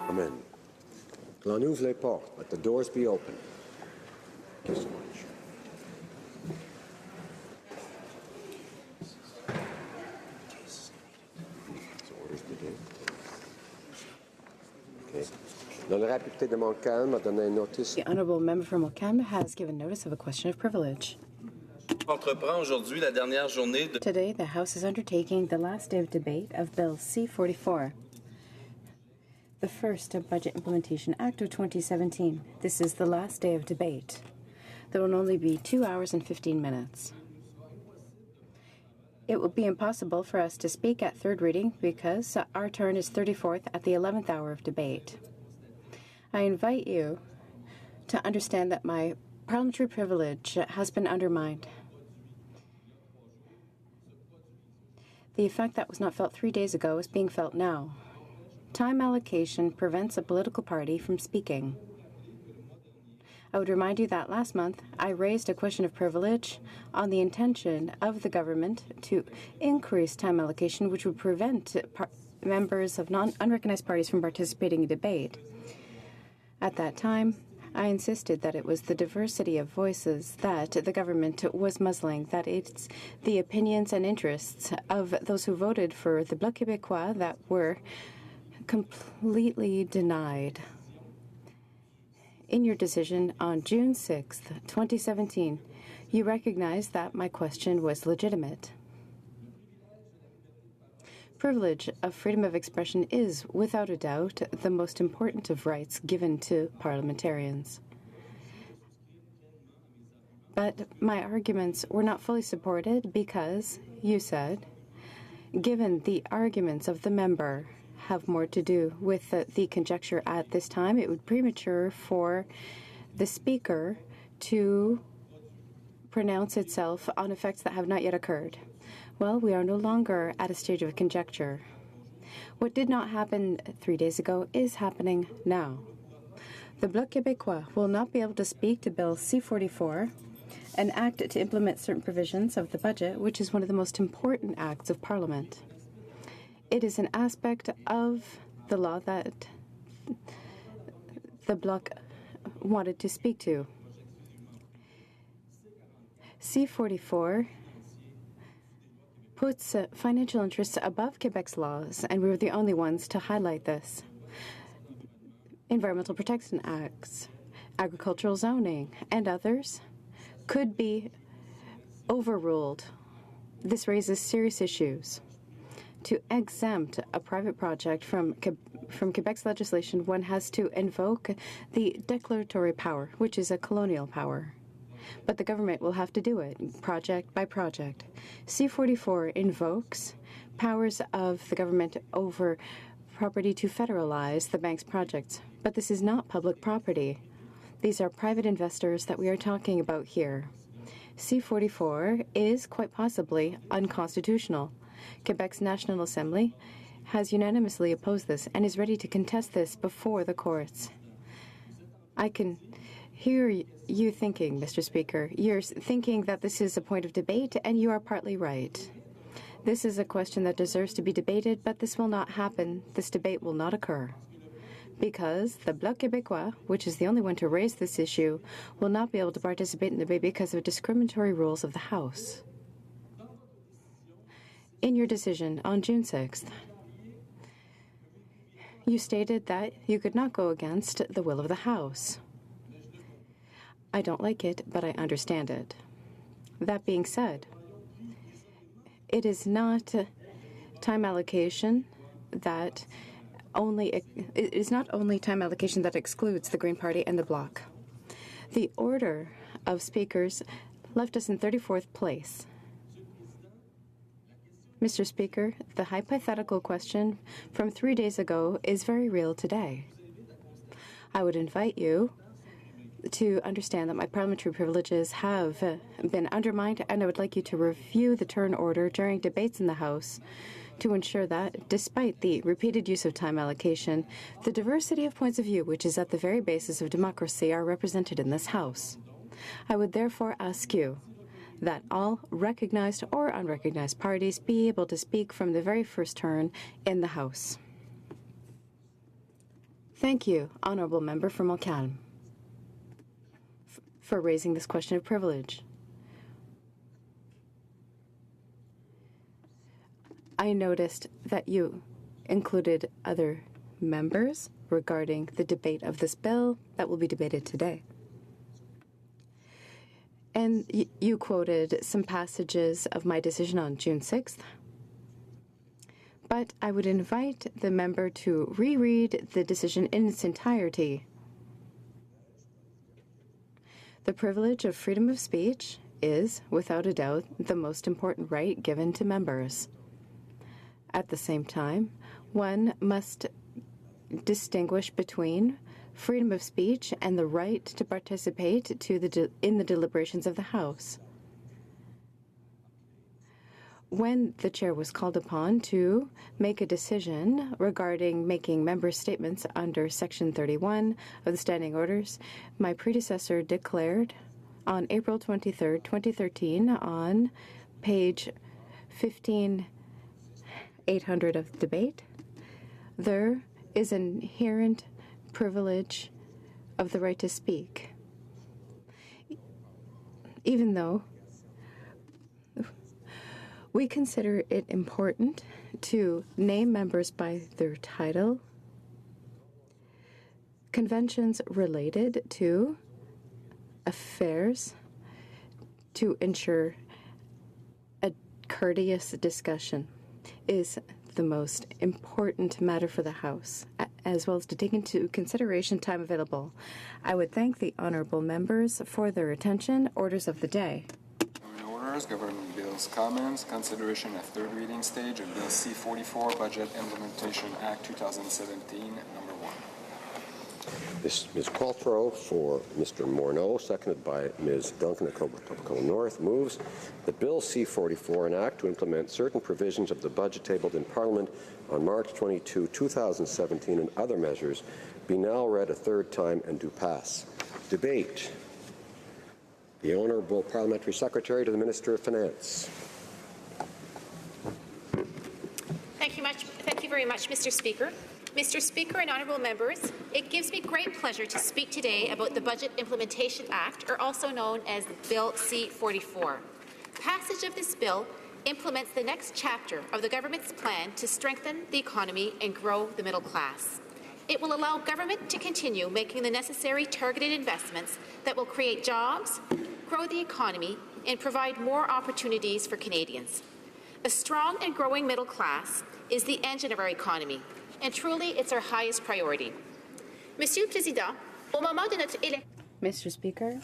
Amen. L'on ouvre les portes. Let the doors be open. Thank you so much. So orders begin. Okay. L'honorable député de Montcalm a donné notice. The honourable member from Montcalm has given notice of a question of privilege. Today, the House is undertaking the last day of debate of Bill C-44, the first Budget Implementation Act of 2017. This is the last day of debate. There will only be 2 hours and 15 minutes. It will be impossible for us to speak at third reading because our turn is 34th at the 11th hour of debate. I invite you to understand that my parliamentary privilege has been undermined. The effect that was not felt 3 days ago is being felt now. Time allocation prevents a political party from speaking. I would remind you that last month I raised a question of privilege on the intention of the government to increase time allocation, which would prevent members of unrecognized parties from participating in debate. At that time, I insisted that it was the diversity of voices that the government was muzzling, that it's the opinions and interests of those who voted for the Bloc Québécois that were completely denied. In your decision on June 6, 2017, you recognized that my question was legitimate. Privilege of freedom of expression is, without a doubt, the most important of rights given to parliamentarians. But my arguments were not fully supported because, you said, given the arguments of the member have more to do with the conjecture at this time, it would be premature for the Speaker to pronounce itself on effects that have not yet occurred. Well, we are no longer at a stage of conjecture. What did not happen 3 days ago is happening now. The Bloc Québécois will not be able to speak to Bill C-44, an act to implement certain provisions of the budget, which is one of the most important acts of Parliament. It is an aspect of the law that the Bloc wanted to speak to. C-44 puts financial interests above Quebec's laws, and we were the only ones to highlight this. Environmental Protection Acts, agricultural zoning, and others could be overruled. This raises serious issues. To exempt a private project from Quebec's legislation, one has to invoke the declaratory power, which is a colonial power. But the government will have to do it, project by project. C-44 invokes powers of the government over property to federalize the bank's projects. But this is not public property. These are private investors that we are talking about here. C-44 is quite possibly unconstitutional. Quebec's National Assembly has unanimously opposed this and is ready to contest this before the courts. I can hear you thinking, Mr. Speaker. You're thinking that this is a point of debate, and you are partly right. This is a question that deserves to be debated, but this will not happen. This debate will not occur. Because the Bloc Québécois, which is the only one to raise this issue, will not be able to participate in the debate because of discriminatory rules of the House. In your decision on June 6th, you stated that you could not go against the will of the House. I don't like it, but I understand it. That being said, it is not time allocation that it is not only time allocation that excludes the Green Party and the Bloc. The order of speakers left us in 34th place. Mr. Speaker, the hypothetical question from 3 days ago is very real today. I would invite you to understand that my parliamentary privileges have been undermined, and I would like you to review the turn order during debates in the House to ensure that, despite the repeated use of time allocation, the diversity of points of view, which is at the very basis of democracy, are represented in this House. I would therefore ask you that all recognized or unrecognized parties be able to speak from the very first turn in the House. Thank you, Honourable Member from Montcalm, for raising this question of privilege. I noticed that you included other members regarding the debate of this bill that will be debated today. And you quoted some passages of my decision on June 6th. But I would invite the member to reread the decision in its entirety. The privilege of freedom of speech is, without a doubt, the most important right given to members. At the same time, one must distinguish between freedom of speech and the right to participate in the deliberations of the House. When the chair was called upon to make a decision regarding making member statements under Section 31 of the Standing Orders, my predecessor declared on April 23, 2013, on page 15,800 of the debate, there is an inherent privilege of the right to speak, even though we consider it important to name members by their title. Conventions related to affairs to ensure a courteous discussion is the most important matter for the House, as well as to take into consideration time available. I would thank the honourable members for their attention. Orders of the day. Government bills comments, consideration at third reading stage of Bill C-44, Budget Implementation Act 2017, number 1. Ms. Qualtrough for Mr. Morneau, seconded by Ms. Duncan of Etobicoke North, moves that Bill C-44, an act to implement certain provisions of the budget tabled in Parliament on March 22, 2017, and other measures, be now read a third time and do pass. Debate. The Honourable Parliamentary Secretary to the Minister of Finance. Thank you very much, Mr. Speaker. Mr. Speaker and honourable members, it gives me great pleasure to speak today about the Budget Implementation Act, or also known as Bill C-44. Passage of this bill implements the next chapter of the government's plan to strengthen the economy and grow the middle class. It will allow government to continue making the necessary targeted investments that will create jobs, grow the economy, and provide more opportunities for Canadians. A strong and growing middle class is the engine of our economy, and truly it's our highest priority. Monsieur le Président, au moment de notre élection... Mr. Speaker,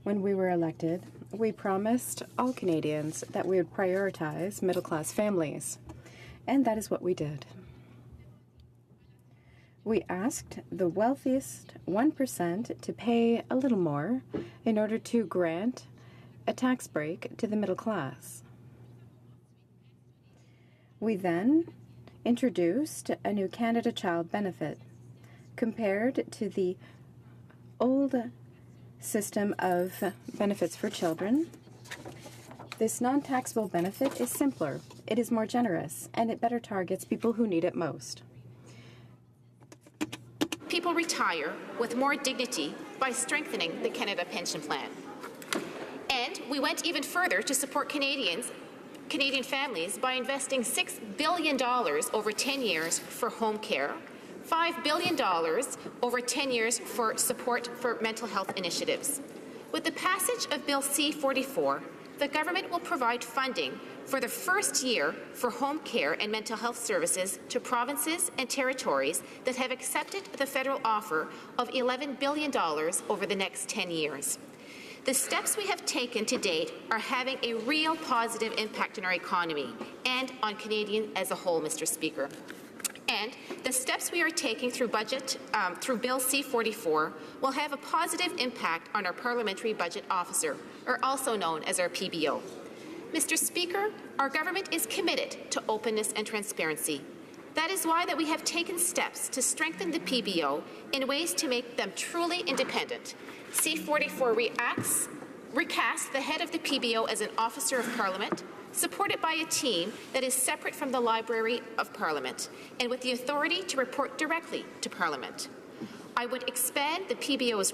when we were elected, we promised all Canadians that we would prioritize middle-class families, and that is what we did. We asked the wealthiest 1% to pay a little more in order to grant a tax break to the middle class. We then introduced a new Canada Child benefit compared to the old system of benefits for children. This non-taxable benefit is simpler, it is more generous, and it better targets people who need it most. People retire with more dignity by strengthening the Canada Pension Plan. And we went even further to support Canadian families by investing $6 billion over 10 years for home care, $5 billion over 10 years for support for mental health initiatives. With the passage of Bill C-44, the government will provide funding for the first year for home care and mental health services to provinces and territories that have accepted the federal offer of $11 billion over the next 10 years. The steps we have taken to date are having a real positive impact on our economy and on Canadians as a whole, Mr. Speaker. And the steps we are taking through Bill C-44 will have a positive impact on our Parliamentary Budget Officer, or also known as our PBO. Mr. Speaker, our government is committed to openness and transparency. That is why we have taken steps to strengthen the PBO in ways to make them truly independent. C-44 recasts the head of the PBO as an officer of Parliament, supported by a team that is separate from the Library of Parliament and with the authority to report directly to Parliament. It would expand the PBO's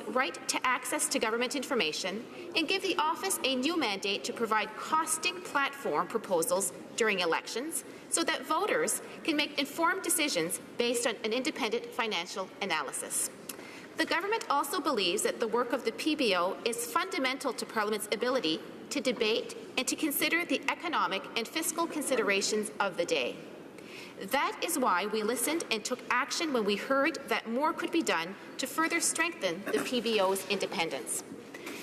right to access to government information and give the office a new mandate to provide costing platform proposals during elections so that voters can make informed decisions based on an independent financial analysis. The government also believes that the work of the PBO is fundamental to Parliament's ability to debate and to consider the economic and fiscal considerations of the day. That is why we listened and took action when we heard that more could be done to further strengthen the PBO's independence.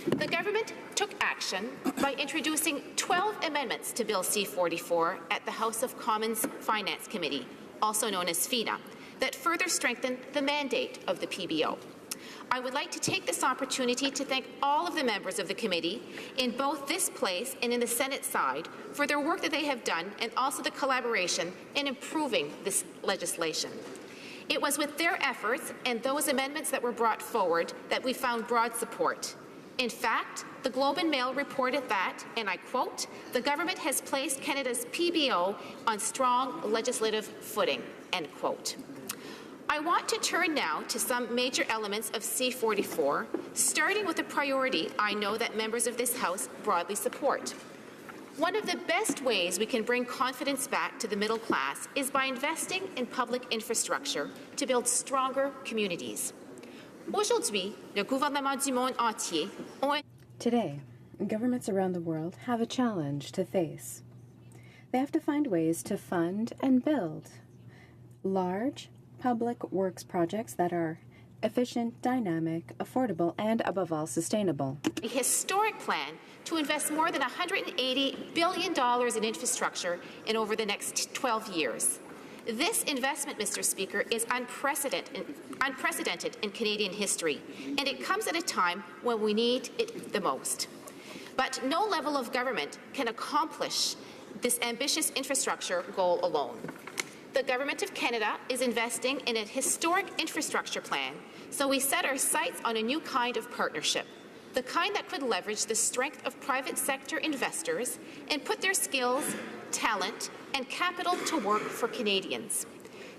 The government took action by introducing 12 amendments to Bill C-44 at the House of Commons Finance Committee, also known as FINA, that further strengthened the mandate of the PBO. I would like to take this opportunity to thank all of the members of the committee in both this place and in the Senate side for their work that they have done and also the collaboration in improving this legislation. It was with their efforts and those amendments that were brought forward that we found broad support. In fact, the Globe and Mail reported that, and I quote, "The government has placed Canada's PBO on strong legislative footing," end quote. I want to turn now to some major elements of C-44, starting with a priority I know that members of this House broadly support. One of the best ways we can bring confidence back to the middle class is by investing in public infrastructure to build stronger communities. Aujourd'hui, le gouvernement du monde entier ont... Today, governments around the world have a challenge to face. They have to find ways to fund and build large public works projects that are efficient, dynamic, affordable, and above all, sustainable. A historic plan to invest more than $180 billion in infrastructure in over the next 12 years. This investment, Mr. Speaker, is unprecedented in Canadian history, and it comes at a time when we need it the most. But no level of government can accomplish this ambitious infrastructure goal alone. The Government of Canada is investing in a historic infrastructure plan, so we set our sights on a new kind of partnership, the kind that could leverage the strength of private sector investors and put their skills, talent, and capital to work for Canadians.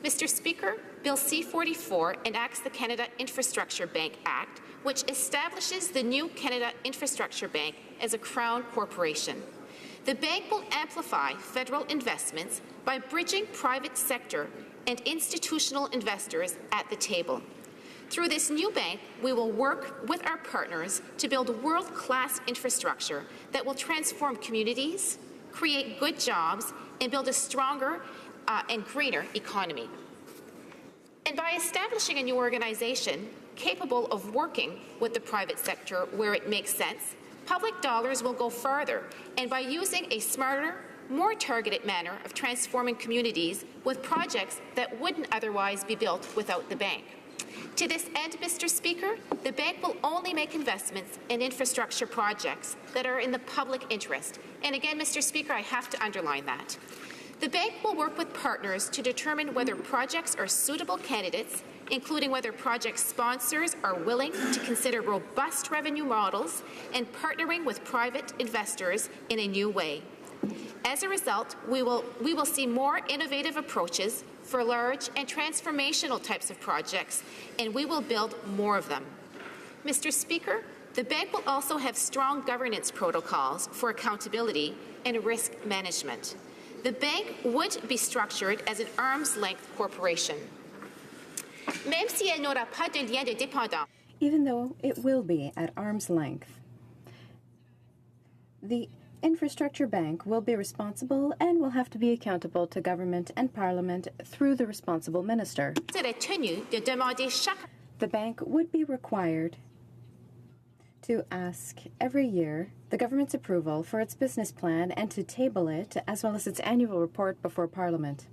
Mr. Speaker, Bill C-44 enacts the Canada Infrastructure Bank Act, which establishes the new Canada Infrastructure Bank as a Crown corporation. The bank will amplify federal investments by bridging private sector and institutional investors at the table. Through this new bank, we will work with our partners to build world-class infrastructure that will transform communities, create good jobs, and build a stronger and greener economy. And by establishing a new organization capable of working with the private sector where it makes sense, public dollars will go farther, and by using a smarter, more targeted manner of transforming communities with projects that wouldn't otherwise be built without the bank. To this end, Mr. Speaker, the bank will only make investments in infrastructure projects that are in the public interest. And again, Mr. Speaker, I have to underline that. The bank will work with partners to determine whether projects are suitable candidates, including whether project sponsors are willing to consider robust revenue models and partnering with private investors in a new way. As a result, we will see more innovative approaches for large and transformational types of projects, and we will build more of them. Mr. Speaker, the bank will also have strong governance protocols for accountability and risk management. The bank would be structured as an arm's-length corporation. Même si elle n'aura pas de lien de dépendance. Even though it will be at arm's length, the Infrastructure Bank will be responsible and will have to be accountable to government and parliament through the responsible minister. Serait tenu de demander chaque... The bank would be required to ask every year the government's approval for its business plan and to table it, as well as its annual report before Parliament.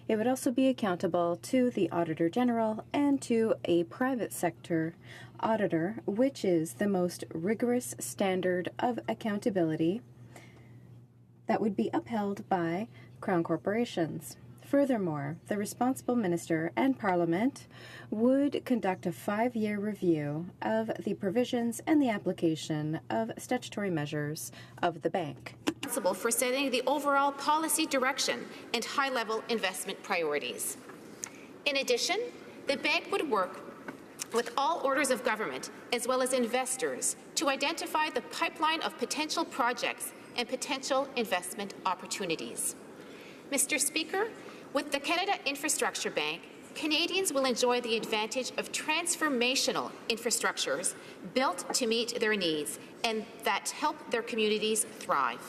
It would also be accountable to the Auditor General and to a private sector auditor, which is the most rigorous standard of accountability that would be upheld by Crown corporations. Furthermore, the responsible minister and Parliament would conduct a 5-year review of the provisions and the application of statutory measures of the bank. Responsible for setting the overall policy direction and high-level investment priorities. In addition, the bank would work with all orders of government as well as investors to identify the pipeline of potential projects and potential investment opportunities. Mr. Speaker, with the Canada Infrastructure Bank, Canadians will enjoy the advantage of transformational infrastructures built to meet their needs and that help their communities thrive.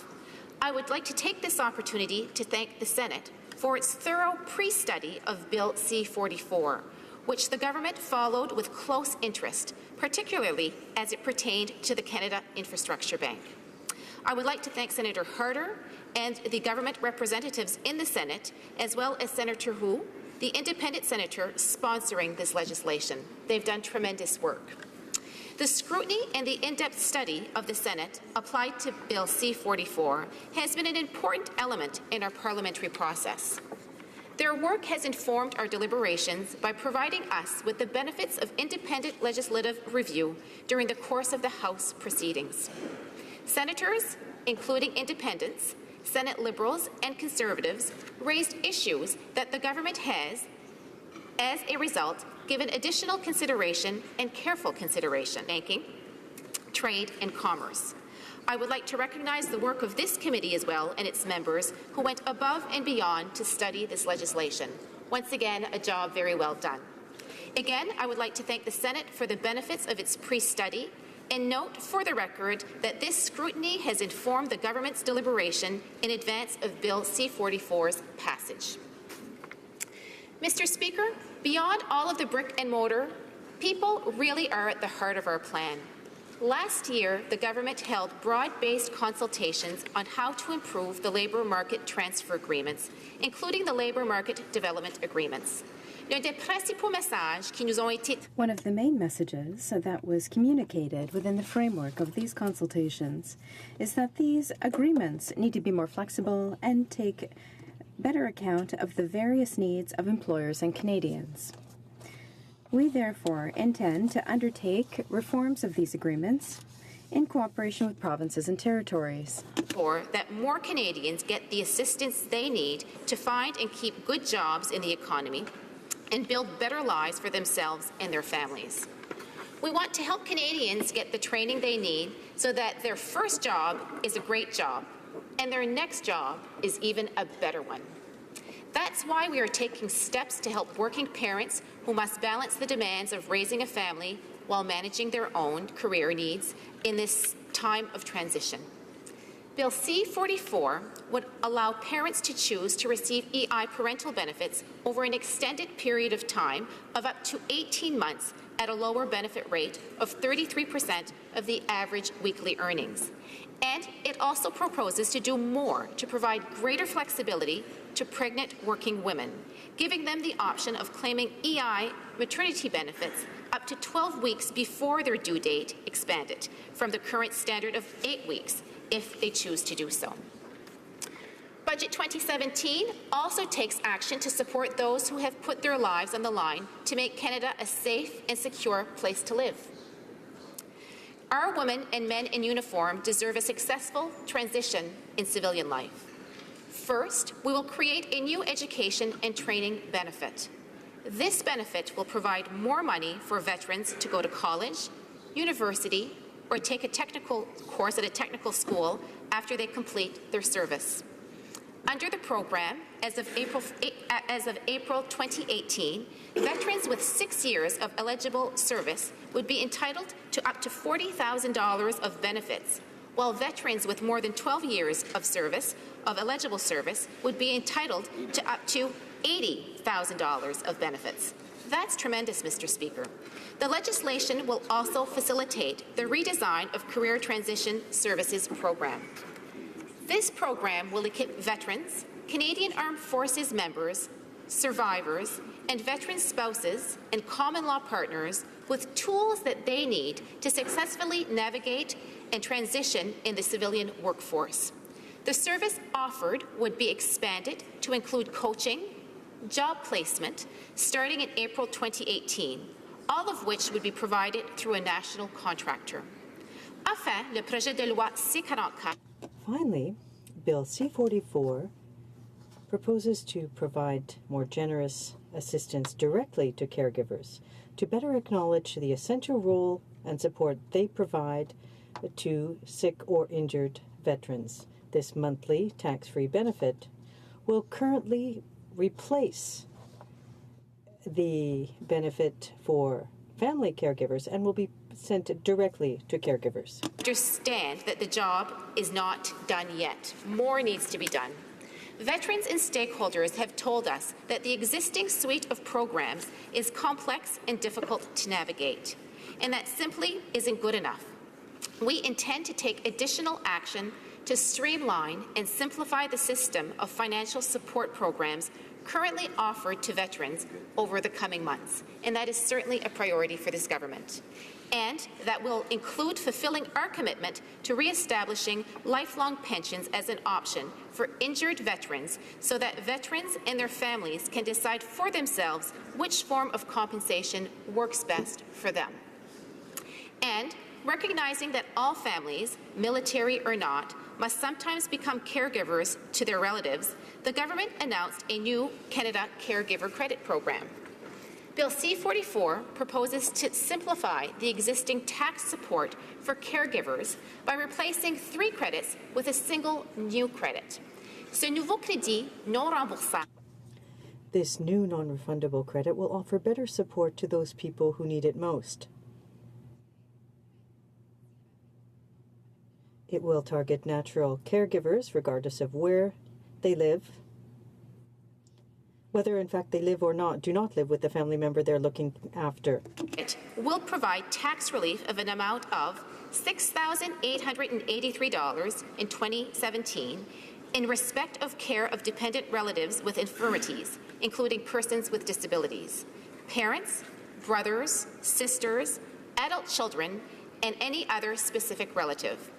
I would like to take this opportunity to thank the Senate for its thorough pre-study of Bill C-44, which the government followed with close interest, particularly as it pertained to the Canada Infrastructure Bank. I would like to thank Senator Harder and the government representatives in the Senate, as well as Senator Hu, the independent senator sponsoring this legislation. They've done tremendous work. The scrutiny and the in-depth study of the Senate applied to Bill C-44 has been an important element in our parliamentary process. Their work has informed our deliberations by providing us with the benefits of independent legislative review during the course of the House proceedings. Senators, including independents, Senate Liberals and Conservatives, raised issues that the government has, as a result, given additional consideration and careful consideration: banking, trade, and commerce. I would like to recognize the work of this committee as well and its members who went above and beyond to study this legislation. Once again, a job very well done. Again, I would like to thank the Senate for the benefits of its pre-study and note for the record that this scrutiny has informed the government's deliberation in advance of Bill C-44's passage. Mr. Speaker, beyond all of the brick and mortar, people really are at the heart of our plan. Last year, the government held broad-based consultations on how to improve the labour market transfer agreements, including the labour market development agreements. One of the main messages that was communicated within the framework of these consultations is that these agreements need to be more flexible and take better account of the various needs of employers and Canadians. We therefore intend to undertake reforms of these agreements in cooperation with provinces and territories. Or that more Canadians get the assistance they need to find and keep good jobs in the economy and build better lives for themselves and their families. We want to help Canadians get the training they need so that their first job is a great job and their next job is even a better one. That's why we are taking steps to help working parents who must balance the demands of raising a family while managing their own career needs in this time of transition. Bill C-44 would allow parents to choose to receive EI parental benefits over an extended period of time of up to 18 months at a lower benefit rate of 33% of the average weekly earnings. And it also proposes to do more to provide greater flexibility to pregnant working women, giving them the option of claiming EI maternity benefits up to 12 weeks before their due date expanded from the current standard of 8 weeks if they choose to do so. Budget 2017 also takes action to support those who have put their lives on the line to make Canada a safe and secure place to live. Our women and men in uniform deserve a successful transition in civilian life. First, we will create a new education and training benefit. This benefit will provide more money for veterans to go to college, university, or take a technical course at a technical school after they complete their service. Under the program, as of April 2018, veterans with 6 years of eligible service would be entitled to up to $40,000 of benefits, while veterans with more than 12 years of eligible service would be entitled to up to $80,000 of benefits. That's tremendous, Mr. Speaker. The legislation will also facilitate the redesign of Career Transition Services Program. This program will equip veterans, Canadian Armed Forces members, survivors, and veteran spouses and common law partners with tools that they need to successfully navigate and transition in the civilian workforce. The service offered would be expanded to include coaching, job placement starting in April 2018, all of which would be provided through a national contractor. Enfin, le projet de loi C-44. Finally, Bill C-44 proposes to provide more generous assistance directly to caregivers to better acknowledge the essential role and support they provide to sick or injured veterans. This monthly tax-free benefit will currently replace the benefit for family caregivers and will be sent directly to caregivers. Understand that the job is not done yet. More needs to be done. Veterans and stakeholders have told us that the existing suite of programs is complex and difficult to navigate, and that simply isn't good enough. We intend to take additional action to streamline and simplify the system of financial support programs currently offered to veterans over the coming months, and that is certainly a priority for this government. And that will include fulfilling our commitment to reestablishing lifelong pensions as an option for injured veterans so that veterans and their families can decide for themselves which form of compensation works best for them. And recognizing that all families, military or not, must sometimes become caregivers to their relatives, the government announced a new Canada Caregiver Credit Program. Bill C-44 proposes to simplify the existing tax support for caregivers by replacing 3 credits with a single new credit. Ce nouveau crédit non remboursable. This new non-refundable credit will offer better support to those people who need it most. It will target natural caregivers regardless of where they live, whether in fact they live or do not live with the family member they're looking after. It will provide tax relief of an amount of $6,883 in 2017 in respect of care of dependent relatives with infirmities, including persons with disabilities, parents, brothers, sisters, adult children, and any other specific relative.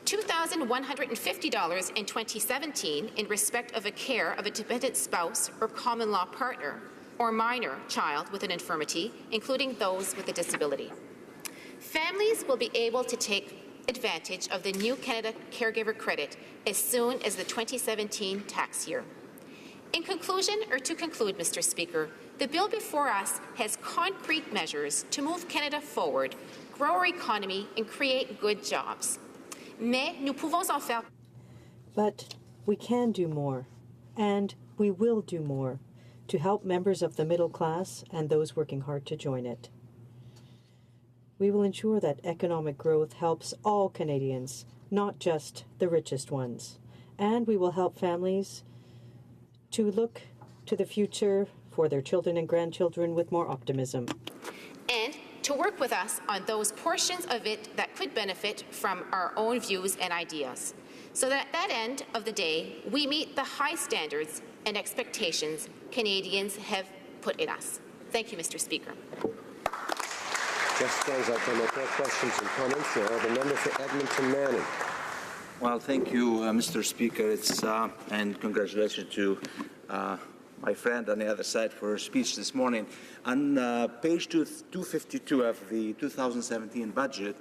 $2,150 in 2017 in respect of a care of a dependent spouse or common law partner or minor child with an infirmity, including those with a disability. Families will be able to take advantage of the new Canada Caregiver Credit as soon as the 2017 tax year. In conclusion, or to conclude, Mr. Speaker, the bill before us has concrete measures to move Canada forward, grow our economy, and create good jobs. Mais nous pouvons en faire. But we can do more, and we will do more to help members of the middle class and those working hard to join it. We will ensure that economic growth helps all Canadians, not just the richest ones. And we will help families to look to the future for their children and grandchildren with more optimism. And to work with us on those portions of it that could benefit from our own views and ideas, so that at that end of the day, we meet the high standards and expectations Canadians have put in us. Thank you, Mr. Speaker. Questions and comments. The member for Edmonton Manning. Well, thank you, Mr. Speaker. And congratulations to my friend on the other side for her speech this morning. On page 252 of the 2017 budget,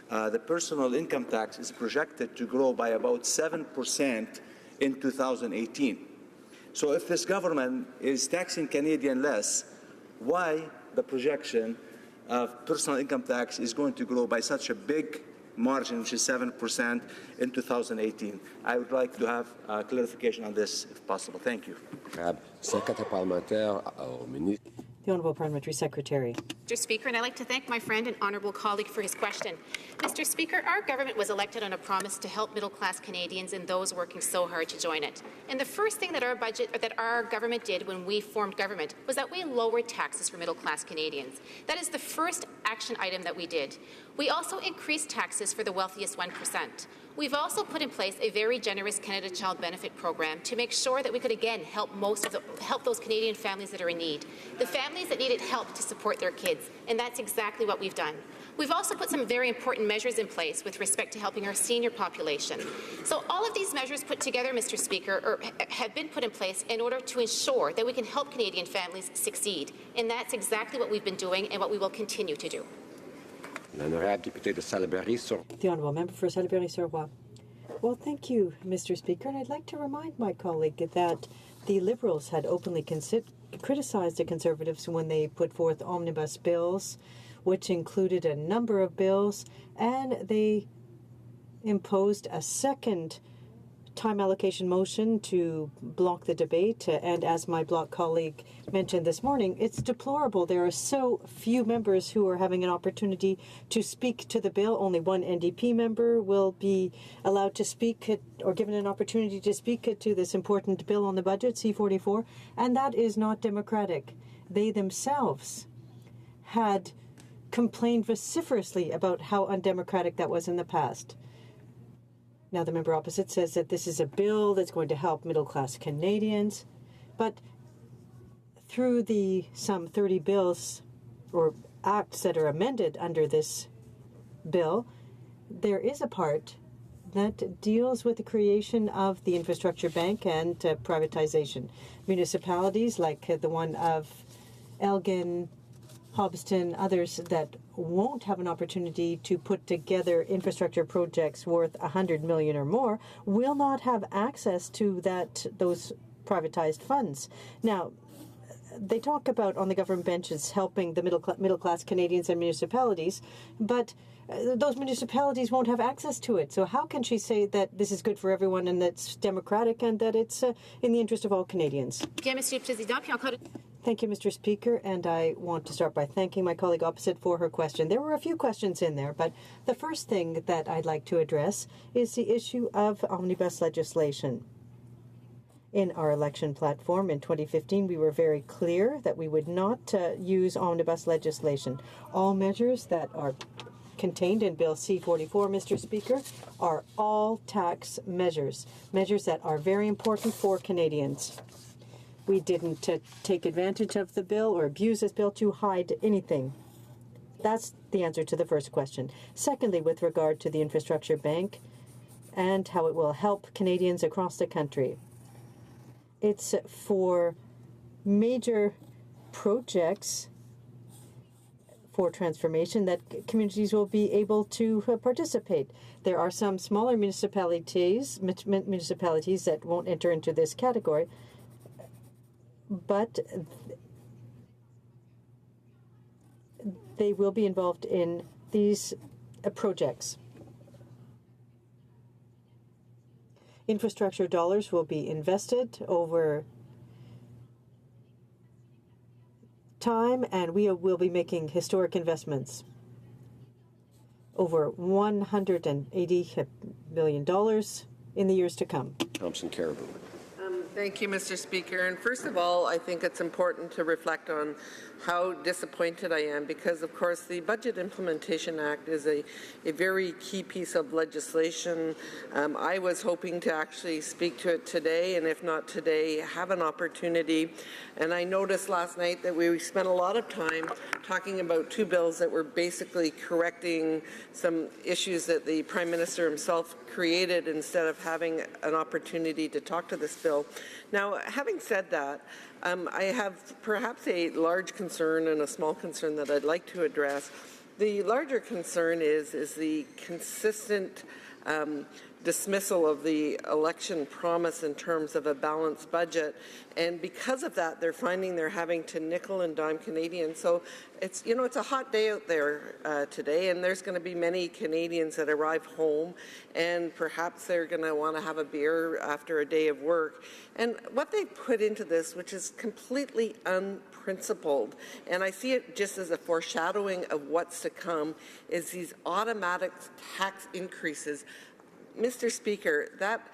the personal income tax is projected to grow by about 7% in 2018. So if this government is taxing Canadian less, why the projection of personal income tax is going to grow by such a big margin, which is 7% in 2018? I would like to have clarification on this, if possible. Thank you. Secrétaire parlementaire au ministre. The Honourable Parliamentary Secretary. Mr. Speaker, and I'd like to thank my friend and honourable colleague for his question. Mr. Speaker, our government was elected on a promise to help middle-class Canadians and those working so hard to join it. And the first thing that our government did when we formed government was that we lowered taxes for middle-class Canadians. That is the first action item that we did. We also increased taxes for the wealthiest 1%. We've also put in place a very generous Canada Child Benefit Program to make sure that we could again help those Canadian families that are in need, the families that needed help to support their kids, and that's exactly what we've done. We've also put some very important measures in place with respect to helping our senior population. So all of these measures put together, Mr. Speaker, have been put in place in order to ensure that we can help Canadian families succeed, and that's exactly what we've been doing and what we will continue to do. L'honorable député de Salaberry-sur. The Honourable Member for Salaberry-sur-Roi. Well, thank you, Mr. Speaker, and I'd like to remind my colleague that the Liberals had openly criticized the Conservatives when they put forth omnibus bills, which included a number of bills, and they imposed a second time allocation motion to block the debate. And as my bloc colleague mentioned this morning, it's deplorable. There are so few members who are having an opportunity to speak to the bill. Only one NDP member will be allowed to speak or given an opportunity to speak to this important bill on the budget, C-44, and that is not democratic. They themselves had complained vociferously about how undemocratic that was in the past. Now, the member opposite says that this is a bill that's going to help middle-class Canadians, but through the some 30 bills or acts that are amended under this bill, there is a part that deals with the creation of the infrastructure bank and privatization. Municipalities like the one of Elgin, Hobston, others that won't have an opportunity to put together infrastructure projects worth $100 million or more will not have access to those privatized funds. Now, they talk about on the government benches helping the middle class Canadians and municipalities, but those municipalities won't have access to it. So how can she say that this is good for everyone and that's democratic and that it's in the interest of all Canadians? Thank you, Mr. Speaker, and I want to start by thanking my colleague opposite for her question. There were a few questions in there, but the first thing that I'd like to address is the issue of omnibus legislation. In our election platform in 2015, we were very clear that we would not use omnibus legislation. All measures that are contained in Bill C-44, Mr. Speaker, are all tax measures, measures that are very important for Canadians. We didn't take advantage of the bill or abuse this bill to hide anything. That's the answer to the first question. Secondly, with regard to the infrastructure bank and how it will help Canadians across the country, it's for major projects for transformation that communities will be able to participate. There are some smaller municipalities that won't enter into this category, but they will be involved in these projects. Infrastructure dollars will be invested over time, and we will be making historic investments. Over $180 million in the years to come. Thompson Caribou. Thank you, Mr. Speaker. And first of all, I think it's important to reflect on how disappointed I am because, of course, the Budget Implementation Act is a very key piece of legislation. I was hoping to actually speak to it today, and if not today, have an opportunity. And I noticed last night that we spent a lot of time talking about two bills that were basically correcting some issues that the Prime Minister himself created instead of having an opportunity to talk to this bill. Now, having said that, I have perhaps a large concern and a small concern that I'd like to address. The larger concern is the consistent dismissal of the election promise in terms of a balanced budget, and because of that, they're finding they're having to nickel and dime Canadians. So it's a hot day out there today, and there's going to be many Canadians that arrive home, and perhaps they're going to want to have a beer after a day of work. And what they put into this, which is completely unprincipled, and I see it just as a foreshadowing of what's to come, is these automatic tax increases. Mr. Speaker, that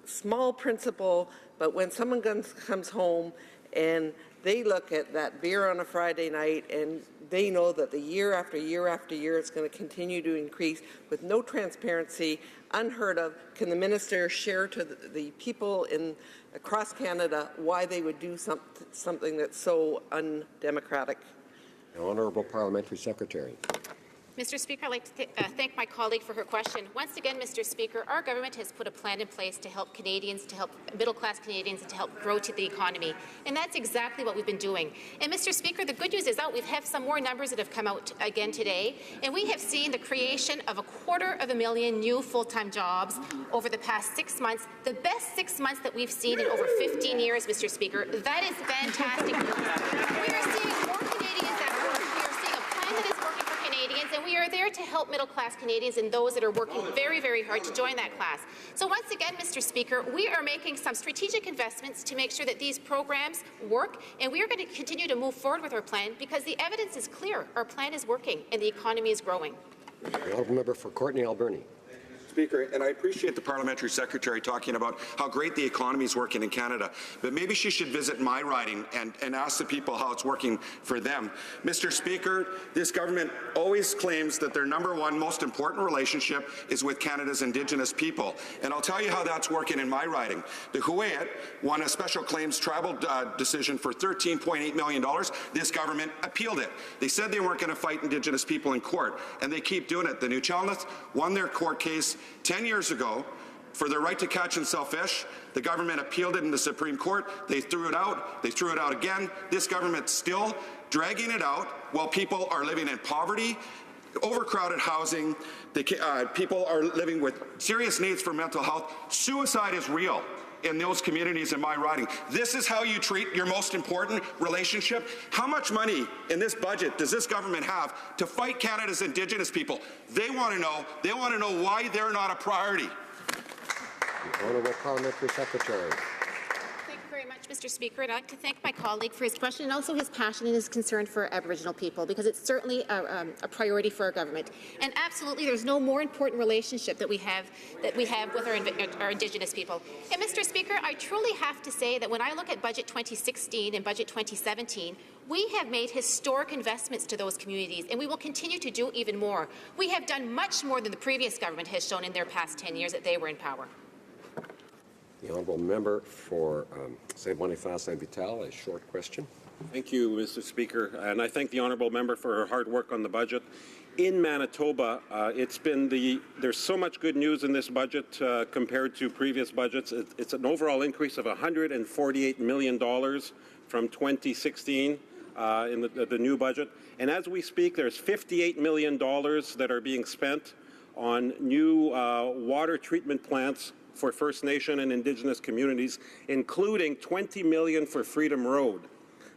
small principle, but when someone comes home and they look at that beer on a Friday night and they know that the year after year after year it's going to continue to increase with no transparency, unheard of. Can the minister share to the people across Canada why they would do something that's so undemocratic? The Honourable Parliamentary Secretary. Mr. Speaker, I'd like to thank my colleague for her question. Once again, Mr. Speaker, our government has put a plan in place to help Canadians, to help middle-class Canadians, and to help grow to the economy. And that's exactly what we've been doing. And, Mr. Speaker, the good news is that we have some more numbers that have come out again today, and we have seen the creation of 250,000 new full-time jobs over the past 6 months, the best 6 months that we've seen in over 15 years, Mr. Speaker. That is fantastic news. We are seeing more Canadians at work. We are seeing a plan that is working for Canadians, and we are there to help middle-class Canadians and those that are working very, very hard to join that class. So once again, Mr. Speaker, we are making some strategic investments to make sure that these programs work, and we are going to continue to move forward with our plan because the evidence is clear. Our plan is working, and the economy is growing. The Honourable Member for Courtenay Alberni. Speaker, and I appreciate the Parliamentary Secretary talking about how great the economy is working in Canada, but maybe she should visit my riding and ask the people how it's working for them. Mr. Speaker, this government always claims that their #1 most important relationship is with Canada's Indigenous people, and I'll tell you how that's working in my riding. The Huu-ay-aht won a special claims tribal decision for $13.8 million. This government appealed it. They said they weren't going to fight Indigenous people in court, and they keep doing it. The Nuu-chah-nulth won their court case 10 years ago for their right to catch and sell fish. The government appealed it in the Supreme Court. They threw it out. They threw it out again. This government's still dragging it out while people are living in poverty, overcrowded housing. People are living with serious needs for mental health. Suicide is real in those communities in my riding. This is how you treat your most important relationship? How much money in this budget does this government have to fight Canada's Indigenous people? They want to know. They want to know why they're not a priority. The Honourable Parliamentary Secretary. Thank you very much, Mr. Speaker, and I'd like to thank my colleague for his question and also his passion and his concern for Aboriginal people, because it's certainly a priority for our government. And absolutely, there's no more important relationship that we have with our Indigenous people. And Mr. Speaker, I truly have to say that when I look at Budget 2016 and Budget 2017, we have made historic investments to those communities, and we will continue to do even more. We have done much more than the previous government has shown in their past 10 years that they were in power. The Honourable Member for Saint-Boniface-Saint-Vital, a short question. Thank you, Mr. Speaker, and I thank the Honourable Member for her hard work on the budget. In Manitoba, there's so much good news in this budget compared to previous budgets. It's an overall increase of $148 million from 2016 in the new budget. And as we speak, there's $58 million that are being spent on new water treatment plants for First Nation and Indigenous communities, including $20 million for Freedom Road,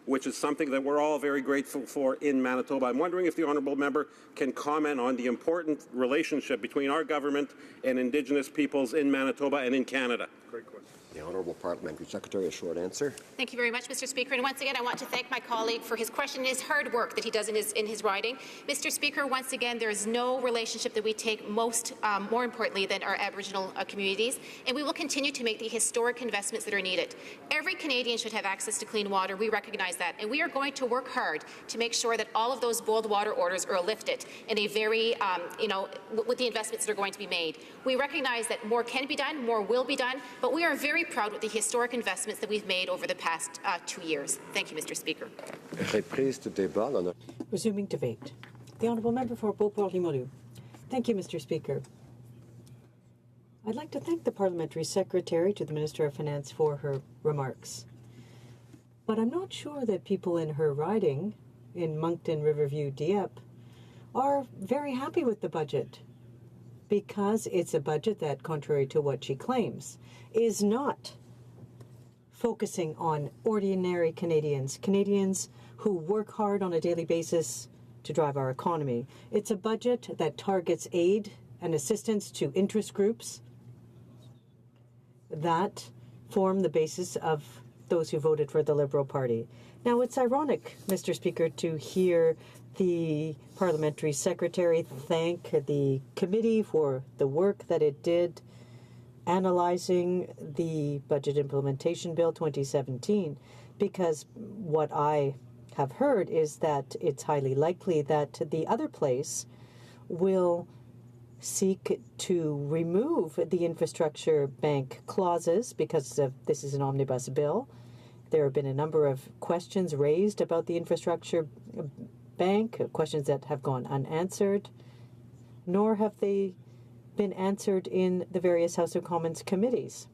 which is something that we're all very grateful for in Manitoba. I'm wondering if the Honourable Member can comment on the important relationship between our government and Indigenous peoples in Manitoba and in Canada. Great question. The Honourable Parliamentary Secretary, a short answer. Thank you very much, Mr. Speaker. And once again, I want to thank my colleague for his question and his hard work that he does in his riding. Mr. Speaker, once again, there is no relationship that we take more importantly than our Aboriginal communities, and we will continue to make the historic investments that are needed. Every Canadian should have access to clean water. We recognize that, and we are going to work hard to make sure that all of those boiled water orders are lifted in a very, with the investments that are going to be made. We recognize that more can be done, more will be done, but we are very proud with the historic investments that we've made over the past 2 years. Thank you, Mr. Speaker. Resuming debate. The Honourable Member for Beauport-Limoilou. Thank you, Mr. Speaker. I'd like to thank the Parliamentary Secretary to the Minister of Finance for her remarks. But I'm not sure that people in her riding, in Moncton, Riverview, Dieppe, are very happy with the budget, because it's a budget that, contrary to what she claims, is not focusing on ordinary Canadians who work hard on a daily basis to drive our economy. It's a budget that targets aid and assistance to interest groups that form the basis of those who voted for the Liberal Party. Now, it's ironic, Mr. Speaker, to hear the Parliamentary Secretary thank the committee for the work that it did analyzing the Budget Implementation Bill 2017, because what I have heard is that it's highly likely that the other place will seek to remove the infrastructure bank clauses because this is an omnibus bill. There have been a number of questions raised about the infrastructure bank, questions that have gone unanswered, nor have they been answered in the various House of Commons committees.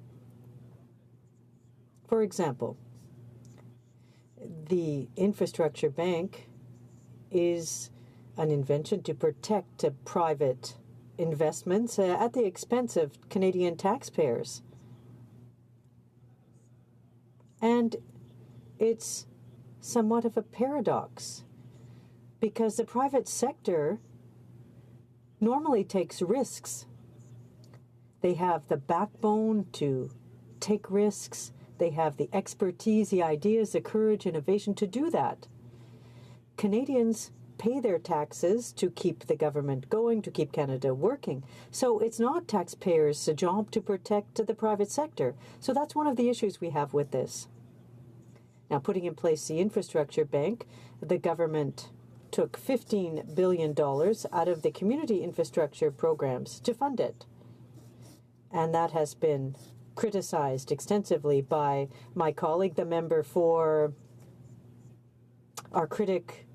For example, the infrastructure bank is an invention to protect private investments at the expense of Canadian taxpayers. And it's somewhat of a paradox because the private sector normally takes risks. They have the backbone to take risks. They have the expertise, the ideas, the courage, innovation to do that. Canadians pay their taxes to keep the government going, to keep Canada working. So it's not taxpayers' job to protect the private sector. So that's one of the issues we have with this. Now, putting in place the infrastructure bank, the government took $15 billion out of the community infrastructure programs to fund it. And that has been criticized extensively by my colleague, the member for our critic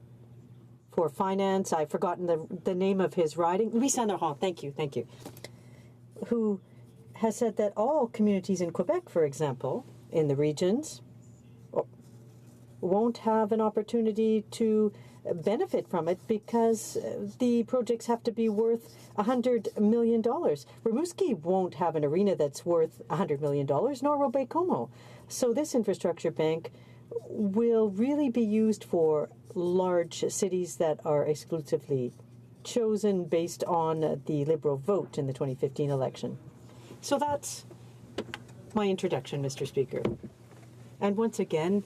for finance. I've forgotten the name of his riding. Louis Sanderhan, thank you, who has said that all communities in Quebec, for example, in the regions, won't have an opportunity to benefit from it because the projects have to be worth $100 million. Rimouski won't have an arena that's worth $100 million, nor will Baie-Comeau. So this infrastructure bank will really be used for large cities that are exclusively chosen based on the Liberal vote in the 2015 election. So that's my introduction, Mr. Speaker. And once again,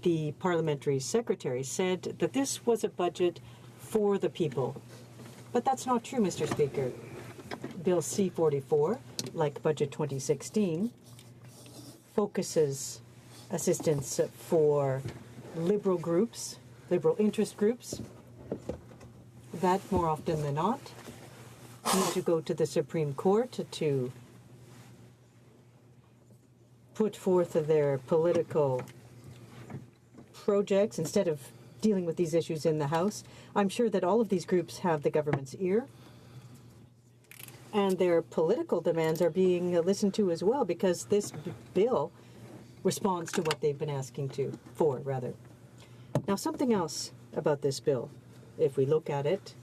the parliamentary secretary said that this was a budget for the people. But that's not true, Mr. Speaker. Bill C-44, like Budget 2016, focuses assistance for Liberal groups, Liberal interest groups, that more often than not need to go to the Supreme Court to put forth their political projects instead of dealing with these issues in the House. I'm sure that all of these groups have the government's ear, and their political demands are being listened to as well because this bill responds to what they've been asking for. Now, something else about this bill, if we look at it,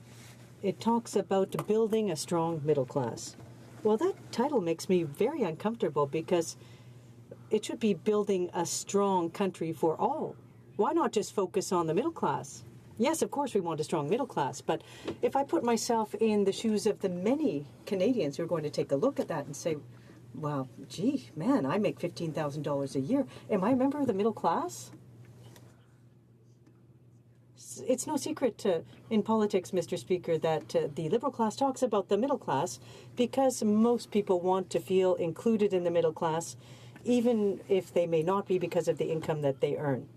it talks about building a strong middle class. Well, that title makes me very uncomfortable because it should be building a strong country for all. Why not just focus on the middle class? Yes, of course we want a strong middle class, but if I put myself in the shoes of the many Canadians who are going to take a look at that and say, well, gee, man, I make $15,000 a year. Am I a member of the middle class? It's no secret in politics, Mr. Speaker, that the Liberal class talks about the middle class because most people want to feel included in the middle class, even if they may not be because of the income that they earn.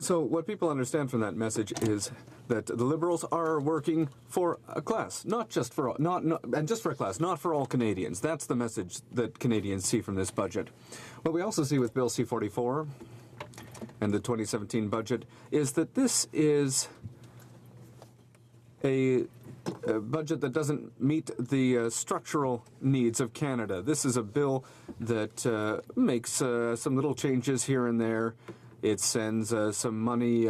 So what people understand from that message is that the Liberals are working for a class, not just for a class, not for all Canadians. That's the message that Canadians see from this budget. What we also see with Bill C-44 and the 2017 budget is that this is a budget that doesn't meet the structural needs of Canada. This is a bill that makes some little changes here and there. It sends some money,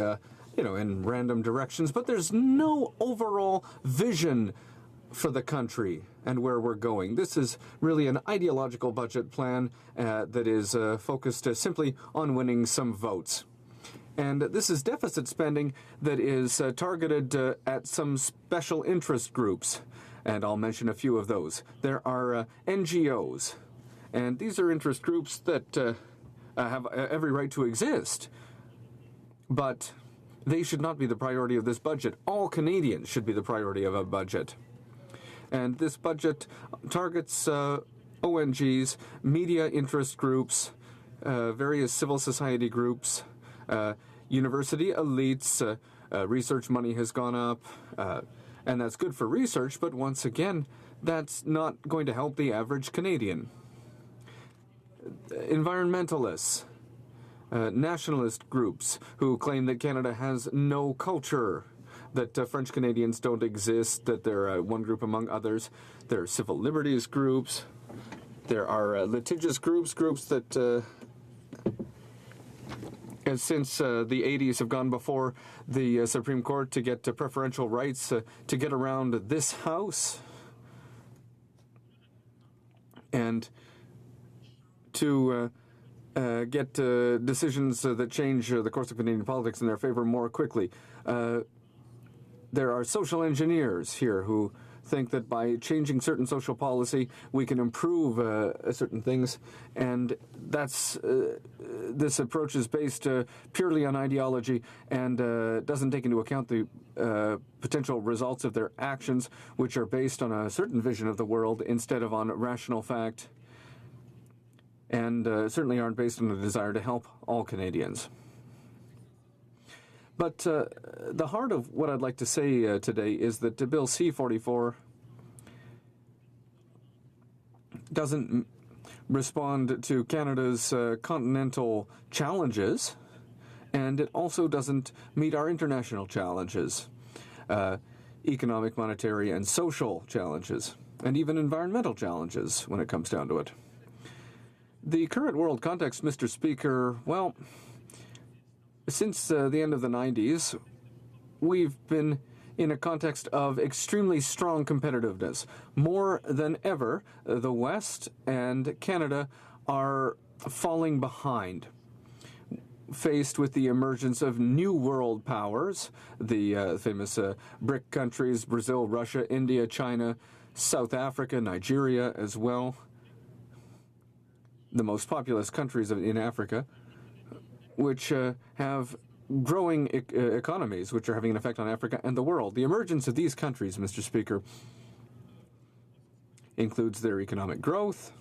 in random directions, but there's no overall vision for the country and where we're going. This is really an ideological budget plan that is focused simply on winning some votes. And this is deficit spending that is targeted at some special interest groups. And I'll mention a few of those. There are NGOs, and these are interest groups that have every right to exist. But they should not be the priority of this budget. All Canadians should be the priority of a budget. And this budget targets ONGs, media interest groups, various civil society groups, university elites, research money has gone up, and that's good for research, but once again, that's not going to help the average Canadian. Environmentalists, nationalist groups who claim that Canada has no culture, that French Canadians don't exist, that they're one group among others. There are civil liberties groups. There are litigious groups that since the 80s have gone before the Supreme Court to get preferential rights to get around this House and to get decisions that change the course of Canadian politics in their favor more quickly. There are social engineers here who think that by changing certain social policy, we can improve certain things, and that's this approach is based purely on ideology and doesn't take into account the potential results of their actions, which are based on a certain vision of the world instead of on rational fact, and certainly aren't based on a desire to help all Canadians. But the heart of what I'd like to say today is that Bill C-44 doesn't respond to Canada's continental challenges, and it also doesn't meet our international challenges, economic, monetary, and social challenges, and even environmental challenges when it comes down to it. The current world context, Mr. Speaker, well, since the end of the 90s, we've been in a context of extremely strong competitiveness. More than ever, the West and Canada are falling behind, faced with the emergence of new world powers, the famous BRIC countries, Brazil, Russia, India, China, South Africa, Nigeria as well, the most populous countries in Africa, which have growing economies, which are having an effect on Africa and the world. The emergence of these countries, Mr. Speaker, includes their economic growth,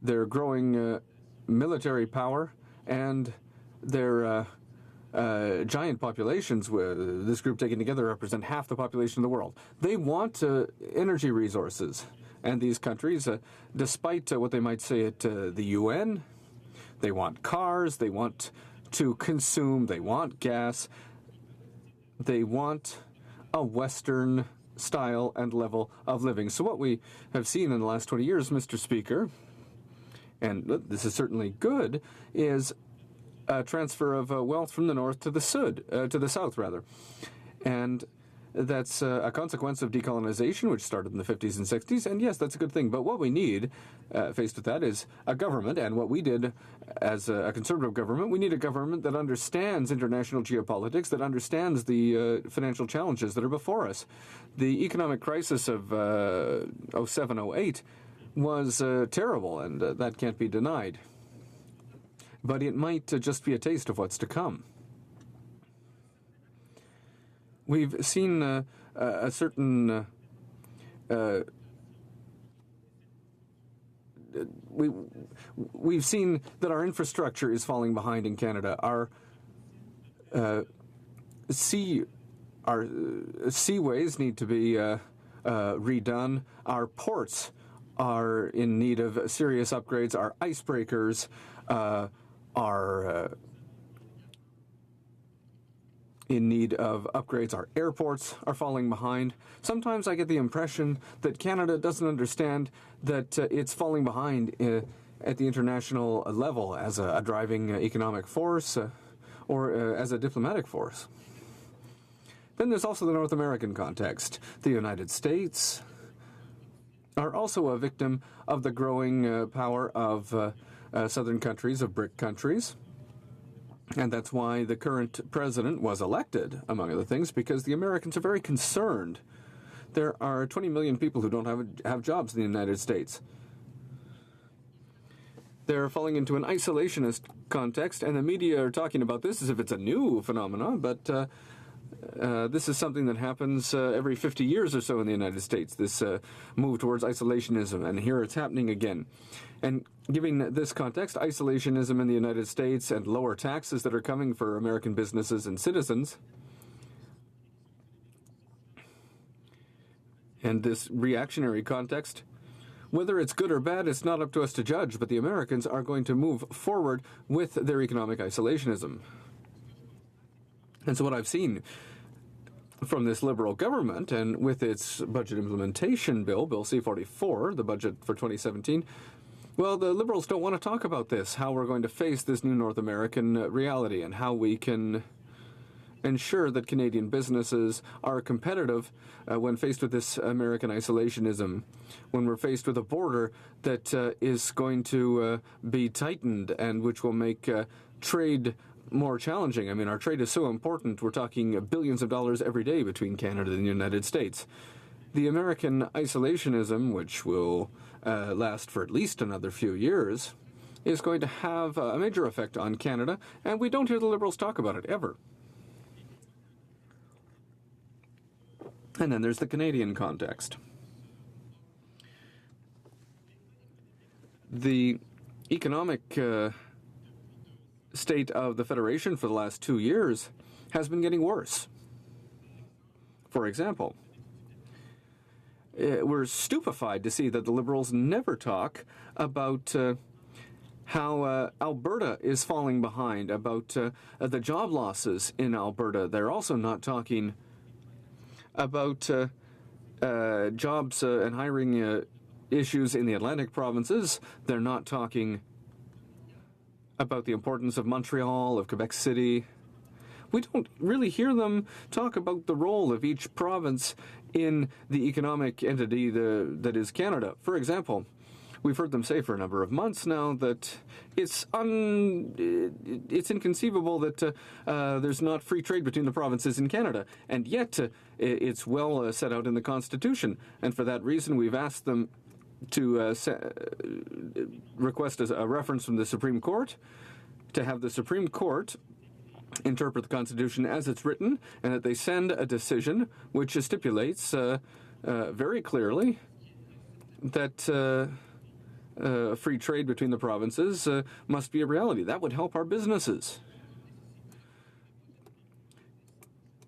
their growing military power, and their giant populations. This group taken together represent half the population of the world. They want energy resources. And these countries, despite what they might say at the UN, they want cars, they want to consume, they want gas, they want a Western style and level of living. So what we have seen in the last 20 years, Mr. Speaker, and this is certainly good, is a transfer of wealth from the north to the south, rather. And that's a consequence of decolonization, which started in the 50s and 60s, and yes, that's a good thing. But what we need, faced with that, is a government, and what we did as a conservative government, we need a government that understands international geopolitics, that understands the financial challenges that are before us. The economic crisis of 07-08 was terrible, and that can't be denied. But it might just be a taste of what's to come. We've seen a certain we've seen that our infrastructure is falling behind in Canada. Our seaways need to be redone. Our ports are in need of serious upgrades. Our icebreakers are in need of upgrades. Our airports are falling behind. Sometimes I get the impression that Canada doesn't understand that it's falling behind at the international level as a driving economic force or as a diplomatic force. Then there's also the North American context. The United States are also a victim of the growing power of southern countries, of BRIC countries. And that's why the current president was elected, among other things, because the Americans are very concerned. There are 20 million people who don't have jobs in the United States. They're falling into an isolationist context, and the media are talking about this as if it's a new phenomenon, but this is something that happens every 50 years or so in the United States, this move towards isolationism, and here it's happening again. And giving this context, isolationism in the United States and lower taxes that are coming for American businesses and citizens, And this reactionary context, whether it's good or bad, it's not up to us to judge, but the Americans are going to move forward with their economic isolationism. And so what I've seen from this Liberal government and with its budget implementation bill, Bill C-44, the budget for 2017, well, the Liberals don't want to talk about this, how we're going to face this new North American reality and how we can ensure that Canadian businesses are competitive when faced with this American isolationism, when we're faced with a border that is going to be tightened and which will make trade more challenging. I mean, our trade is so important. We're talking billions of dollars every day between Canada and the United States. The American isolationism, which will last for at least another few years, is going to have a major effect on Canada, and we don't hear the Liberals talk about it ever. And then there's the Canadian context. The economic state of the Federation for the last 2 years has been getting worse. For example, we're stupefied to see that the Liberals never talk about how Alberta is falling behind, about the job losses in Alberta. They're also not talking about jobs and hiring issues in the Atlantic provinces. They're not talking about the importance of Montreal, of Quebec City. We don't really hear them talk about the role of each province in the economic entity that is Canada. For example, we've heard them say for a number of months now that it's inconceivable that there's not free trade between the provinces in Canada, and yet it's well set out in the Constitution. And for that reason, we've asked them to request a reference from the Supreme Court, to have the Supreme Court interpret the Constitution as it's written, and that they send a decision which stipulates very clearly that free trade between the provinces must be a reality. That would help our businesses.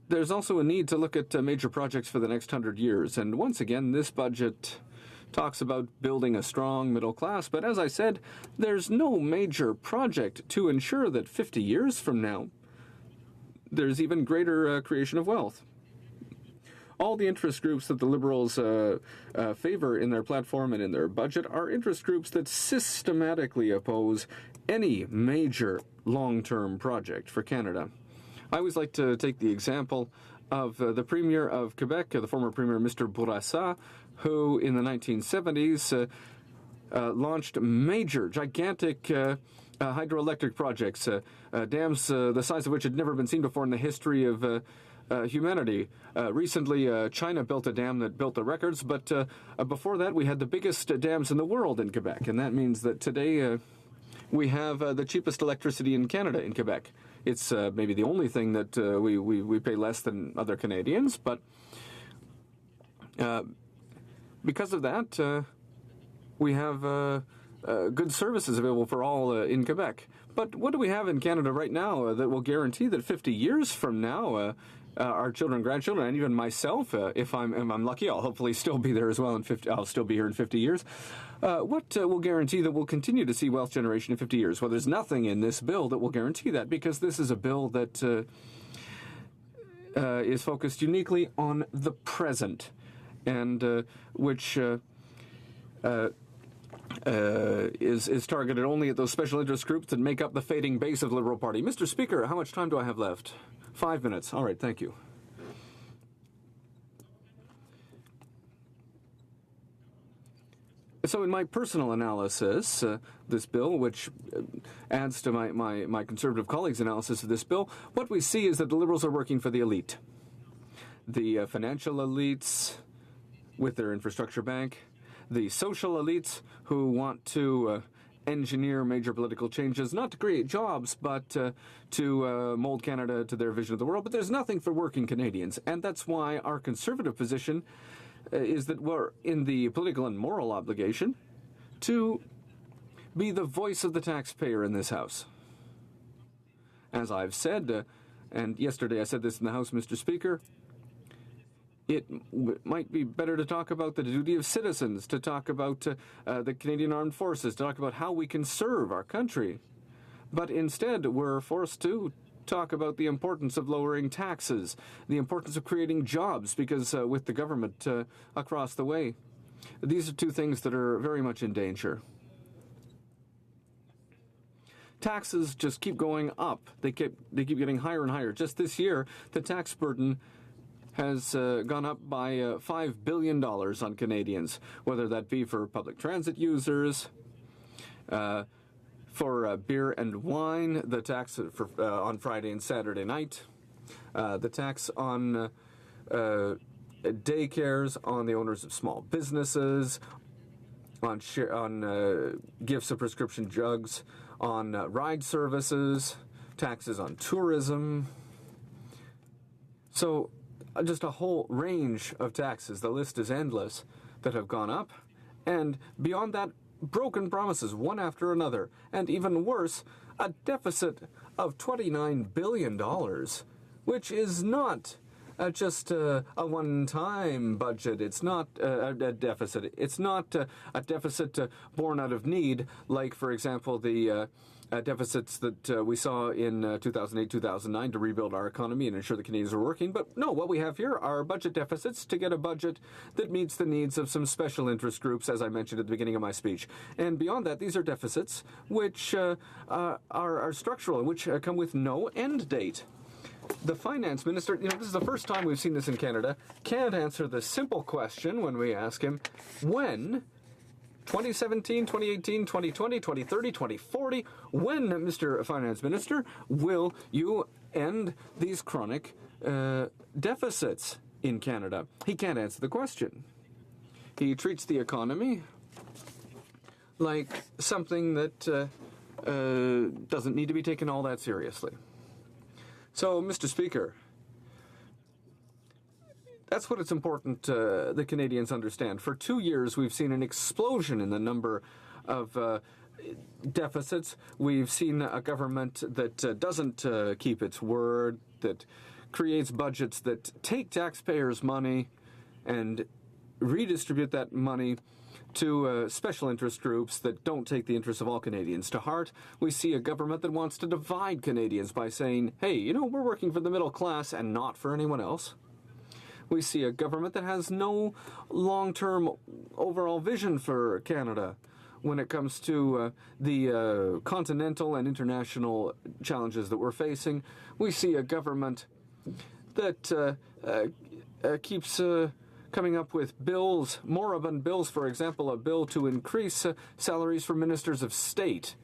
There's also a need to look at major projects for the next 100 years. And once again, this budget talks about building a strong middle class. But as I said, there's no major project to ensure that 50 years from now, there's even greater creation of wealth. All the interest groups that the Liberals favor in their platform and in their budget are interest groups that systematically oppose any major long-term project for Canada. I always like to take the example of the Premier of Quebec, the former Premier Mr. Bourassa, who in the 1970s launched major, gigantic hydroelectric projects, dams the size of which had never been seen before in the history of humanity. Recently, China built a dam that built the records, but before that, we had the biggest dams in the world in Quebec, and that means that today we have the cheapest electricity in Canada in Quebec. It's maybe the only thing that we pay less than other Canadians, but because of that, we have good services available for all in Quebec. But what do we have in Canada right now that will guarantee that 50 years from now, our children, grandchildren, and even myself, if I'm lucky, I'll hopefully still be there as well. I'll still be here in 50 years. What will guarantee that we'll continue to see wealth generation in 50 years? Well, there's nothing in this bill that will guarantee that, because this is a bill that is focused uniquely on the present, and which is targeted only at those special interest groups that make up the fading base of the Liberal Party. Mr. Speaker, how much time do I have left? 5 minutes. All right, thank you. So in my personal analysis, this bill, which adds to my conservative colleagues' analysis of this bill, what we see is that the Liberals are working for the elite. The financial elites with their infrastructure bank, the social elites who want to engineer major political changes, not to create jobs, but to mold Canada to their vision of the world. But there's nothing for working Canadians, and that's why our conservative position is that we're in the political and moral obligation to be the voice of the taxpayer in this House. As I've said, and yesterday I said this in the House, Mr. Speaker, it might be better to talk about the duty of citizens, to talk about the Canadian Armed Forces, to talk about how we can serve our country. But instead, we're forced to talk about the importance of lowering taxes, the importance of creating jobs, because with the government across the way, these are two things that are very much in danger. Taxes just keep going up. They keep getting higher and higher. Just this year, the tax burden has gone up by $5 billion on Canadians, whether that be for public transit users, for beer and wine, the tax for on Friday and Saturday night, the tax on daycares, on the owners of small businesses, on gifts of prescription drugs, on ride services, taxes on tourism. So just a whole range of taxes, the list is endless, that have gone up. And beyond that, broken promises, one after another. And even worse, a deficit of $29 billion, which is not just a one-time budget. It's not a deficit. It's not a deficit born out of need, like, for example, the deficits that we saw in 2008-2009 to rebuild our economy and ensure the Canadians are working. But no, what we have here are budget deficits to get a budget that meets the needs of some special interest groups, as I mentioned at the beginning of my speech. And beyond that, these are deficits which are structural and which come with no end date. The finance minister, this is the first time we've seen this in Canada, can't answer the simple question when we ask him, when 2017, 2018, 2020, 2030, 2040, when, Mr. Finance Minister, will you end these chronic deficits in Canada? He can't answer the question. He treats the economy like something that doesn't need to be taken all that seriously. So, Mr. Speaker, that's what it's important the Canadians understand. For 2 years, we've seen an explosion in the number of deficits. We've seen a government that doesn't keep its word, that creates budgets that take taxpayers' money and redistribute that money to special interest groups that don't take the interests of all Canadians to heart. We see a government that wants to divide Canadians by saying, hey, we're working for the middle class and not for anyone else. We see a government that has no long-term overall vision for Canada when it comes to the continental and international challenges that we're facing. We see a government that keeps coming up with bills, moribund bills, for example, a bill to increase salaries for ministers of state,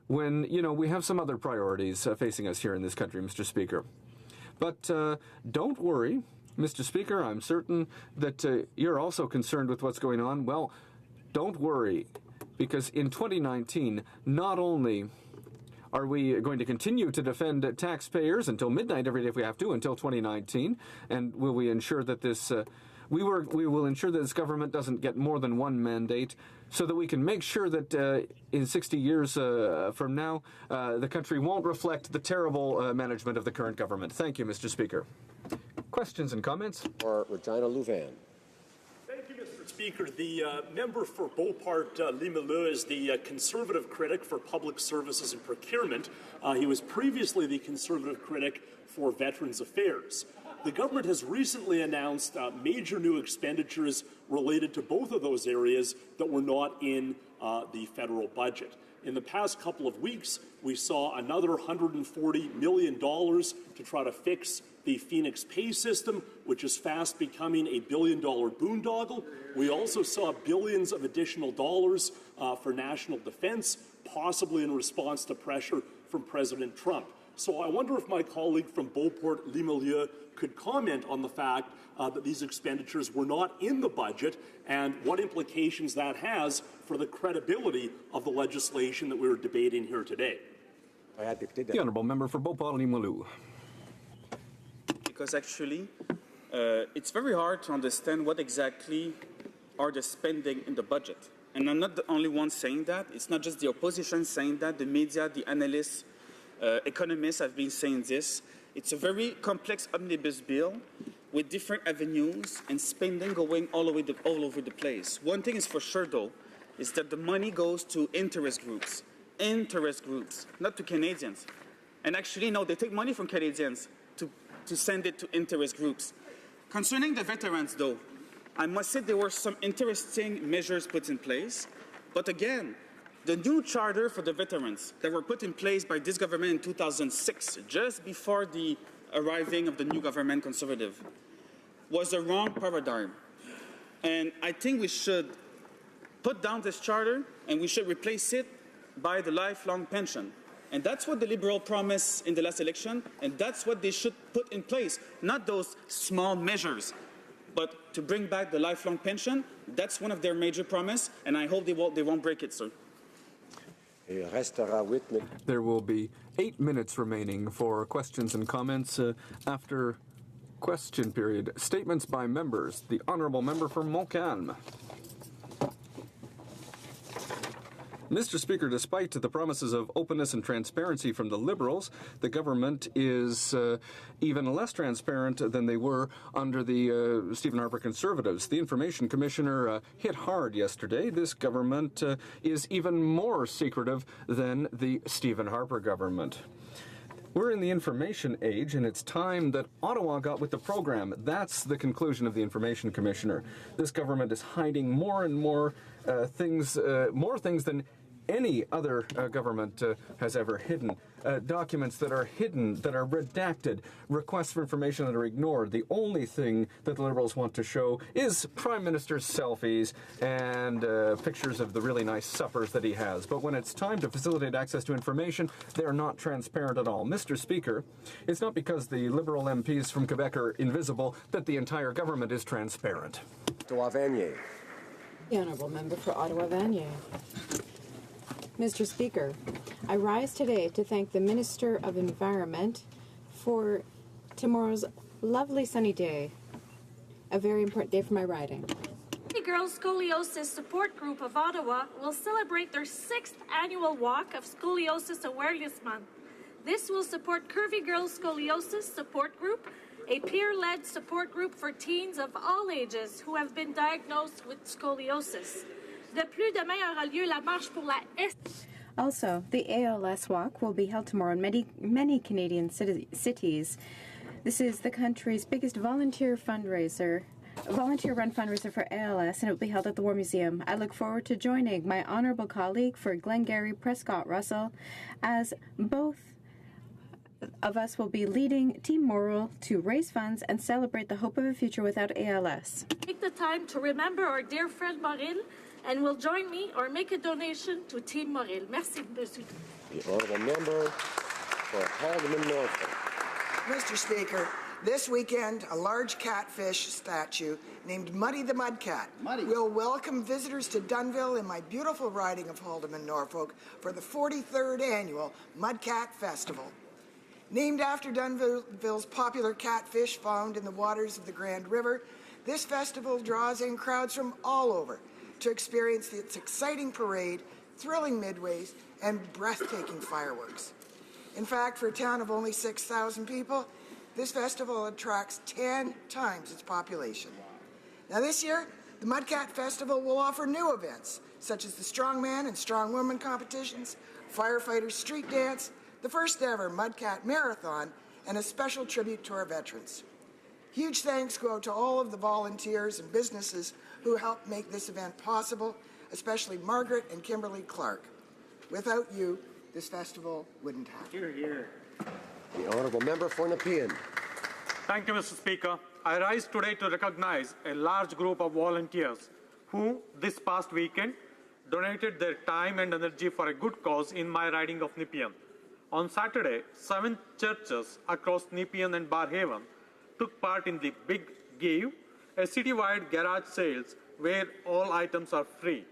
when, we have some other priorities facing us here in this country, Mr. Speaker. But don't worry, Mr. Speaker, I'm certain that you're also concerned with what's going on. Well, don't worry, because in 2019, not only are we going to continue to defend taxpayers until midnight every day if we have to, until 2019? And will we ensure that this, we will ensure that this government doesn't get more than one mandate, so that we can make sure that in 60 years from now, the country won't reflect the terrible management of the current government. Thank you, Mr. Speaker. Questions and comments? Or Regina Louvain. Thank you, Mr. Speaker. The member for Beauport-Limoilou is the Conservative critic for public services and procurement. He was previously the Conservative critic for Veterans Affairs. The government has recently announced major new expenditures related to both of those areas that were not in the federal budget. In the past couple of weeks, we saw another $140 million to try to fix the Phoenix pay system, which is fast becoming a billion-dollar boondoggle. We also saw billions of additional dollars for national defense, possibly in response to pressure from President Trump. So I wonder if my colleague from Beauport-Limoilou could comment on the fact that these expenditures were not in the budget and what implications that has for the credibility of the legislation that we were debating here today. The Honourable Member for Beauport-Limoilou. Because actually, it's very hard to understand what exactly are the spending in the budget. And I'm not the only one saying that. It's not just the opposition saying that. The media, the analysts, economists have been saying this. It's a very complex omnibus bill. with different avenues and spending going all over the place. One thing is for sure, though, is that the money goes to interest groups, not to Canadians. And actually, no, they take money from Canadians to send it to interest groups. Concerning the veterans, though, I must say there were some interesting measures put in place. But again, the new charter for the veterans that were put in place by this government in 2006, just before the arriving of the new government Conservative, was a wrong paradigm. And I think we should put down this charter and we should replace it by the lifelong pension. And that's what the Liberal promised in the last election, and that's what they should put in place, not those small measures, but to bring back the lifelong pension. That's one of their major promises, and I hope they won't break it, sir. There will be 8 minutes remaining for questions and comments after question period. Statements by members. The Honourable Member for Montcalm. Mr. Speaker, despite the promises of openness and transparency from the Liberals, the government is even less transparent than they were under the Stephen Harper Conservatives. The Information Commissioner hit hard yesterday. This government is even more secretive than the Stephen Harper government. We're in the information age, and it's time that Ottawa got with the program. That's the conclusion of the Information Commissioner. This government is hiding more and more things than any other government has ever hidden. Documents that are hidden, that are redacted, requests for information that are ignored. The only thing that the Liberals want to show is Prime Minister's selfies and pictures of the really nice suppers that he has. But when it's time to facilitate access to information, they're not transparent at all. Mr. Speaker, it's not because the Liberal MPs from Quebec are invisible that the entire government is transparent. The Honourable Member for Ottawa-Vanier. Mr. Speaker, I rise today to thank the Minister of Environment for tomorrow's lovely sunny day, a very important day for my riding. The Girls Scoliosis Support Group of Ottawa will celebrate their 6th annual Walk of Scoliosis Awareness Month. This will support Curvy Girls Scoliosis Support Group, a peer-led support group for teens of all ages who have been diagnosed with scoliosis. De plus, demain aura lieu la marche pour la S. Also, the ALS Walk will be held tomorrow in many Canadian cities. This is the country's biggest volunteer-run fundraiser for ALS, and it will be held at the War Museum. I look forward to joining my honourable colleague for Glengarry, Prescott Russell, as both of us will be leading Team Moral to raise funds and celebrate the hope of a future without ALS. Take the time to remember our dear friend Moril, and will join me or make a donation to Team Moril. Merci, Monsieur. The Honourable Member for Haldimand Norfolk. Mr. Speaker, this weekend, a large catfish statue named Muddy the Mudcat will welcome visitors to Dunnville in my beautiful riding of Haldimand, Norfolk for the 43rd annual Mudcat Festival. Named after Dunnville's popular catfish found in the waters of the Grand River, this festival draws in crowds from all over to experience its exciting parade, thrilling midways, and breathtaking fireworks. In fact, for a town of only 6,000 people, this festival attracts 10 times its population. Now this year, the Mudcat Festival will offer new events, such as the Strongman and Strongwoman competitions, Firefighters Street Dance, the first ever Mudcat Marathon, and a special tribute to our veterans. Huge thanks go out to all of the volunteers and businesses who helped make this event possible, especially Margaret and Kimberly Clark. Without you, this festival wouldn't happen. Hear, hear. The Honourable Member for Nepean. Thank you, Mr. Speaker. I rise today to recognize a large group of volunteers who, this past weekend, donated their time and energy for a good cause in my riding of Nepean. On Saturday, 7 churches across Nepean and Barhaven took part in the Big Give, a citywide garage sales where all items are free.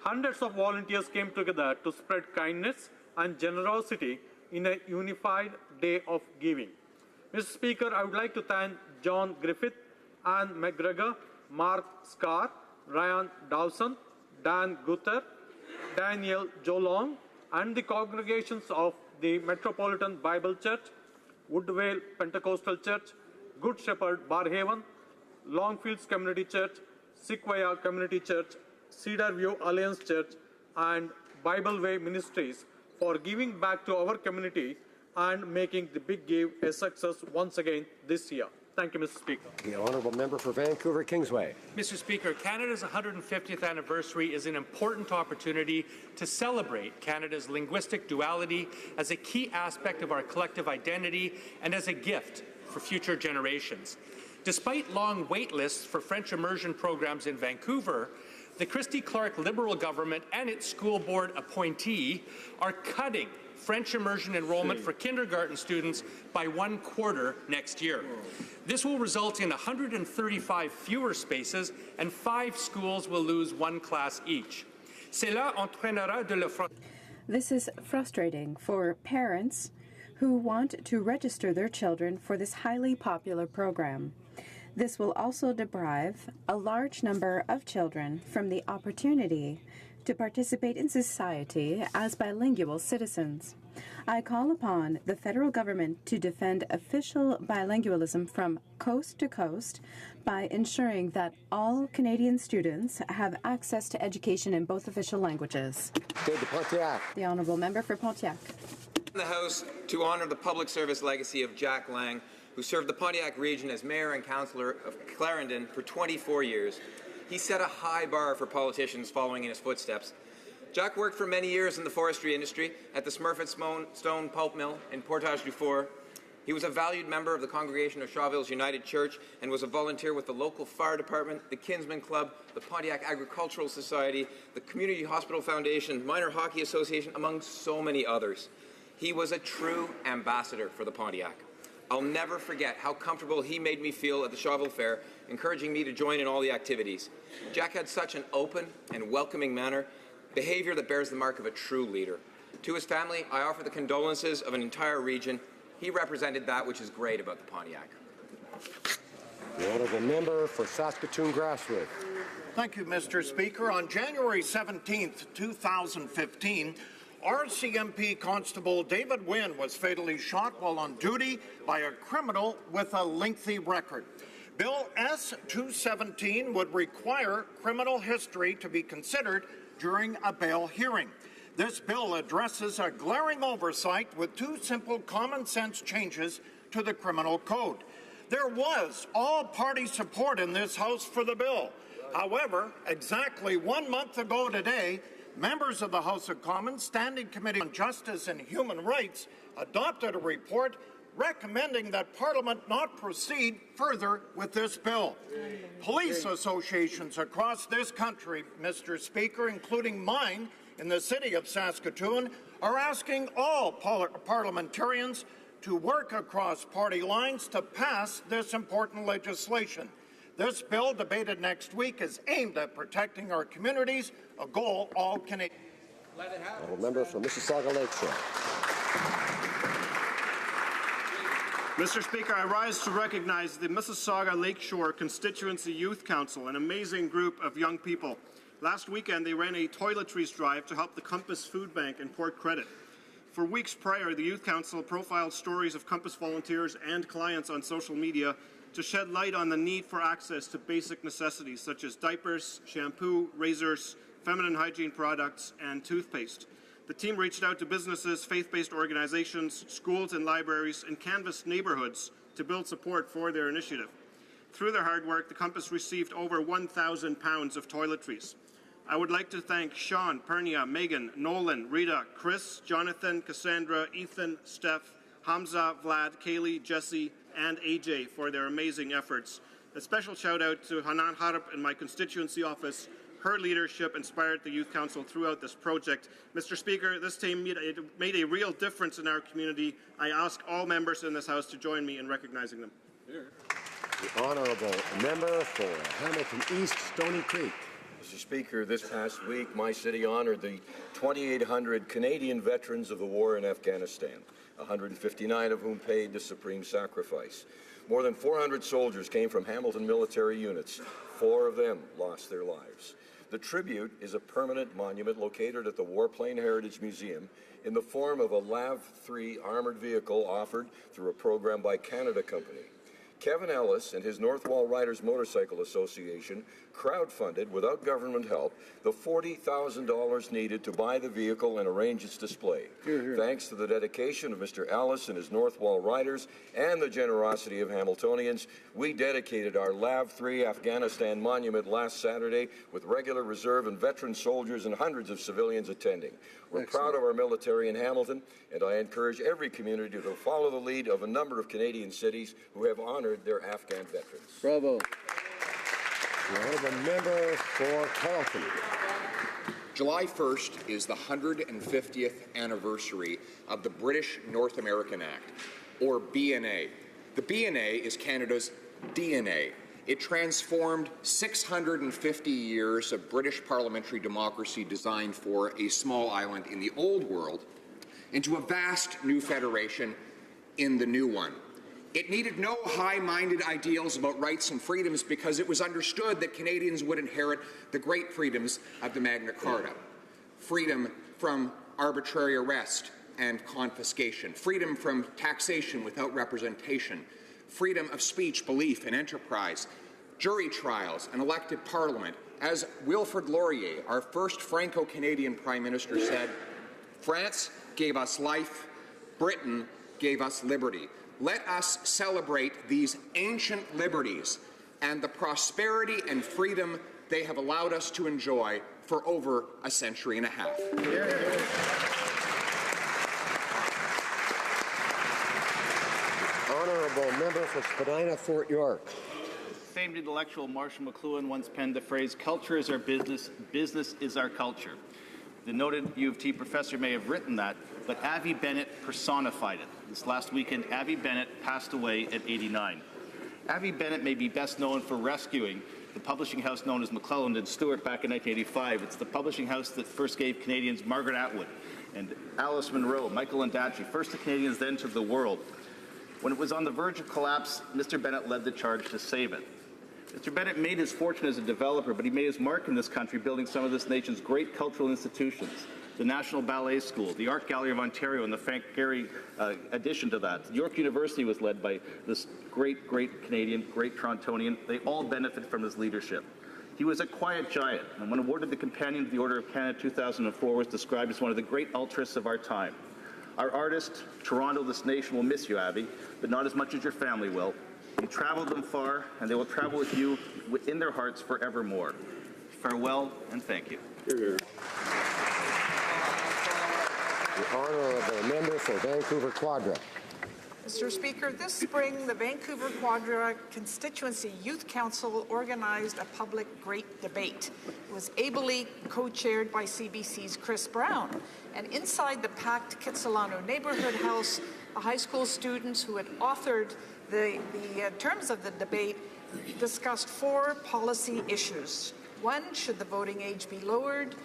Hundreds of volunteers came together to spread kindness and generosity in a unified day of giving. Mr. Speaker, I would like to thank John Griffith, Anne McGregor, Mark Scarr, Ryan Dawson, Dan Gutter, Daniel Jolong, and the congregations of the Metropolitan Bible Church, Woodvale Pentecostal Church, Good Shepherd, Barhaven, Longfields Community Church, Sequoia Community Church, Cedar View Alliance Church, and Bible Way Ministries for giving back to our community and making the Big Give a success once again this year. Thank you, Mr. Speaker. The honourable member for Vancouver Kingsway. Mr. Speaker, Canada's 150th anniversary is an important opportunity to celebrate Canada's linguistic duality as a key aspect of our collective identity and as a gift for future generations. Despite long wait lists for French immersion programs in Vancouver, the Christy Clark Liberal government and its school board appointee are cutting French immersion enrollment for kindergarten students by 1/4 next year. This will result in 135 fewer spaces, and 5 schools will lose 1 class each. Cela entraînera de le This is frustrating for parents who want to register their children for this highly popular program. This will also deprive a large number of children from the opportunity to participate in society as bilingual citizens. I call upon the federal government to defend official bilingualism from coast to coast by ensuring that all Canadian students have access to education in both official languages. The honourable member for Pontiac. In the House to honour the public service legacy of Jack Lang, who served the Pontiac region as mayor and councillor of Clarendon for 24 years. He set a high bar for politicians following in his footsteps. Jack worked for many years in the forestry industry at the Smurfit Stone Pulp Mill in Portage du Fort. He was a valued member of the congregation of Shawville's United Church and was a volunteer with the local fire department, the Kinsman Club, the Pontiac Agricultural Society, the Community Hospital Foundation, Minor Hockey Association, among so many others. He was a true ambassador for the Pontiac. I'll never forget how comfortable he made me feel at the Shawville Fair, encouraging me to join in all the activities. Jack had such an open and welcoming manner, behavior that bears the mark of a true leader. To his family, I offer the condolences of an entire region. He represented that which is great about the Pontiac. The honourable member for Saskatoon Grasswood. Thank you, Mr. Speaker. On January 17th, 2015, RCMP Constable David Wynn was fatally shot while on duty by a criminal with a lengthy record. Bill S-217 would require criminal history to be considered during a bail hearing. This bill addresses a glaring oversight with 2 simple common-sense changes to the criminal code. There was all-party support in this House for the bill. However, exactly 1 month ago today, members of the House of Commons Standing Committee on Justice and Human Rights adopted a report recommending that Parliament not proceed further with this bill. Police associations across this country, Mr. Speaker, including mine in the city of Saskatoon, are asking all parliamentarians to work across party lines to pass this important legislation. This bill, debated next week, is aimed at protecting our communities, a goal all Canadians. Honourable member for Mississauga Lakeshore. Mr. Speaker, I rise to recognize the Mississauga Lakeshore Constituency Youth Council, an amazing group of young people. Last weekend, they ran a toiletries drive to help the Compass Food Bank in Port Credit. For weeks prior, the Youth Council profiled stories of Compass volunteers and clients on social media to shed light on the need for access to basic necessities such as diapers, shampoo, razors, feminine hygiene products, and toothpaste. The team reached out to businesses, faith-based organizations, schools and libraries, and canvassed neighborhoods to build support for their initiative. Through their hard work, the Compass received over 1,000 pounds of toiletries. I would like to thank Sean, Pernia, Megan, Nolan, Rita, Chris, Jonathan, Cassandra, Ethan, Steph, Hamza, Vlad, Kaylee, Jesse, and AJ for their amazing efforts. A special shout out to Hanan Harap in my constituency office. Her leadership inspired the Youth Council throughout this project. Mr. Speaker, this team made a real difference in our community. I ask all members in this House to join me in recognizing them. The honourable member for Hamilton East Stony Creek. Mr. Speaker, this past week, my city honored the 2,800 Canadian veterans of the war in Afghanistan, 159 of whom paid the supreme sacrifice. More than 400 soldiers came from Hamilton military units. 4 of them lost their lives. The tribute is a permanent monument located at the Warplane Heritage Museum in the form of a LAV-3 armored vehicle offered through a program by Canada Company. Kevin Ellis and his Northwall Riders Motorcycle Association crowdfunded, without government help, the $40,000 needed to buy the vehicle and arrange its display. Hear, hear. Thanks to the dedication of Mr. Ellis and his Northwall Riders and the generosity of Hamiltonians, we dedicated our LAV 3 Afghanistan monument last Saturday with regular reserve and veteran soldiers and hundreds of civilians attending. We're proud of our military in Hamilton, and I encourage every community to follow the lead of a number of Canadian cities who have honored their Afghan veterans. Bravo. The honourable member for Carleton. July 1st is the 150th anniversary of the British North American Act, or BNA. The BNA is Canada's DNA. It transformed 650 years of British parliamentary democracy designed for a small island in the old world into a vast new federation in the new one. It needed no high-minded ideals about rights and freedoms because it was understood that Canadians would inherit the great freedoms of the Magna Carta. Freedom from arbitrary arrest and confiscation, freedom from taxation without representation, freedom of speech, belief, and enterprise, jury trials, and elected parliament. As Wilfrid Laurier, our first Franco-Canadian Prime Minister, said, France gave us life, Britain gave us liberty. Let us celebrate these ancient liberties and the prosperity and freedom they have allowed us to enjoy for over a century and a half. Honourable member for Spadina, Fort York. Famed intellectual Marshall McLuhan once penned the phrase, "Culture is our business, business is our culture." The noted U of T professor may have written that, but Avi Bennett personified it. This last weekend, Avi Bennett passed away at 89. Avi Bennett may be best known for rescuing the publishing house known as McClelland and Stewart back in 1985. It's the publishing house that first gave Canadians Margaret Atwood and Alice Munro, Michael Ondaatje, first to Canadians, then to the world. When it was on the verge of collapse, Mr. Bennett led the charge to save it. Mr. Bennett made his fortune as a developer, but he made his mark in this country building some of this nation's great cultural institutions. The National Ballet School, the Art Gallery of Ontario, and the Frank Gehry addition to that. York University was led by this great Canadian, great Torontonian. They all benefited from his leadership. He was a quiet giant, and when awarded the Companion of the Order of Canada 2004, was described as one of the great altruists of our time. Our artist, Toronto, this nation will miss you, Avi, but not as much as your family will. You traveled them far, and they will travel with you in their hearts forevermore. Farewell, and thank you. The honourable member for Vancouver Quadra. Mr. Speaker, this spring, the Vancouver Quadra Constituency Youth Council organized a public great debate. It was ably co-chaired by CBC's Chris Brown. And inside the packed Kitsilano neighborhood house, the high school students who had authored the terms of the debate discussed 4 policy issues. 1, should the voting age be lowered?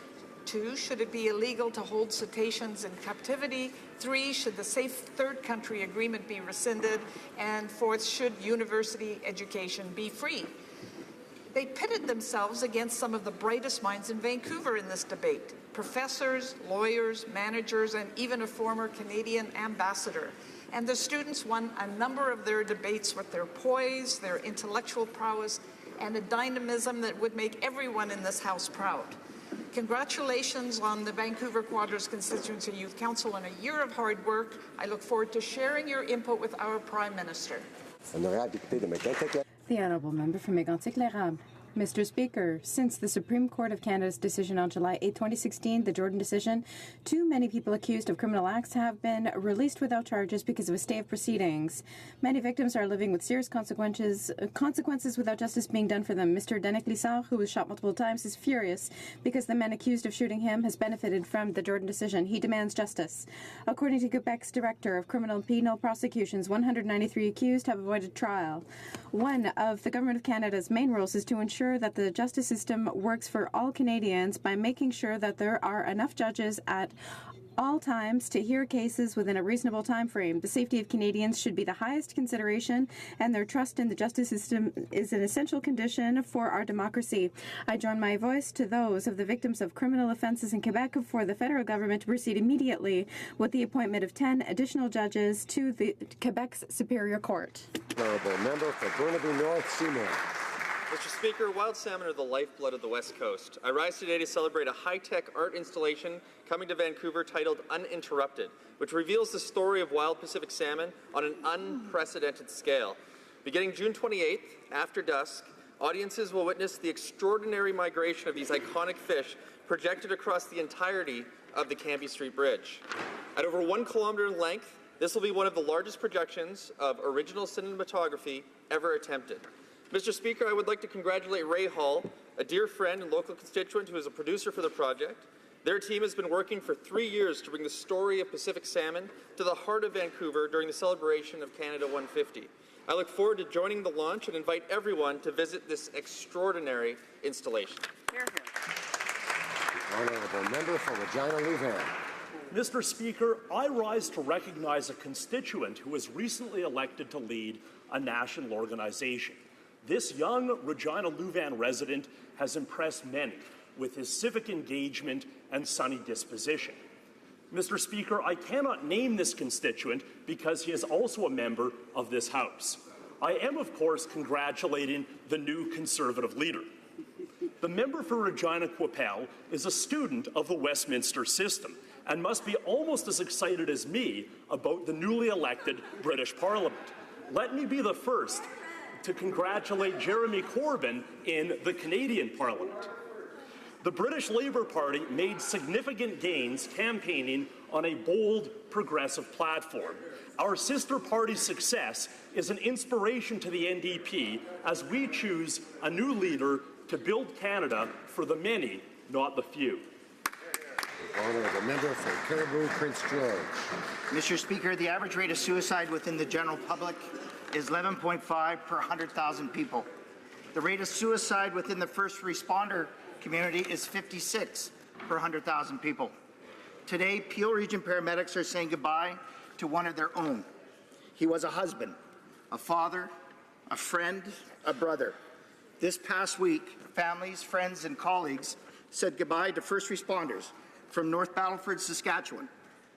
2, should it be illegal to hold cetaceans in captivity? 3, should the Safe Third Country Agreement be rescinded? And 4th, should university education be free? They pitted themselves against some of the brightest minds in Vancouver in this debate. Professors, lawyers, managers, and even a former Canadian ambassador. And the students won a number of their debates with their poise, their intellectual prowess, and a dynamism that would make everyone in this House proud. Congratulations on the Vancouver Quadra's Constituency Youth Council on a year of hard work. I look forward to sharing your input with our Prime Minister. The Honourable Member for Mégantic-L'Érable. Mr. Speaker, since the Supreme Court of Canada's decision on July 8, 2016, the Jordan decision, too many people accused of criminal acts have been released without charges because of a stay of proceedings. Many victims are living with serious consequences without justice being done for them. Mr. Denik Lissard, who was shot multiple times, is furious because the man accused of shooting him has benefited from the Jordan decision. He demands justice. According to Quebec's Director of Criminal and Penal Prosecutions, 193 accused have avoided trial. One of the Government of Canada's main roles is to ensure that the justice system works for all Canadians by making sure that there are enough judges at all times to hear cases within a reasonable time frame. The safety of Canadians should be the highest consideration, and their trust in the justice system is an essential condition for our democracy. I join my voice to those of the victims of criminal offences in Quebec for the federal government to proceed immediately with the appointment of 10 additional judges to the Quebec's Superior Court. Honourable Member for Burnaby North, Seymour. Mr. Speaker, wild salmon are the lifeblood of the West Coast. I rise today to celebrate a high-tech art installation coming to Vancouver titled Uninterrupted, which reveals the story of wild Pacific salmon on an unprecedented scale. Beginning June 28th, after dusk, audiences will witness the extraordinary migration of these iconic fish projected across the entirety of the Cambie Street Bridge. At over 1 kilometer in length, this will be one of the largest projections of original cinematography ever attempted. Mr. Speaker, I would like to congratulate Ray Hall, a dear friend and local constituent who is a producer for the project. Their team has been working for 3 years to bring the story of Pacific salmon to the heart of Vancouver during the celebration of Canada 150. I look forward to joining the launch and invite everyone to visit this extraordinary installation. Hear, hear. Honourable Member for Regina Louvain. Mr. Speaker, I rise to recognize a constituent who was recently elected to lead a national organization. This young Regina Louvain resident has impressed many with his civic engagement and sunny disposition. Mr. Speaker, I cannot name this constituent because he is also a member of this House. I am, of course, congratulating the new Conservative leader. The member for Regina Qu'Appelle is a student of the Westminster system and must be almost as excited as me about the newly elected British Parliament. Let me be the first to congratulate Jeremy Corbyn in the Canadian Parliament. The British Labour Party made significant gains campaigning on a bold, progressive platform. Our sister party's success is an inspiration to the NDP as we choose a new leader to build Canada for the many, not the few. Honourable Member for Caribou, Prince George. Mr. Speaker, the average rate of suicide within the general public is 11.5 per 100,000 people. The rate of suicide within the first responder community is 56 per 100,000 people. Today, Peel Region paramedics are saying goodbye to one of their own. He was a husband, a father, a friend, a brother. This past week, families, friends, and colleagues said goodbye to first responders from North Battleford, Saskatchewan,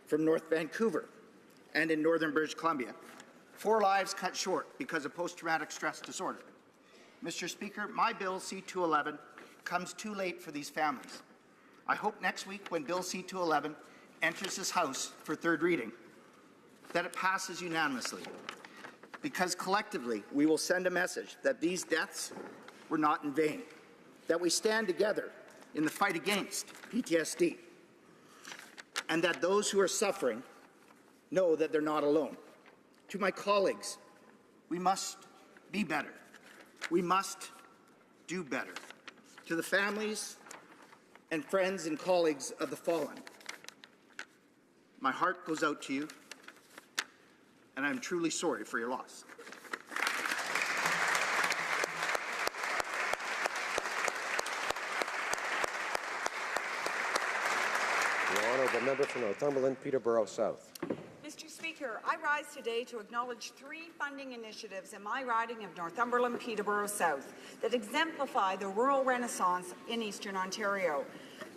from North Vancouver, and in northern British Columbia. 4 lives cut short because of post-traumatic stress disorder. Mr. Speaker, my bill C-211 comes too late for these families. I hope next week when Bill C-211 enters this House for third reading, that it passes unanimously, because collectively we will send a message that these deaths were not in vain, that we stand together in the fight against PTSD, and that those who are suffering know that they're not alone. To my colleagues, we must be better. We must do better. To the families and friends and colleagues of the fallen, my heart goes out to you, and I'm truly sorry for your loss. The Honourable Member for Northumberland, Peterborough South. Mr. Speaker, I rise today to acknowledge 3 funding initiatives in my riding of Northumberland Peterborough South that exemplify the rural renaissance in Eastern Ontario.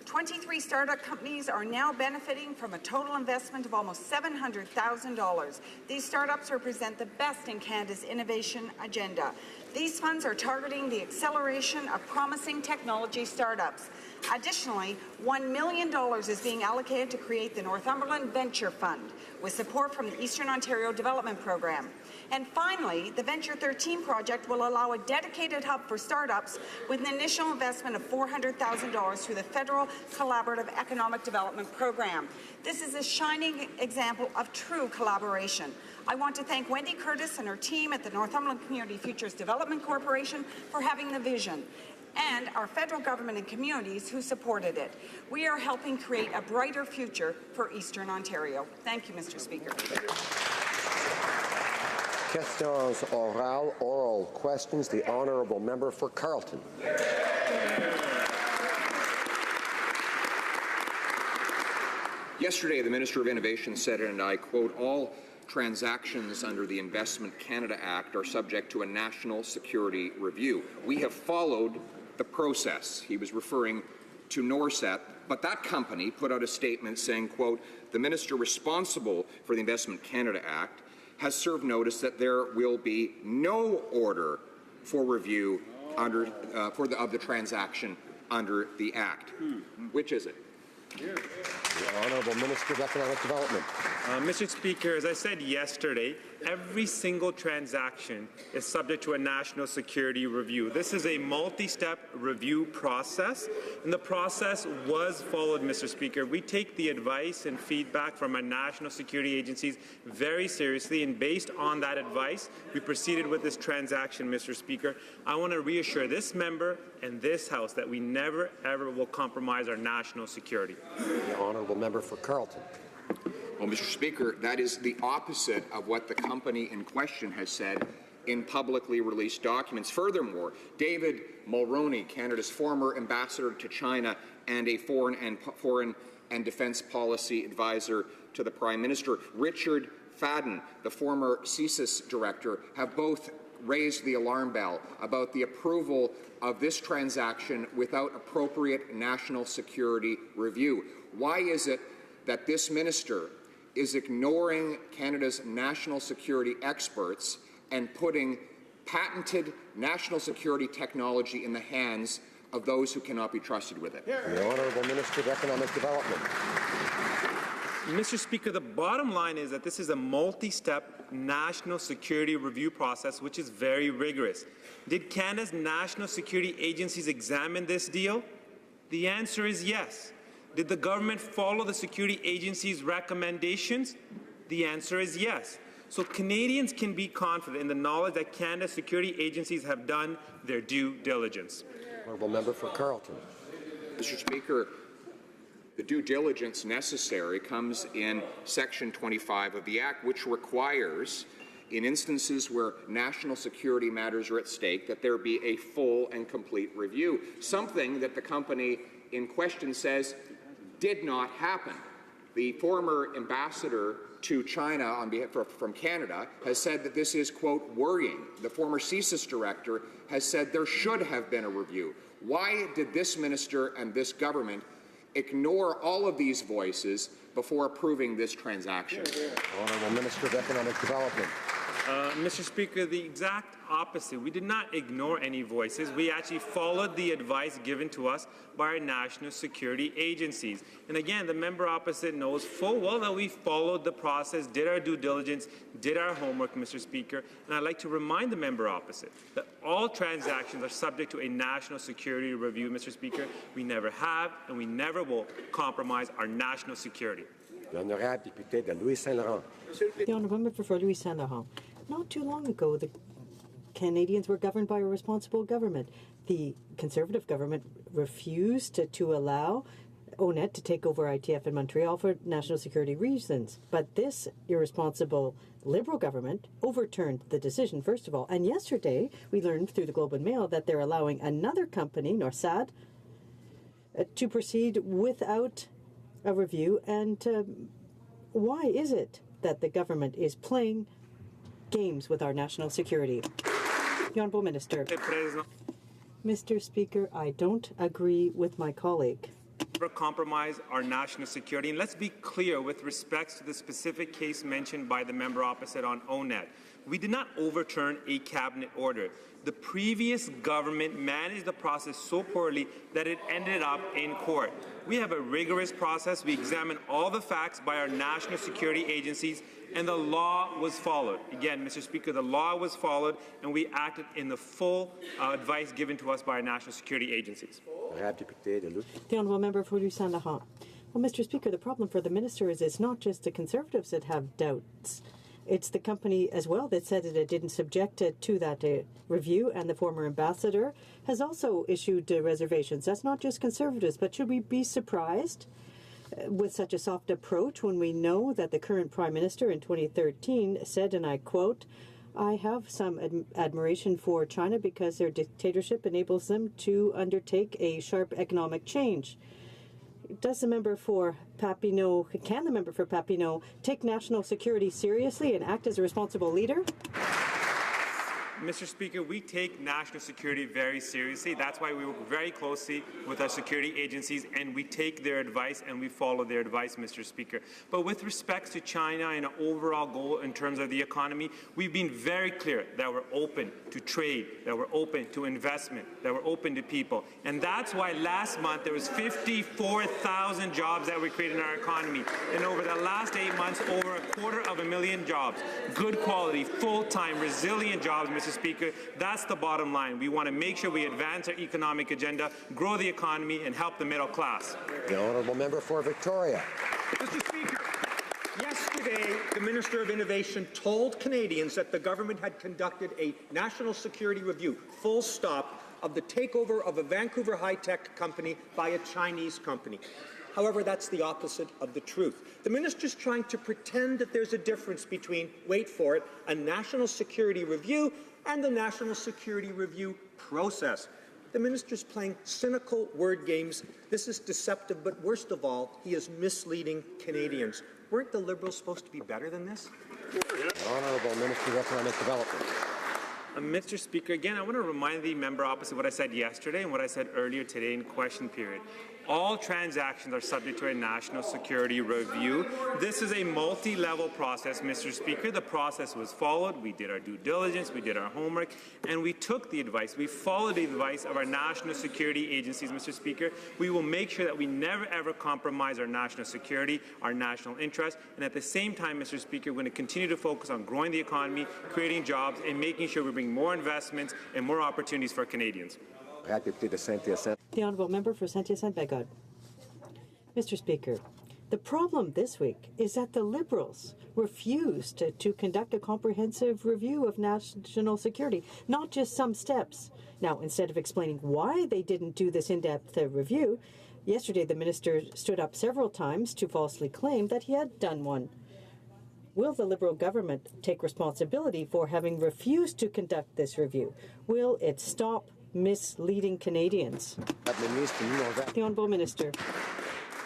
23 startup companies are now benefiting from a total investment of almost $700,000. These startups represent the best in Canada's innovation agenda. These funds are targeting the acceleration of promising technology startups. Additionally, $1 million is being allocated to create the Northumberland Venture Fund, with support from the Eastern Ontario Development Program. And finally, the Venture 13 project will allow a dedicated hub for startups with an initial investment of $400,000 through the Federal Collaborative Economic Development Program. This is a shining example of true collaboration. I want to thank Wendy Curtis and her team at the Northumberland Community Futures Development Corporation for having the vision, and our federal government and communities who supported it. We are helping create a brighter future for Eastern Ontario. Thank you, Mr. Speaker. Questions orales, oral questions. The Honourable Member for Carleton. Yesterday, the Minister of Innovation said, and I quote, "All transactions under the Investment Canada Act are subject to a national security review." We have followed the process. He was referring to Norset, but that company put out a statement saying, quote, "The minister responsible for the Investment Canada Act has served notice that there will be no order for review under of the transaction under the Act." Which is it? The Honourable Minister of Economic Development. Mr. Speaker, as I said yesterday, every single transaction is subject to a national security review. This is a multi-step review process, and the process was followed, Mr. Speaker. We take the advice and feedback from our national security agencies very seriously, and based on that advice, we proceeded with this transaction, Mr. Speaker. I want to reassure this member and this House that we never, ever will compromise our national security. The Honourable Member for Carleton. Well, Mr. Speaker, that is the opposite of what the company in question has said in publicly released documents. Furthermore, David Mulroney, Canada's former ambassador to China and a foreign and defence policy advisor to the Prime Minister, Richard Fadden, the former CSIS director, have both raised the alarm bell about the approval of this transaction without appropriate national security review. Why is it that this minister is ignoring Canada's national security experts and putting patented national security technology in the hands of those who cannot be trusted with it? The Honourable Minister of Economic Development. Mr. Speaker, the bottom line is that this is a multi-step national security review process, which is very rigorous. Did Canada's national security agencies examine this deal? The answer is yes. Did the government follow the security agencies' recommendations? The answer is yes. So Canadians can be confident in the knowledge that Canada's security agencies have done their due diligence. Honourable Member for Carleton. Mr. Speaker, the due diligence necessary comes in Section 25 of the Act, which requires, in instances where national security matters are at stake, that there be a full and complete review, something that the company in question says did not happen. The former ambassador to China on behalf from Canada has said that this is, quote, worrying. The former CSIS director has said there should have been a review. Why did this minister and this government ignore all of these voices before approving this transaction? Honourable Minister of Economic Development. Mr. Speaker, the exact opposite. We did not ignore any voices. We actually followed the advice given to us by our national security agencies. And again, the member opposite knows full well that we followed the process, did our due diligence, did our homework, Mr. Speaker. And I'd like to remind the member opposite that all transactions are subject to a national security review, Mr. Speaker. We never have and we never will compromise our national security. The Honourable Député de Louis Saint-Laurent. The Honourable Member for Louis Saint-Laurent. Not too long ago, the Canadians were governed by a responsible government. The Conservative government refused to allow ONET to take over ITF in Montreal for national security reasons. But this irresponsible Liberal government overturned the decision, first of all. And yesterday, we learned through the Globe and Mail that they're allowing another company, Norset, to proceed without a review. And why is it that the government is playing games with our national security? The Honourable Minister. Mr. Speaker, I don't agree with my colleague. Never compromise our national security. And let's be clear with respect to the specific case mentioned by the member opposite on ONET. We did not overturn a cabinet order. The previous government managed the process so poorly that it ended up in court. We have a rigorous process. We examine all the facts by our national security agencies, and the law was followed. Again, Mr. Speaker, the law was followed, and we acted in the full advice given to us by our national security agencies. The Honourable Member for Louis Saint-Laurent. Well, Mr. Speaker, the problem for the minister is it's not just the Conservatives that have doubts. It's the company as well that said that it didn't subject it to that review, and the former ambassador has also issued reservations. That's not just Conservatives, but should we be surprised with such a soft approach when we know that the current Prime Minister in 2013 said, and I quote, "I have some admiration for China because their dictatorship enables them to undertake a sharp economic change." does the member for Papineau, can the member for Papineau take national security seriously and act as a responsible leader? Mr. Speaker, we take national security very seriously. That's why we work very closely with our security agencies, and we take their advice and we follow their advice, Mr. Speaker. But with respect to China and an overall goal in terms of the economy, we've been very clear that we're open to trade, that we're open to investment, that we're open to people. And that's why last month there was 54,000 jobs that were created in our economy. And over the last 8 months, over 250,000 jobs. Good quality, full-time, resilient jobs, Mr. Speaker. That's the bottom line. We want to make sure we advance our economic agenda, grow the economy, and help the middle class. The honourable member for Victoria. Mr. Speaker, yesterday the Minister of Innovation told Canadians that the government had conducted a national security review, full stop, of the takeover of a Vancouver high-tech company by a Chinese company. However, that's the opposite of the truth. The minister's trying to pretend that there's a difference between, wait for it, a national security review and the national security review process. The minister's playing cynical word games. This is deceptive, but worst of all, he is misleading Canadians. Weren't the Liberals supposed to be better than this? The honourable Minister of Economic Development. Mr. Speaker, again, I want to remind the member opposite what I said yesterday and what I said earlier today in question period. All transactions are subject to a national security review. This is a multi-level process, Mr. Speaker. The process was followed. We did our due diligence, we did our homework, and we took the advice. We followed the advice of our national security agencies, Mr. Speaker. We will make sure that we never, ever compromise our national security, our national interest, and at the same time, Mr. Speaker, we're going to continue to focus on growing the economy, creating jobs, and making sure we bring more investments and more opportunities for Canadians. The honourable member for Saint-Hyacinthe-Magog. Mr. Speaker, the problem this week is that the Liberals refused to conduct a comprehensive review of national security, not just some steps. Now, instead of explaining why they didn't do this in-depth review, yesterday the minister stood up several times to falsely claim that he had done one. Will the Liberal government take responsibility for having refused to conduct this review? Will it stop misleading Canadians? The Honourable Minister.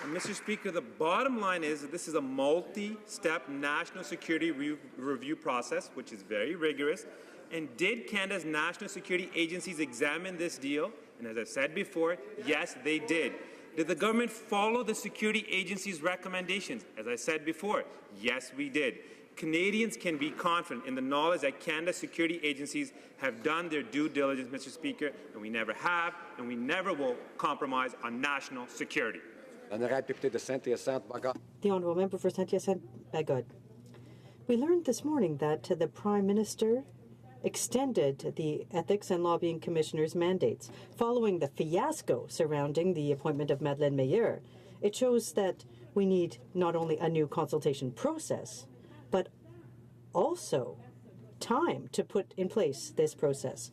Mr. Speaker, the bottom line is that this is a multi-step national security review process, which is very rigorous. And did Canada's national security agencies examine this deal? And as I've said before, yes, they did. Did the government follow the security agency's recommendations? As I said before, yes, we did. Canadians can be confident in the knowledge that Canada's security agencies have done their due diligence, Mr. Speaker, and we never have and we never will compromise on national security. The Honourable Member for Saint-Hyacinthe-Magog. We learned this morning that the Prime Minister extended the Ethics and Lobbying Commissioner's mandates following the fiasco surrounding the appointment of Madeleine Meilleur. It shows that we need not only a new consultation process, but also time to put in place this process.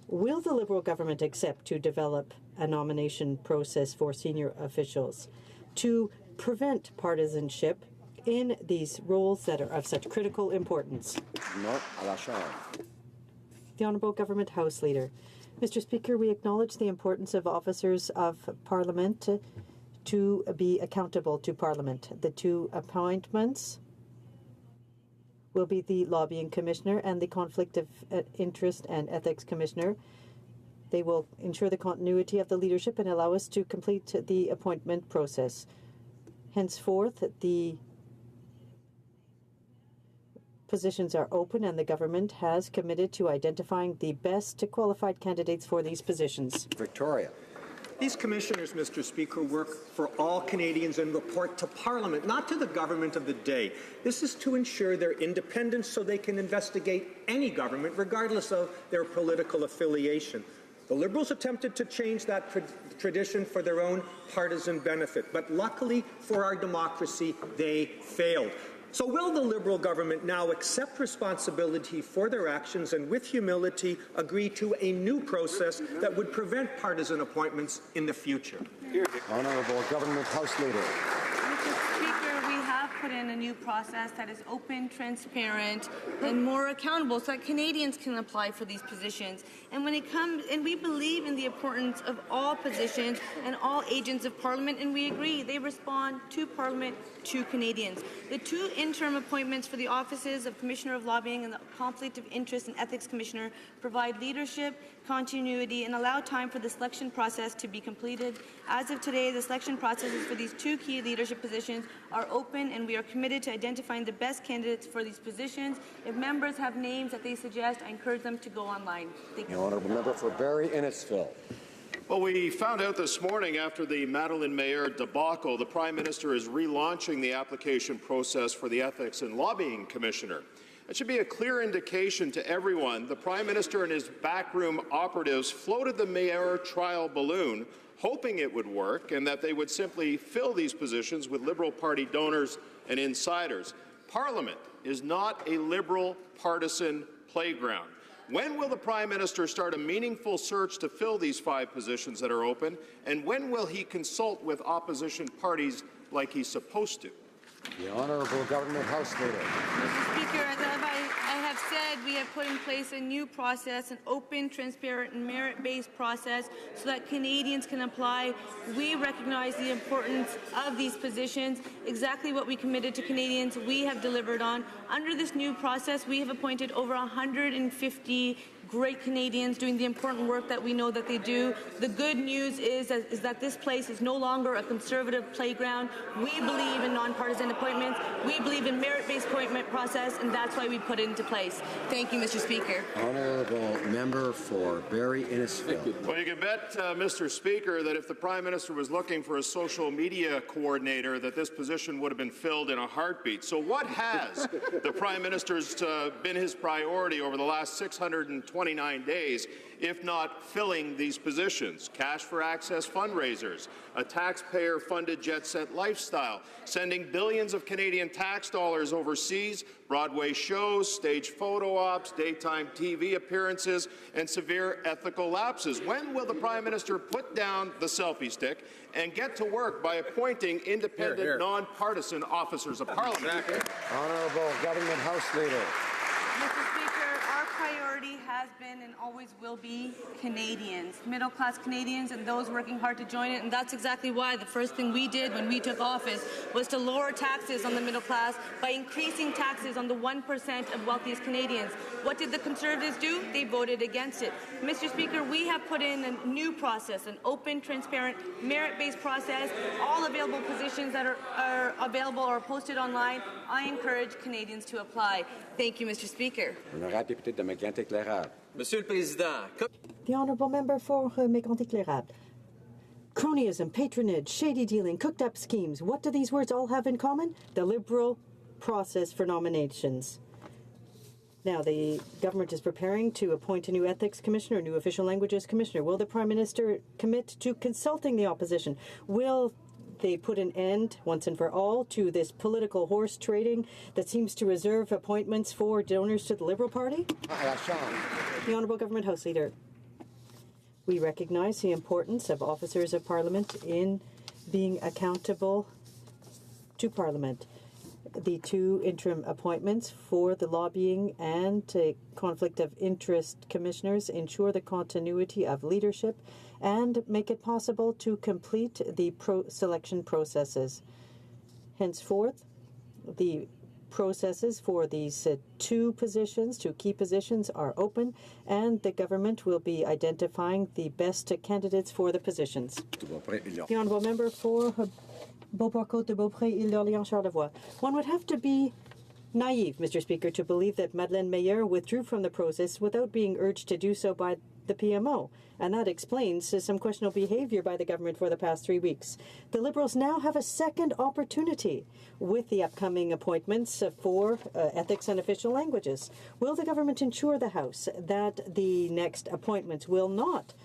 Will the Liberal government accept to develop a nomination process for senior officials to prevent partisanship in these roles that are of such critical importance? The Honourable Government House Leader. Mr. Speaker, we acknowledge the importance of officers of Parliament to be accountable to Parliament. The two appointments will be the Lobbying Commissioner and the Conflict of Interest and Ethics Commissioner. They will ensure the continuity of the leadership and allow us to complete the appointment process. Henceforth, the positions are open and the government has committed to identifying the best qualified candidates for these positions. Victoria. These commissioners, Mr. Speaker, work for all Canadians and report to Parliament, not to the government of the day. This is to ensure their independence so they can investigate any government, regardless of their political affiliation. The Liberals attempted to change that tradition for their own partisan benefit, but luckily for our democracy, they failed. So will the Liberal government now accept responsibility for their actions and with humility agree to a new process that would prevent partisan appointments in the future? Honourable Government House Leader. Mr. Speaker, we have put in a new process that is open, transparent, and more accountable so that Canadians can apply for these positions. And when it comes, and we believe in the importance of all positions and all agents of Parliament, and we agree they respond to Parliament, to Canadians. The two interim appointments for the offices of Commissioner of Lobbying and the Conflict of Interest and Ethics Commissioner provide leadership, continuity, and allow time for the selection process to be completed. As of today, the selection processes for these two key leadership positions are open, and we are committed to identifying the best candidates for these positions. If members have names that they suggest, I encourage them to go online. Thank you. The honourable member for Barrie Innisfil. Well, we found out this morning after the Madeleine Mayer debacle, the Prime Minister is relaunching the application process for the Ethics and Lobbying Commissioner. It should be a clear indication to everyone the Prime Minister and his backroom operatives floated the Mayer trial balloon, hoping it would work and that they would simply fill these positions with Liberal Party donors and insiders. Parliament is not a Liberal partisan playground. When will the Prime Minister start a meaningful search to fill these 5 positions that are open, and when will he consult with opposition parties like he's supposed to? The Honourable Government House Leader. Mr. Speaker, as I have said, we have put in place a new process, an open, transparent, and merit-based process so that Canadians can apply. We recognize the importance of these positions. Exactly what we committed to Canadians, we have delivered on. Under this new process, we have appointed over 150 great Canadians doing the important work that we know that they do. The good news is that this place is no longer a Conservative playground. We believe in nonpartisan appointments. We believe in merit-based appointment process, and that's why we put it into place. Thank you, Mr. Speaker. Honourable member for Barrie Innisfil. Well, you can bet, Mr. Speaker, that if the Prime Minister was looking for a social media coordinator, that this position would have been filled in a heartbeat. So what has the Prime Minister's been his priority over the last 629 days, if not filling these positions? Cash for Access fundraisers, a taxpayer-funded jet-set lifestyle, sending billions of Canadian tax dollars overseas, Broadway shows, stage photo ops, daytime TV appearances, and severe ethical lapses. When will the Prime Minister put down the selfie stick and get to work by appointing independent, nonpartisan officers of Parliament? Honourable Government House Leader. Mr. Speaker, our priority has been and always will be Canadians, middle-class Canadians, and those working hard to join it. And that's exactly why the first thing we did when we took office was to lower taxes on the middle class by increasing taxes on the 1% of wealthiest Canadians. What did the Conservatives do? They voted against it. Mr. Speaker, we have put in a new process, an open, transparent, merit-based process, all available positions that are available or posted online. I encourage Canadians to apply. Thank you, Mr. Speaker. Monsieur le Président. The Honourable Member for Mégantic-Lérable. Cronyism, patronage, shady dealing, cooked-up schemes. What do these words all have in common? The Liberal process for nominations. Now, the government is preparing to appoint a new Ethics Commissioner, a new Official Languages Commissioner. Will the Prime Minister commit to consulting the opposition? Will they put an end, once and for all, to this political horse trading that seems to reserve appointments for donors to the Liberal Party? The Honourable Government House Leader. We recognize the importance of officers of Parliament in being accountable to Parliament. The two interim appointments for the lobbying and conflict of interest commissioners ensure the continuity of leadership and make it possible to complete the selection processes. Henceforth, the processes for these two key positions are open, and the government will be identifying the best candidates for the positions. The Honourable Member for Beauport-Côte de Beaupré, Île-d'Orléans, Charlevoix. One would have to be naive, Mr. Speaker, to believe that Madeleine Mayer withdrew from the process without being urged to do so by the PMO, and that explains some questionable behaviour by the government for the past 3 weeks. The Liberals now have a second opportunity with the upcoming appointments for ethics and official languages. Will the government ensure the House that the next appointments will not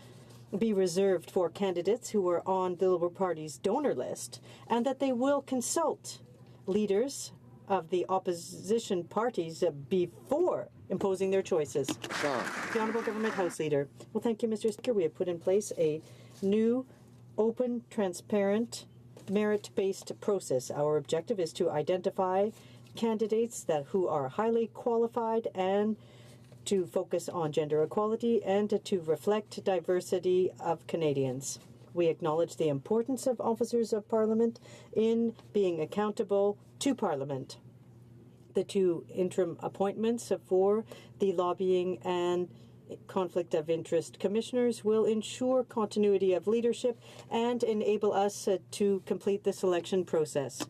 be reserved for candidates who are on the Liberal Party's donor list, and that they will consult leaders of the opposition parties before imposing their choices? The Honourable Government House Leader. Well, thank you, Mr. Speaker. We have put in place a new, open, transparent merit-based process. Our objective is to identify candidates who are highly qualified and to focus on gender equality and to reflect diversity of Canadians. We acknowledge the importance of officers of Parliament in being accountable to Parliament. The two interim appointments for the lobbying and conflict of interest commissioners will ensure continuity of leadership and enable us to complete the selection process.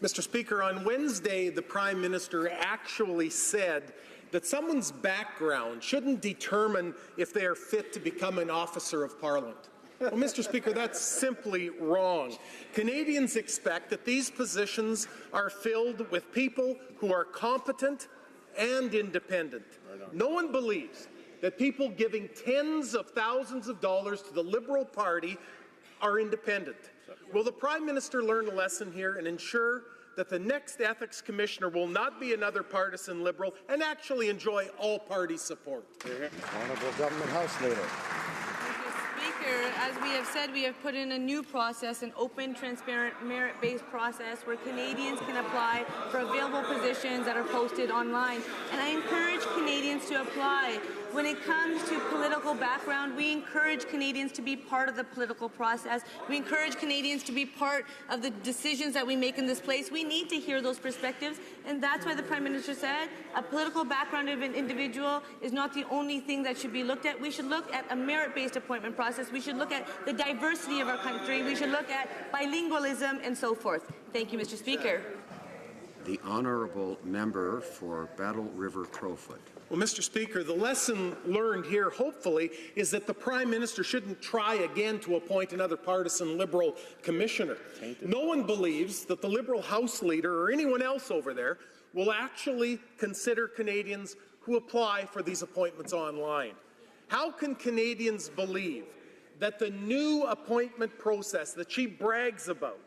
Mr. Speaker, on Wednesday, the Prime Minister actually said that someone's background shouldn't determine if they are fit to become an officer of Parliament. Well, Mr. Speaker, that's simply wrong. Canadians expect that these positions are filled with people who are competent and independent. No one believes that people giving tens of thousands of dollars to the Liberal Party are independent. Will the Prime Minister learn a lesson here and ensure that the next Ethics Commissioner will not be another partisan Liberal and actually enjoy all party support? Honourable Government House Leader. Speaker, as we have said, we have put in a new process, an open, transparent, merit-based process where Canadians can apply for available positions that are posted online. And I encourage Canadians to apply. When it comes to political background, we encourage Canadians to be part of the political process. We encourage Canadians to be part of the decisions that we make in this place. We need to hear those perspectives, and that's why the Prime Minister said a political background of an individual is not the only thing that should be looked at. We should look at a merit-based appointment process. We should look at the diversity of our country. We should look at bilingualism and so forth. Thank you, Mr. Speaker. The Honourable Member for Battle River Crowfoot. Well, Mr. Speaker, the lesson learned here, hopefully, is that the Prime Minister shouldn't try again to appoint another partisan Liberal commissioner. No one believes that the Liberal House Leader or anyone else over there will actually consider Canadians who apply for these appointments online. How can Canadians believe that the new appointment process that she brags about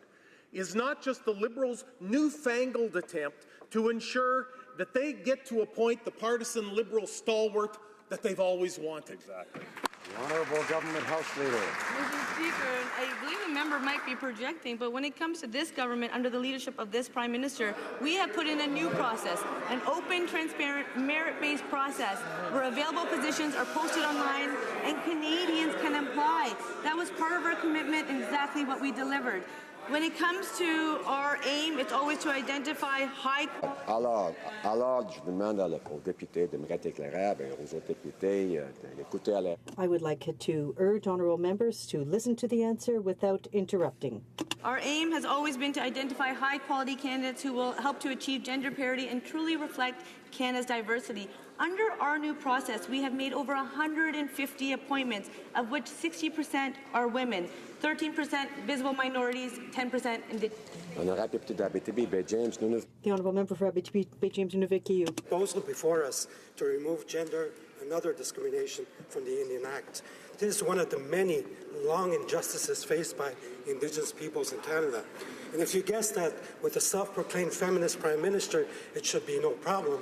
is not just the Liberals' newfangled attempt to ensure that they get to appoint the partisan Liberal stalwart that they've always wanted? Exactly. The Honourable Government House Leader. Mr. Speaker, I believe the member might be projecting, but when it comes to this government under the leadership of this Prime Minister, we have put in a new process, an open, transparent, merit-based process where available positions are posted online and Canadians can apply. That was part of our commitment and exactly what we delivered. When it comes to our aim, it's always to identify high... Alors, je demande aux députés de me éclairer, aux autres députés d'écouter à la... I would like to urge honourable members to listen to the answer without interrupting. Our aim has always been to identify high-quality candidates who will help to achieve gender parity and truly reflect Canada's diversity. Under our new process, we have made over 150 appointments, of which 60% are women, 13% visible minorities, 10% indigenous. The Honourable Member for Abitibi, Bay James Nunavik. Proposal before us to remove gender and other discrimination from the Indian Act. This is one of the many long injustices faced by Indigenous peoples in Canada. And if you guess that with a self-proclaimed feminist Prime Minister, it should be no problem,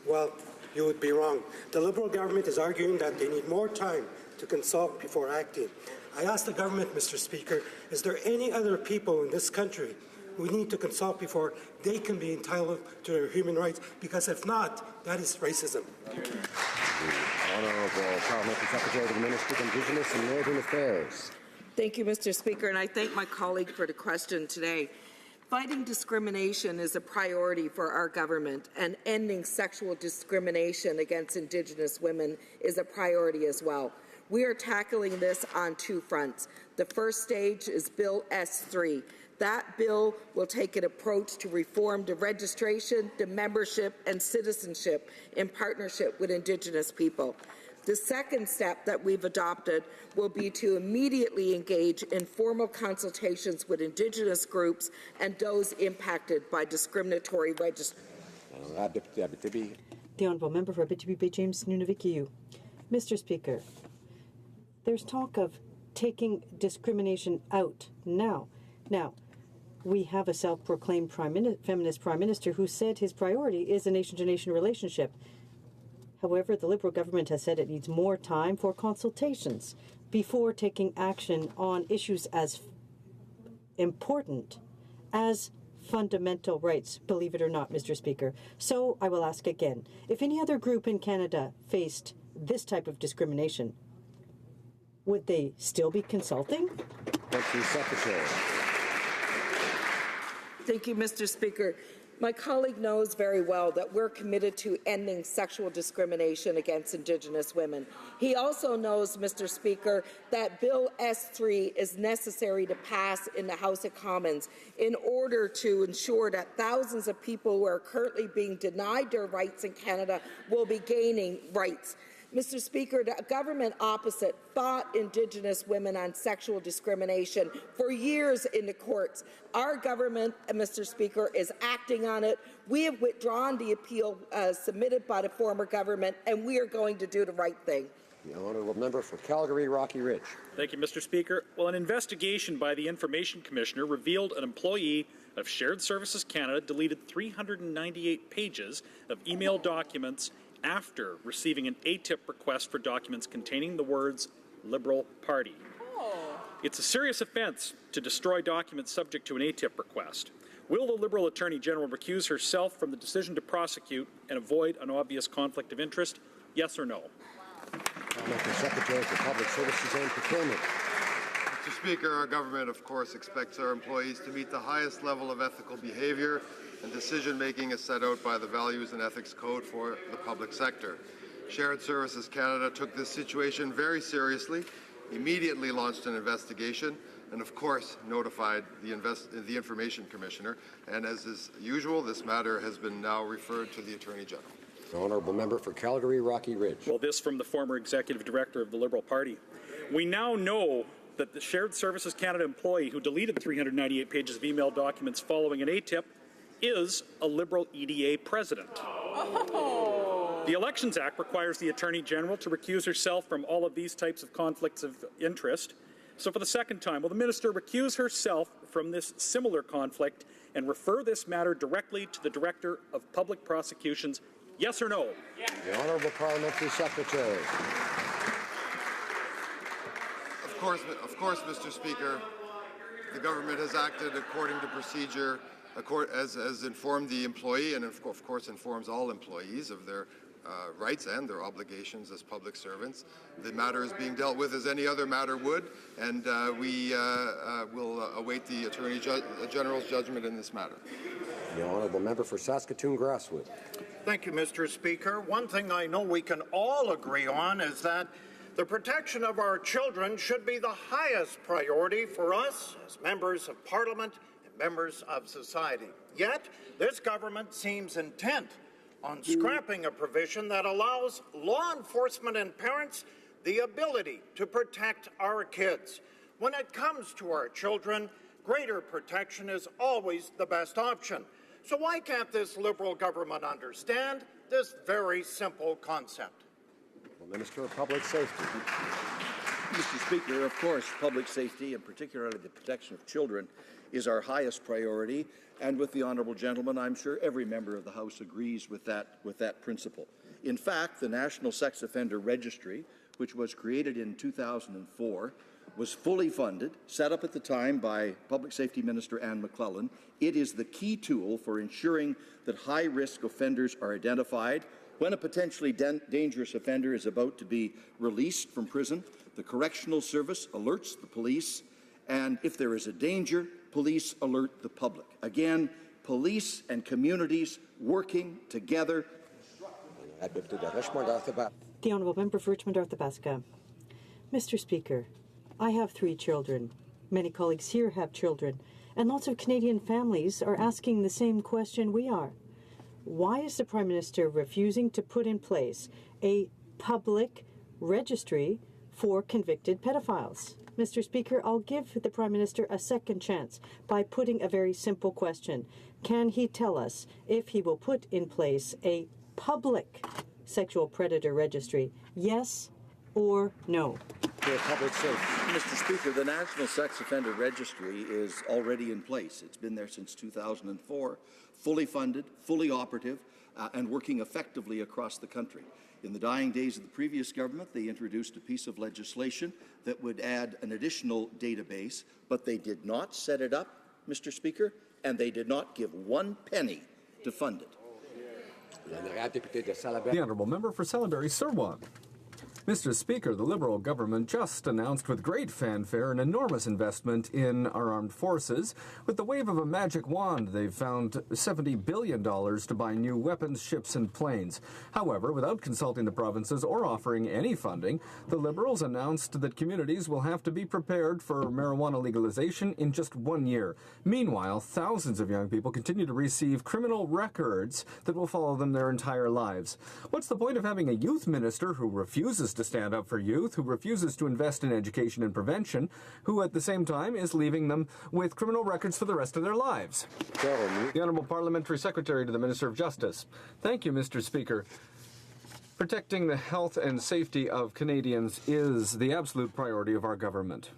well, you would be wrong. The Liberal government is arguing that they need more time to consult before acting. I ask the government, Mr. Speaker, is there any other people in this country who need to consult before they can be entitled to their human rights? Because if not, that is racism. Honourable Parliamentary Secretary to the Minister of Indigenous and Northern Affairs. Thank you, Mr. Speaker, and I thank my colleague for the question today. Fighting discrimination is a priority for our government, and ending sexual discrimination against Indigenous women is a priority as well. We are tackling this on two fronts. The first stage is Bill S3. That bill will take an approach to reform the registration, the membership, and citizenship in partnership with Indigenous people. The second step that we've adopted will be to immediately engage in formal consultations with Indigenous groups and those impacted by discriminatory registration. The Honourable Member for Abitibi, Bay James Nunavik. Mr. Speaker, there's talk of taking discrimination out now. Now, we have a self-proclaimed feminist Prime Minister who said his priority is a nation-to-nation relationship. However, the Liberal government has said it needs more time for consultations before taking action on issues as important as fundamental rights, believe it or not, Mr. Speaker. So I will ask again, if any other group in Canada faced this type of discrimination, would they still be consulting? Thank you, Secretary. Thank you, Mr. Speaker. My colleague knows very well that we're committed to ending sexual discrimination against Indigenous women. He also knows, Mr. Speaker, that Bill S3 is necessary to pass in the House of Commons in order to ensure that thousands of people who are currently being denied their rights in Canada will be gaining rights. Mr. Speaker, the government opposite fought Indigenous women on sexual discrimination for years in the courts. Our government, Mr. Speaker, is acting on it. We have withdrawn the appeal submitted by the former government, and we are going to do the right thing. The honourable member for Calgary, Rocky Ridge. Thank you, Mr. Speaker. Well, an investigation by the Information Commissioner revealed an employee of Shared Services Canada deleted 398 pages of email documents after receiving an ATIP request for documents containing the words Liberal Party. It's a serious offence to destroy documents subject to an ATIP request. Will the Liberal Attorney General recuse herself from the decision to prosecute and avoid an obvious conflict of interest? Yes or no? Secretary for Public Services and Procurement. Mr. Speaker, our government, of course, expects our employees to meet the highest level of ethical behaviour and decision-making as set out by the Values and Ethics Code for the public sector. Shared Services Canada took this situation very seriously, immediately launched an investigation, and of course notified the Information Commissioner. And as is usual, this matter has been now referred to the Attorney General. The honourable member for Calgary, Rocky Ridge. Well, this from the former Executive Director of the Liberal Party. We now know that the Shared Services Canada employee who deleted 398 pages of email documents following an ATIP is a Liberal EDA president. The Elections Act requires the Attorney General to recuse herself from all of these types of conflicts of interest. So for the second time, will the Minister recuse herself from this similar conflict and refer this matter directly to the Director of Public Prosecutions? Yes or no? Yes. The Honourable Parliamentary Secretary. Of course, Mr. Speaker, the government has acted according to procedure, as informed the employee, and of course informs all employees of their rights and their obligations as public servants. The matter is being dealt with as any other matter would, and we will await the Attorney General's judgment in this matter. The honourable member for Saskatoon Grasswood. Thank you, Mr. Speaker. One thing I know we can all agree on is that the protection of our children should be the highest priority for us as members of Parliament and members of society. Yet, this government seems intent on scrapping a provision that allows law enforcement and parents the ability to protect our kids. When it comes to our children, greater protection is always the best option. So why can't this Liberal government understand this very simple concept? The Minister of Public Safety. Mr. Speaker, of course, public safety, and particularly the protection of children, is our highest priority. And with the honourable gentleman, I'm sure every member of the House agrees with that principle. In fact, the National Sex Offender Registry, which was created in 2004, was fully funded, set up at the time by Public Safety Minister Anne McClellan. It is the key tool for ensuring that high-risk offenders are identified. When a potentially dangerous offender is about to be released from prison, the Correctional Service alerts the police, and if there is a danger, police alert the public. Again, police and communities working together. The Honourable Member for Richmond Arthabaska. Mr. Speaker, I have 3 children. Many colleagues here have children, and lots of Canadian families are asking the same question we are. Why is the Prime Minister refusing to put in place a public registry for convicted pedophiles? Mr. Speaker, I'll give the Prime Minister a second chance by putting a very simple question. Can he tell us if he will put in place a public sexual predator registry? Yes or no? Public safety. Mr. Speaker, the National Sex Offender Registry is already in place. It's been there since 2004, fully funded, fully operative, and working effectively across the country. In the dying days of the previous government, they introduced a piece of legislation that would add an additional database, but they did not set it up, Mr. Speaker, and they did not give 1 penny to fund it. The Honourable Member for Salaberry-Sirwan. Mr. Speaker, the Liberal government just announced with great fanfare an enormous investment in our armed forces. With the wave of a magic wand, they've found $70 billion to buy new weapons, ships and planes. However, without consulting the provinces or offering any funding, the Liberals announced that communities will have to be prepared for marijuana legalization in just 1 year. Meanwhile, thousands of young people continue to receive criminal records that will follow them their entire lives. What's the point of having a youth minister who refuses to stand up for youth, who refuses to invest in education and prevention, who at the same time is leaving them with criminal records for the rest of their lives? The Honourable Parliamentary Secretary to the Minister of Justice. Thank you, Mr. Speaker. Protecting the health and safety of Canadians is the absolute priority of our government.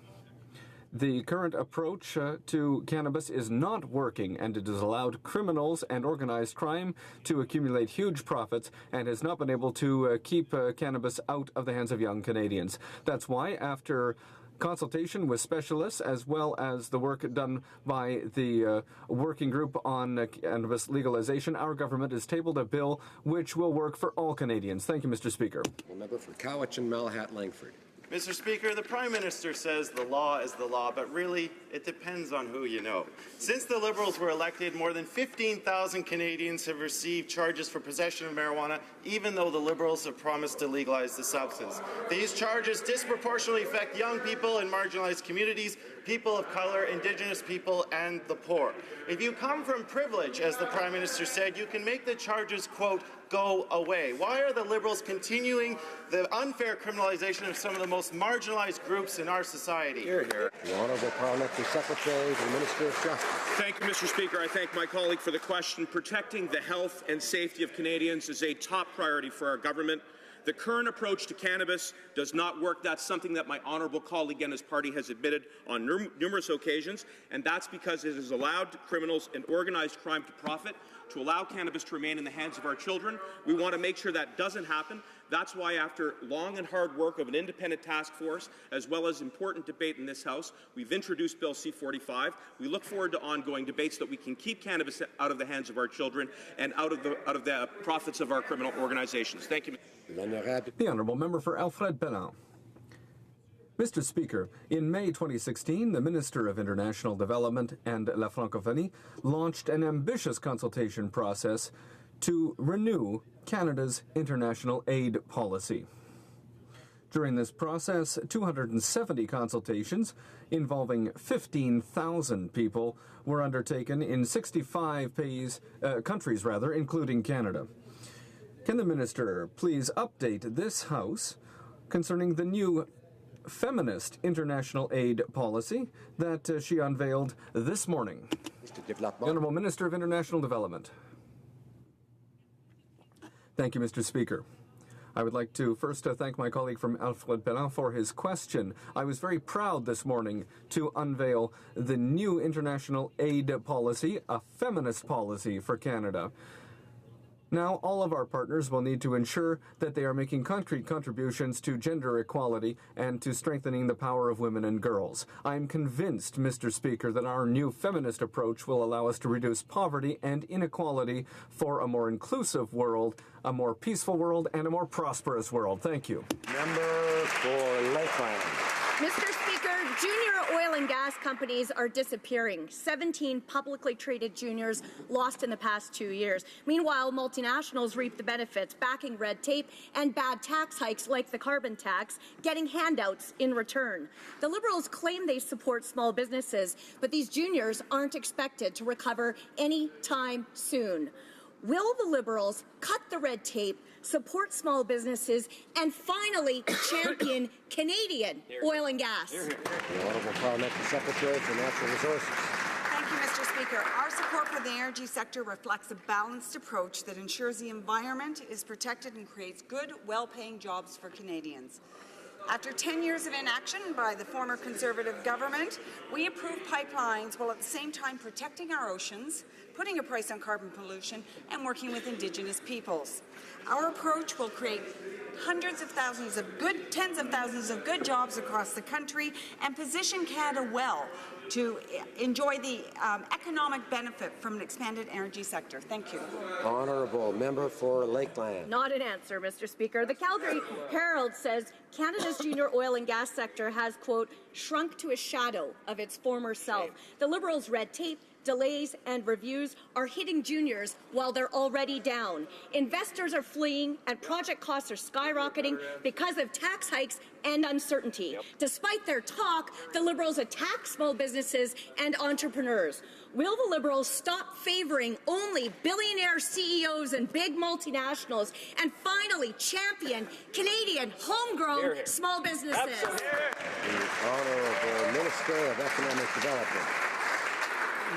The current approach to cannabis is not working, and it has allowed criminals and organized crime to accumulate huge profits and has not been able to keep cannabis out of the hands of young Canadians. That's why, after consultation with specialists, as well as the work done by the working group on cannabis legalization, our government has tabled a bill which will work for all Canadians. Thank you, Mr. Speaker. The member for Cowichan, Malahat, Langford. Mr. Speaker, the Prime Minister says the law is the law, but really, it depends on who you know. Since the Liberals were elected, more than 15,000 Canadians have received charges for possession of marijuana, even though the Liberals have promised to legalize the substance. These charges disproportionately affect young people in marginalized communities, people of color, Indigenous people, and the poor. If you come from privilege, as the Prime Minister said, you can make the charges, quote, go away. Why are the Liberals continuing the unfair criminalization of some of the most marginalized groups in our society? Hear, hear. The Honourable Parliamentary Secretary to the Minister of Justice. Thank you, Mr. Speaker. I thank my colleague for the question. Protecting the health and safety of Canadians is a top priority for our government. The current approach to cannabis does not work. That's something that my honourable colleague and his party has admitted on numerous occasions, and that's because it has allowed criminals and organized crime to profit, to allow cannabis to remain in the hands of our children. We want to make sure that doesn't happen. That's why, after long and hard work of an independent task force, as well as important debate in this House, we've introduced Bill C-45. We look forward to ongoing debates so that we can keep cannabis out of the hands of our children and out of the profits of our criminal organizations. Thank you. The Honourable Member for Alfred Belin. Mr. Speaker, in May 2016, the Minister of International Development and La Francophonie launched an ambitious consultation process to renew Canada's international aid policy. During this process, 270 consultations involving 15,000 people were undertaken in 65 countries, including Canada. Can the Minister please update this House concerning the new feminist international aid policy that she unveiled this morning? The Honourable Minister of International Development. Thank you, Mr. Speaker. I would like to first thank my colleague from Alfred Belin for his question. I was very proud this morning to unveil the new international aid policy, a feminist policy for Canada. Now, all of our partners will need to ensure that they are making concrete contributions to gender equality and to strengthening the power of women and girls. I am convinced, Mr. Speaker, that our new feminist approach will allow us to reduce poverty and inequality for a more inclusive world, a more peaceful world, and a more prosperous world. Thank you. Member for Lakeland. Mr. Speaker, junior oil and gas companies are disappearing. 17 publicly traded juniors lost in the past 2 years. Meanwhile, multinationals reap the benefits, backing red tape and bad tax hikes like the carbon tax, getting handouts in return. The Liberals claim they support small businesses, but these juniors aren't expected to recover any time soon. Will the Liberals cut the red tape, support small businesses, and finally champion Canadian oil and gas? The Honourable Parliamentary Secretary for Natural Resources. Thank you, Mr. Speaker. Our support for the energy sector reflects a balanced approach that ensures the environment is protected and creates good, well-paying jobs for Canadians. After 10 years of inaction by the former Conservative government, we approved pipelines while at the same time protecting our oceans, putting a price on carbon pollution, and working with Indigenous peoples. Our approach will create tens of thousands of good jobs across the country and position Canada well to enjoy the economic benefit from an expanded energy sector. Thank you. Honourable member for Lakeland. Not an answer, Mr. Speaker. The Calgary Herald says Canada's junior oil and gas sector has, quote, shrunk to a shadow of its former self. The Liberals' red tape, delays and reviews are hitting juniors while they're already down. Investors are fleeing and project costs are skyrocketing because of tax hikes and uncertainty. Despite their talk, the Liberals attack small businesses and entrepreneurs. Will the Liberals stop favoring only billionaire CEOs and big multinationals and finally champion Canadian homegrown small businesses? The Honourable Minister of Economic Development.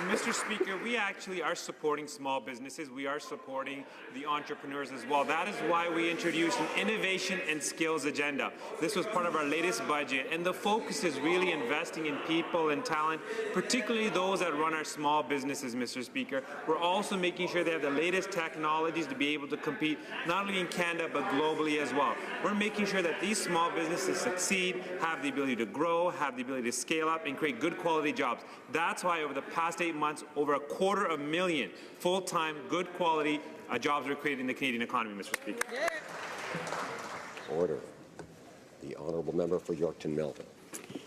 Mr. Speaker, we actually are supporting small businesses. We are supporting the entrepreneurs as well. That is why we introduced an innovation and skills agenda. This was part of our latest budget, and the focus is really investing in people and talent, particularly those that run our small businesses, Mr. Speaker. We're also making sure they have the latest technologies to be able to compete not only in Canada but globally as well. We're making sure that these small businesses succeed, have the ability to grow, have the ability to scale up, and create good quality jobs. That's why over the past 8 months, over 250,000 full-time, good quality jobs were created in the Canadian economy, Mr. Speaker. Order. The Honourable Member for Yorkton Melville.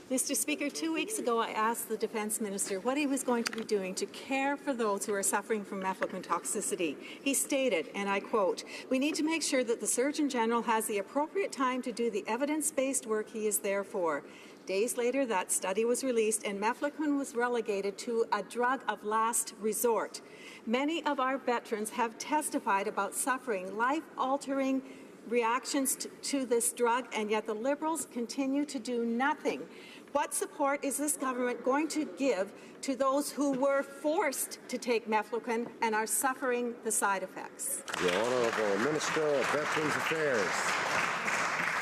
Mr. Speaker, 2 weeks ago I asked the Defence Minister what he was going to be doing to care for those who are suffering from mefloquine toxicity. He stated, and I quote, "We need to make sure that the Surgeon General has the appropriate time to do the evidence-based work he is there for." Days later, that study was released and mefloquine was relegated to a drug of last resort. Many of our veterans have testified about suffering life-altering reactions to this drug, and yet the Liberals continue to do nothing. What support is this government going to give to those who were forced to take mefloquine and are suffering the side effects? The Honourable Minister of Veterans Affairs.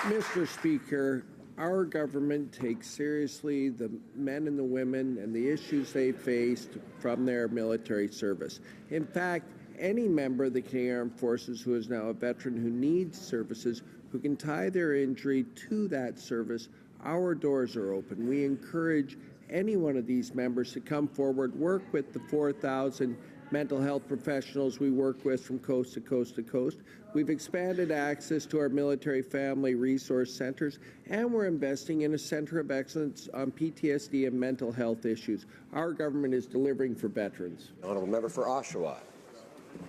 Mr. Speaker, our government takes seriously the men and the women and the issues they faced from their military service. In fact, any member of the Canadian Armed Forces who is now a veteran who needs services, who can tie their injury to that service, our doors are open. We encourage any one of these members to come forward, work with the 4,000 mental health professionals we work with from coast to coast to coast. We've expanded access to our military family resource centers, and we're investing in a center of excellence on PTSD and mental health issues. Our government is delivering for veterans. Honourable Member for Oshawa.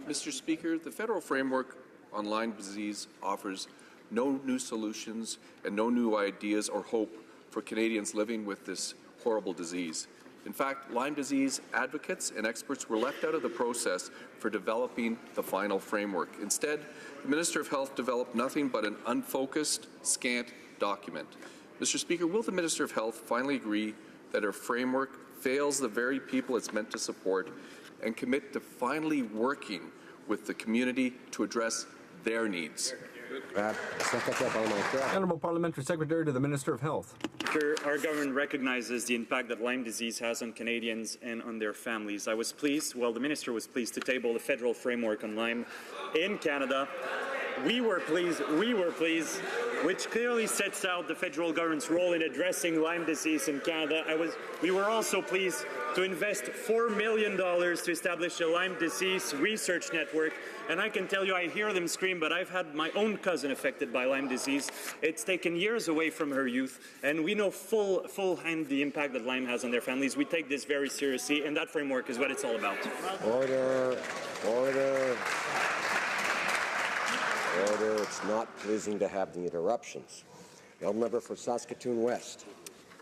Mr. Speaker, the federal framework on Lyme disease offers no new solutions and no new ideas or hope for Canadians living with this horrible disease. In fact, Lyme disease advocates and experts were left out of the process for developing the final framework. Instead, the Minister of Health developed nothing but an unfocused, scant document. Mr. Speaker, will the Minister of Health finally agree that her framework fails the very people it's meant to support and commit to finally working with the community to address their needs? Honourable Parliamentary Secretary to the Minister of Health. Our government recognizes the impact that Lyme disease has on Canadians and on their families. I was pleased, well, the Minister was pleased to table the federal framework on Lyme in Canada. We were pleased, which clearly sets out the federal government's role in addressing Lyme disease in Canada. We were also pleased to invest $4 million to establish a Lyme disease research network. And I can tell you, I hear them scream, but I've had my own cousin affected by Lyme disease. It's taken years away from her youth, and we know full hand the impact that Lyme has on their families. We take this very seriously, and that framework is what it's all about. Order. Order. Order. It's not pleasing to have the interruptions. The member for Saskatoon West.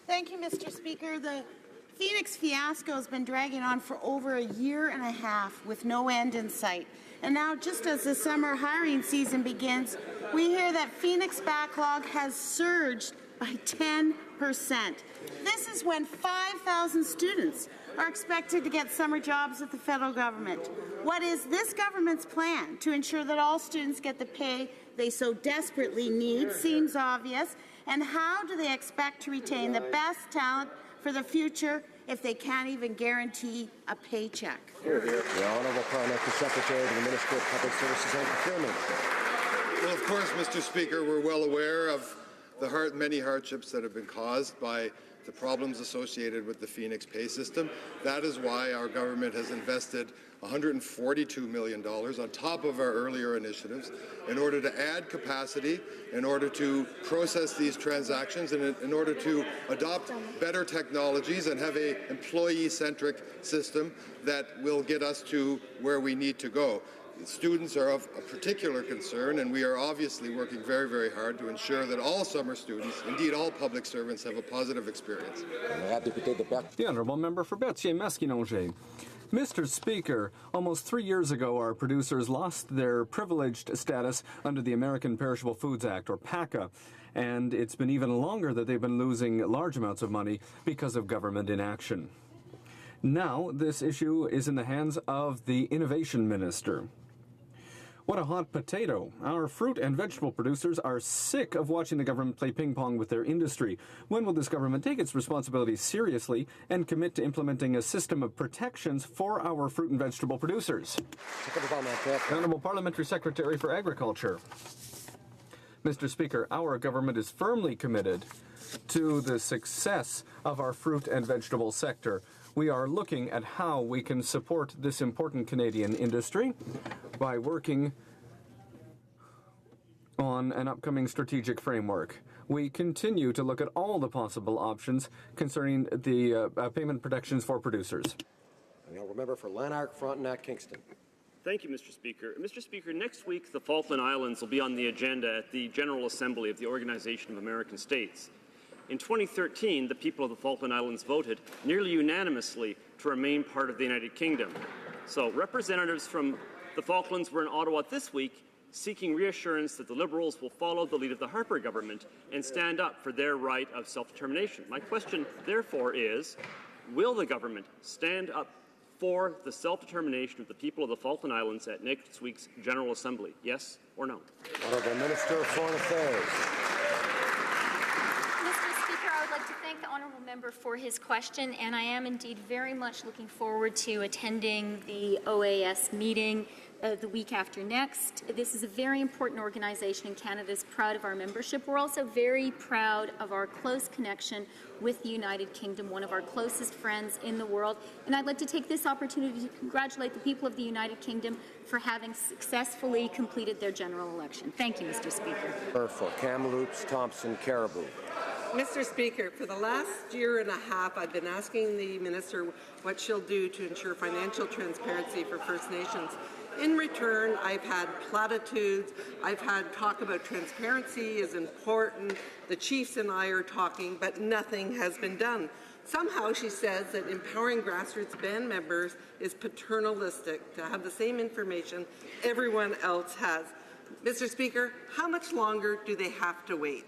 Thank you, Mr. Speaker. The Phoenix fiasco has been dragging on for over a year and a half with no end in sight. And now, just as the summer hiring season begins, we hear that Phoenix backlog has surged by 10%. This is when 5,000 students are expected to get summer jobs with the federal government. What is this government's plan to ensure that all students get the pay they so desperately need seems obvious. And how do they expect to retain the best talent for the future if they can't even guarantee a paycheck? The Honourable Parliamentary Secretary to the Minister of Public Services and Procurement. Well, of course, Mr. Speaker, we're well aware of the many hardships that have been caused by the problems associated with the Phoenix pay system. That is why our government has invested $142 million on top of our earlier initiatives in order to add capacity, in order to process these transactions, and in order to adopt better technologies and have an employee-centric system that will get us to where we need to go. Students are of a particular concern, and we are obviously working very, very hard to ensure that all summer students, indeed all public servants, have a positive experience. The Honourable Member for Berthier-Maskinongé. Mr. Speaker, almost 3 years ago, our producers lost their privileged status under the American Perishable Foods Act, or PACA, and it's been even longer that they've been losing large amounts of money because of government inaction. Now, this issue is in the hands of the Innovation Minister. What a hot potato. Our fruit and vegetable producers are sick of watching the government play ping pong with their industry. When will this government take its responsibilities seriously and commit to implementing a system of protections for our fruit and vegetable producers? Honourable Parliamentary Secretary for Agriculture. Mr. Speaker, our government is firmly committed to the success of our fruit and vegetable sector. We are looking at how we can support this important Canadian industry by working on an upcoming strategic framework. We continue to look at all the possible options concerning the payment protections for producers. And I'll remember for Lanark, Frontenac, Kingston. Thank you, Mr. Speaker. Mr. Speaker, next week the Falkland Islands will be on the agenda at the General Assembly of the Organization of American States. In 2013, the people of the Falkland Islands voted nearly unanimously to remain part of the United Kingdom. So representatives from the Falklands were in Ottawa this week seeking reassurance that the Liberals will follow the lead of the Harper government and stand up for their right of self-determination. My question, therefore, is, will the government stand up for the self-determination of the people of the Falkland Islands at next week's General Assembly? Yes or no? Honourable Minister of Foreign Affairs. Thank the honourable member for his question, and I am indeed very much looking forward to attending the OAS meeting the week after next. This is a very important organization, and Canada is proud of our membership. We're also very proud of our close connection with the United Kingdom, one of our closest friends in the world. And I'd like to take this opportunity to congratulate the people of the United Kingdom for having successfully completed their general election. Thank you, Mr. Speaker. For Kamloops, Thompson, Caribou. Mr. Speaker, for the last year and a half, I've been asking the Minister what she'll do to ensure financial transparency for First Nations. In return, I've had platitudes, I've had talk about transparency is important, the Chiefs and I are talking, but nothing has been done. Somehow she says that empowering grassroots band members is paternalistic, to have the same information everyone else has. Mr. Speaker, how much longer do they have to wait?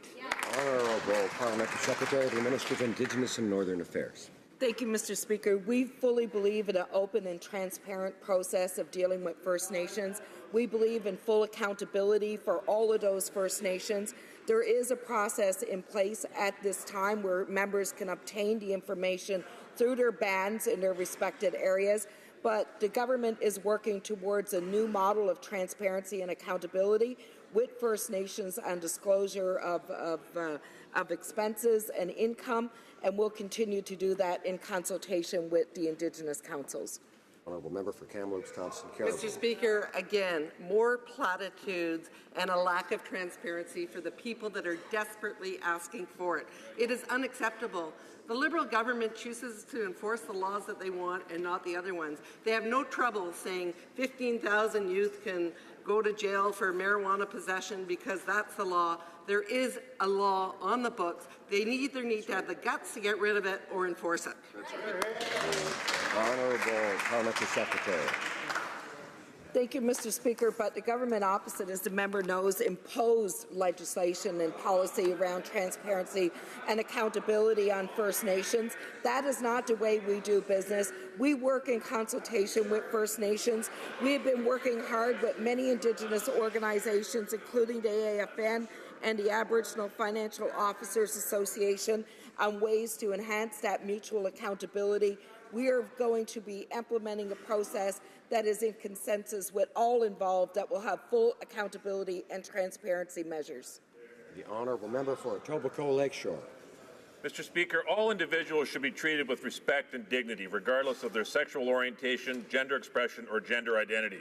Honourable Parliamentary Secretary to the Minister of Indigenous and Northern Affairs. Thank you, Mr. Speaker. We fully believe in an open and transparent process of dealing with First Nations. We believe in full accountability for all of those First Nations. There is a process in place at this time where members can obtain the information through their bands in their respected areas. But the government is working towards a new model of transparency and accountability with First Nations and disclosure of expenses and income, and we'll continue to do that in consultation with the Indigenous councils. Honourable Member for Kamloops, Thompson, Caribou. Mr. Speaker, again, more platitudes and a lack of transparency for the people that are desperately asking for it. It is unacceptable. The Liberal government chooses to enforce the laws that they want and not the other ones. They have no trouble saying 15,000 youth can go to jail for marijuana possession because that's the law. There is a law on the books. They either need to have the guts to get rid of it or enforce it. Honourable Parliamentary Secretary. Thank you, Mr. Speaker, but the government opposite, as the member knows, imposed legislation and policy around transparency and accountability on First Nations. That is not the way we do business. We work in consultation with First Nations. We have been working hard with many Indigenous organizations, including the AAFN and the Aboriginal Financial Officers Association, on ways to enhance that mutual accountability. We are going to be implementing a process that is in consensus with all involved that will have full accountability and transparency measures. The honourable member for Etobicoke Lakeshore. Mr. Speaker, all individuals should be treated with respect and dignity, regardless of their sexual orientation, gender expression, or gender identity.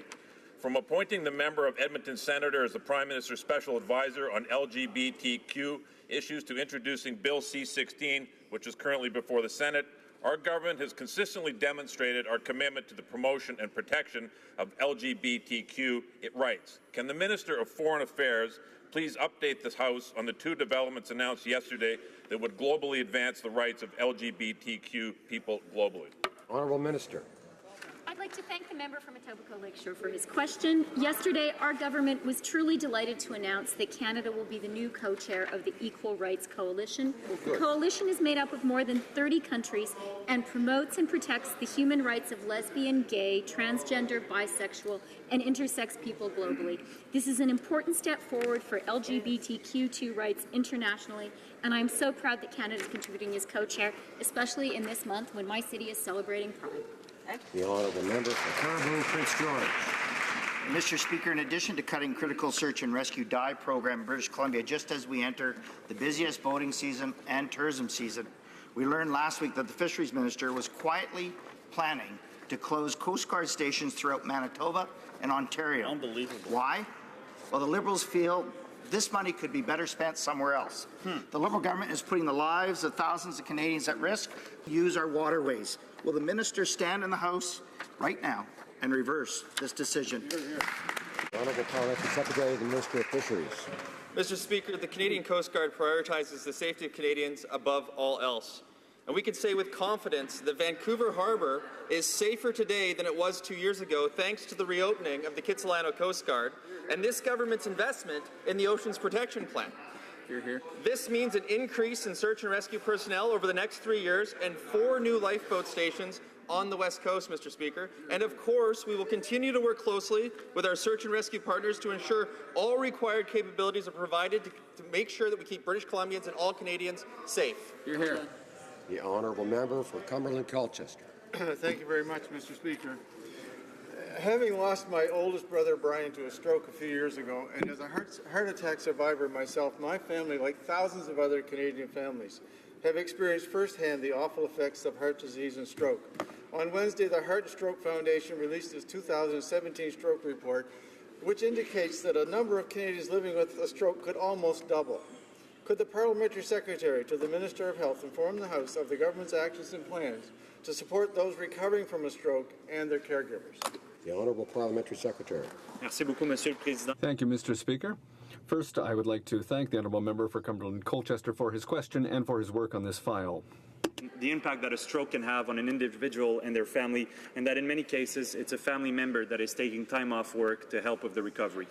From appointing the member of Edmonton Senator as the Prime Minister's Special Advisor on LGBTQ issues to introducing Bill C-16, which is currently before the Senate, our government has consistently demonstrated our commitment to the promotion and protection of LGBTQ rights. Can the Minister of Foreign Affairs please update this House on the two developments announced yesterday that would globally advance the rights of LGBTQ people globally? Honourable Minister. I'd like to thank the member from Etobicoke Lakeshore for his question. Yesterday, our government was truly delighted to announce that Canada will be the new co-chair of the Equal Rights Coalition. The coalition is made up of more than 30 countries and promotes and protects the human rights of lesbian, gay, transgender, bisexual, and intersex people globally. This is an important step forward for LGBTQ2 rights internationally, and I'm so proud that Canada is contributing as co-chair, especially in this month when my city is celebrating Pride. The honourable member for Caribou, Prince George. Mr. Speaker, in addition to cutting critical search and rescue dive program in British Columbia, just as we enter the busiest boating season and tourism season, we learned last week that the Fisheries Minister was quietly planning to close Coast Guard stations throughout Manitoba and Ontario. Unbelievable. Why? Well, the Liberals feel this money could be better spent somewhere else. The Liberal government is putting the lives of thousands of Canadians at risk to use our waterways. Will the minister stand in the House right now and reverse this decision? Honourable Parliamentary Secretary of the Ministry of Fisheries. Mr. Speaker, the Canadian Coast Guard prioritizes the safety of Canadians above all else. And we can say with confidence that Vancouver Harbour is safer today than it was 2 years ago thanks to the reopening of the Kitsilano Coast Guard and this government's investment in the Oceans Protection Plan. This means an increase in search and rescue personnel over the next 3 years and 4 new lifeboat stations on the West Coast, Mr. Speaker. And of course, we will continue to work closely with our search and rescue partners to ensure all required capabilities are provided to make sure that we keep British Columbians and all Canadians safe. The honourable member for Cumberland Colchester. Thank you very much, Mr. Speaker. Having lost my oldest brother Brian to a stroke a few years ago, and as a heart attack survivor myself, my family, like thousands of other Canadian families, have experienced firsthand the awful effects of heart disease and stroke. On Wednesday, the Heart and Stroke Foundation released its 2017 stroke report, which indicates that a number of Canadians living with a stroke could almost double. Could the Parliamentary Secretary to the Minister of Health inform the House of the government's actions and plans to support those recovering from a stroke and their caregivers? The Honourable Parliamentary Secretary. Merci beaucoup, Monsieur le Président. Thank you, Mr. Speaker. First, I would like to thank the Honourable Member for Cumberland Colchester for his question and for his work on this file. The impact that a stroke can have on an individual and their family, and that in many cases it's a family member that is taking time off work to help with the recovery.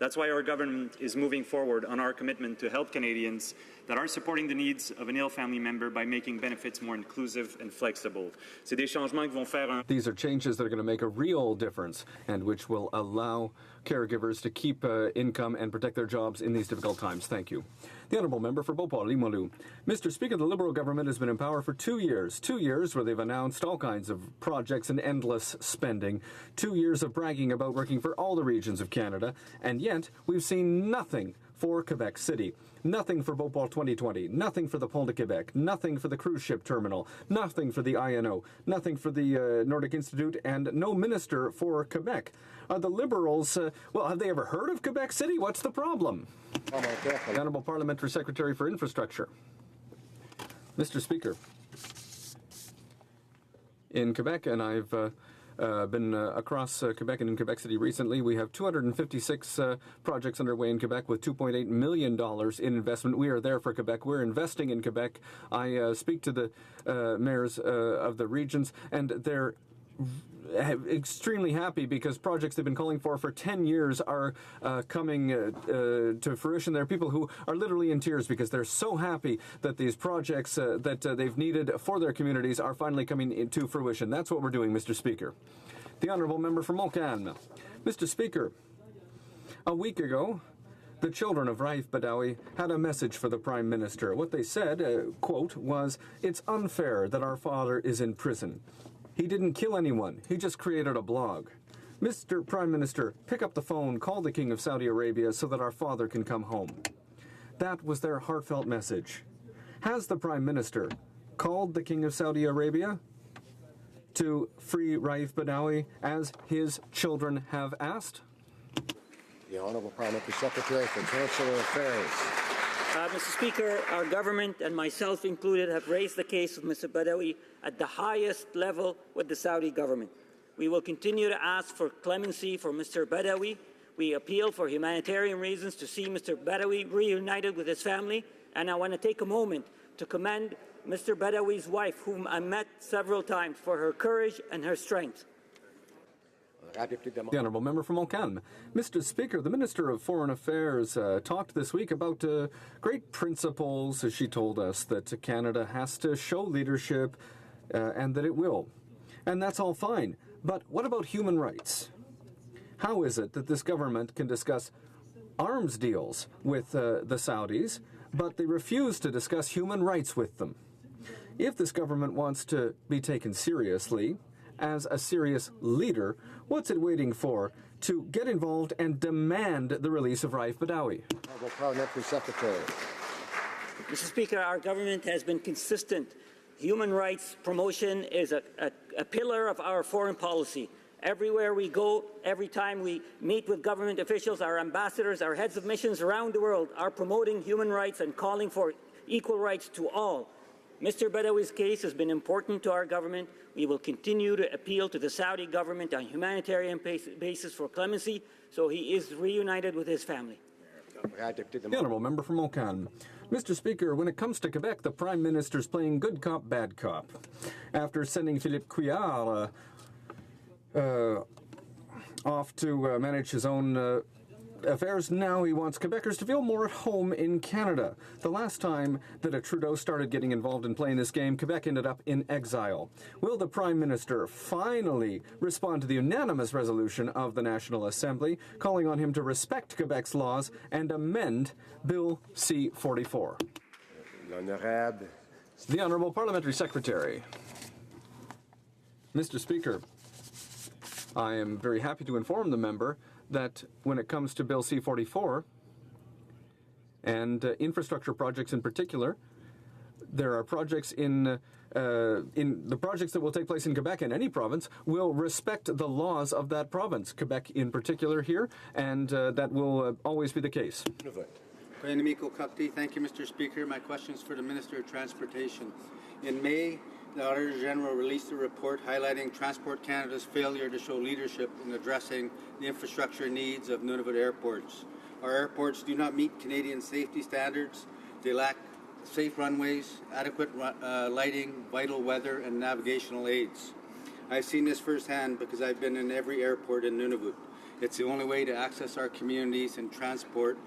That's why our government is moving forward on our commitment to help Canadians that are supporting the needs of an ill family member by making benefits more inclusive and flexible. These are changes that are going to make a real difference and which will allow caregivers to keep income and protect their jobs in these difficult times. Thank you. The Honourable Member for Beauport-Limoilou. Mr. Speaker, the Liberal government has been in power for 2 years. 2 years where they've announced all kinds of projects and endless spending. 2 years of bragging about working for all the regions of Canada. And yet, we've seen nothing for Quebec City. Nothing for Beauport 2020. Nothing for the Pont de Quebec. Nothing for the cruise ship terminal. Nothing for the INO. Nothing for the Nordic Institute. And no minister for Quebec. The Liberals, have they ever heard of Quebec City? What's the problem? The Honourable Parliamentary Secretary for Infrastructure. Mr. Speaker, in Quebec, and I've been across Quebec and in Quebec City recently, we have 256 projects underway in Quebec with $2.8 million in investment. We are there for Quebec. We're investing in Quebec. I speak to the mayors of the regions, and they're extremely happy because projects they've been calling for 10 years are coming to fruition. There are people who are literally in tears because they're so happy that these projects that they've needed for their communities are finally coming into fruition. That's what we're doing, Mr. Speaker. The Honourable Member for Mokan. Mr. Speaker, a week ago, the children of Raif Badawi had a message for the Prime Minister. What they said, quote, was, "It's unfair that our father is in prison. He didn't kill anyone. He just created a blog. Mr. Prime Minister, pick up the phone, call the King of Saudi Arabia so that our father can come home." That was their heartfelt message. Has the Prime Minister called the King of Saudi Arabia to free Raif Badawi as his children have asked? The Honourable Parliamentary Secretary for Consular Affairs. Mr. Speaker, our government and myself included have raised the case of Mr. Badawi at the highest level with the Saudi government. We will continue to ask for clemency for Mr. Badawi. We appeal for humanitarian reasons to see Mr. Badawi reunited with his family, and I want to take a moment to commend Mr. Badawi's wife, whom I met several times, for her courage and her strength. The Honourable Member from Mokan. Mr. Speaker, the Minister of Foreign Affairs talked this week about great principles. She told us that Canada has to show leadership and that it will. And that's all fine. But what about human rights? How is it that this government can discuss arms deals with the Saudis, but they refuse to discuss human rights with them? If this government wants to be taken seriously, as a serious leader, what's it waiting for to get involved and demand the release of Raif Badawi? Honourable Parliamentary Secretary. Mr. Speaker, our government has been consistent. Human rights promotion is a pillar of our foreign policy. Everywhere we go, every time we meet with government officials, our ambassadors, our heads of missions around the world are promoting human rights and calling for equal rights to all. Mr. Badawi's case has been important to our government. We will continue to appeal to the Saudi government on a humanitarian basis for clemency, so he is reunited with his family. The Honourable Member from Mokan. Mr. Speaker, when it comes to Quebec, the Prime Minister's playing good cop, bad cop. After sending Philippe Couillard off to manage his own affairs, now he wants Quebecers to feel more at home in Canada. The last time that a Trudeau started getting involved in playing this game, Quebec ended up in exile. Will the Prime Minister finally respond to the unanimous resolution of the National Assembly, calling on him to respect Quebec's laws and amend Bill C-44? The Honourable Parliamentary Secretary. Mr. Speaker, I am very happy to inform the member that when it comes to Bill C-44 and infrastructure projects in particular, there are projects in the projects that will take place in Quebec and any province will respect the laws of that province, Quebec in particular here, and that will always be the case. Thank you, Mr. Speaker. My question is for the Minister of Transportation. In May, the Auditor General released a report highlighting Transport Canada's failure to show leadership in addressing the infrastructure needs of Nunavut airports. Our airports do not meet Canadian safety standards. They lack safe runways, adequate lighting, vital weather, and navigational aids. I've seen this firsthand because I've been in every airport in Nunavut. It's the only way to access our communities and transport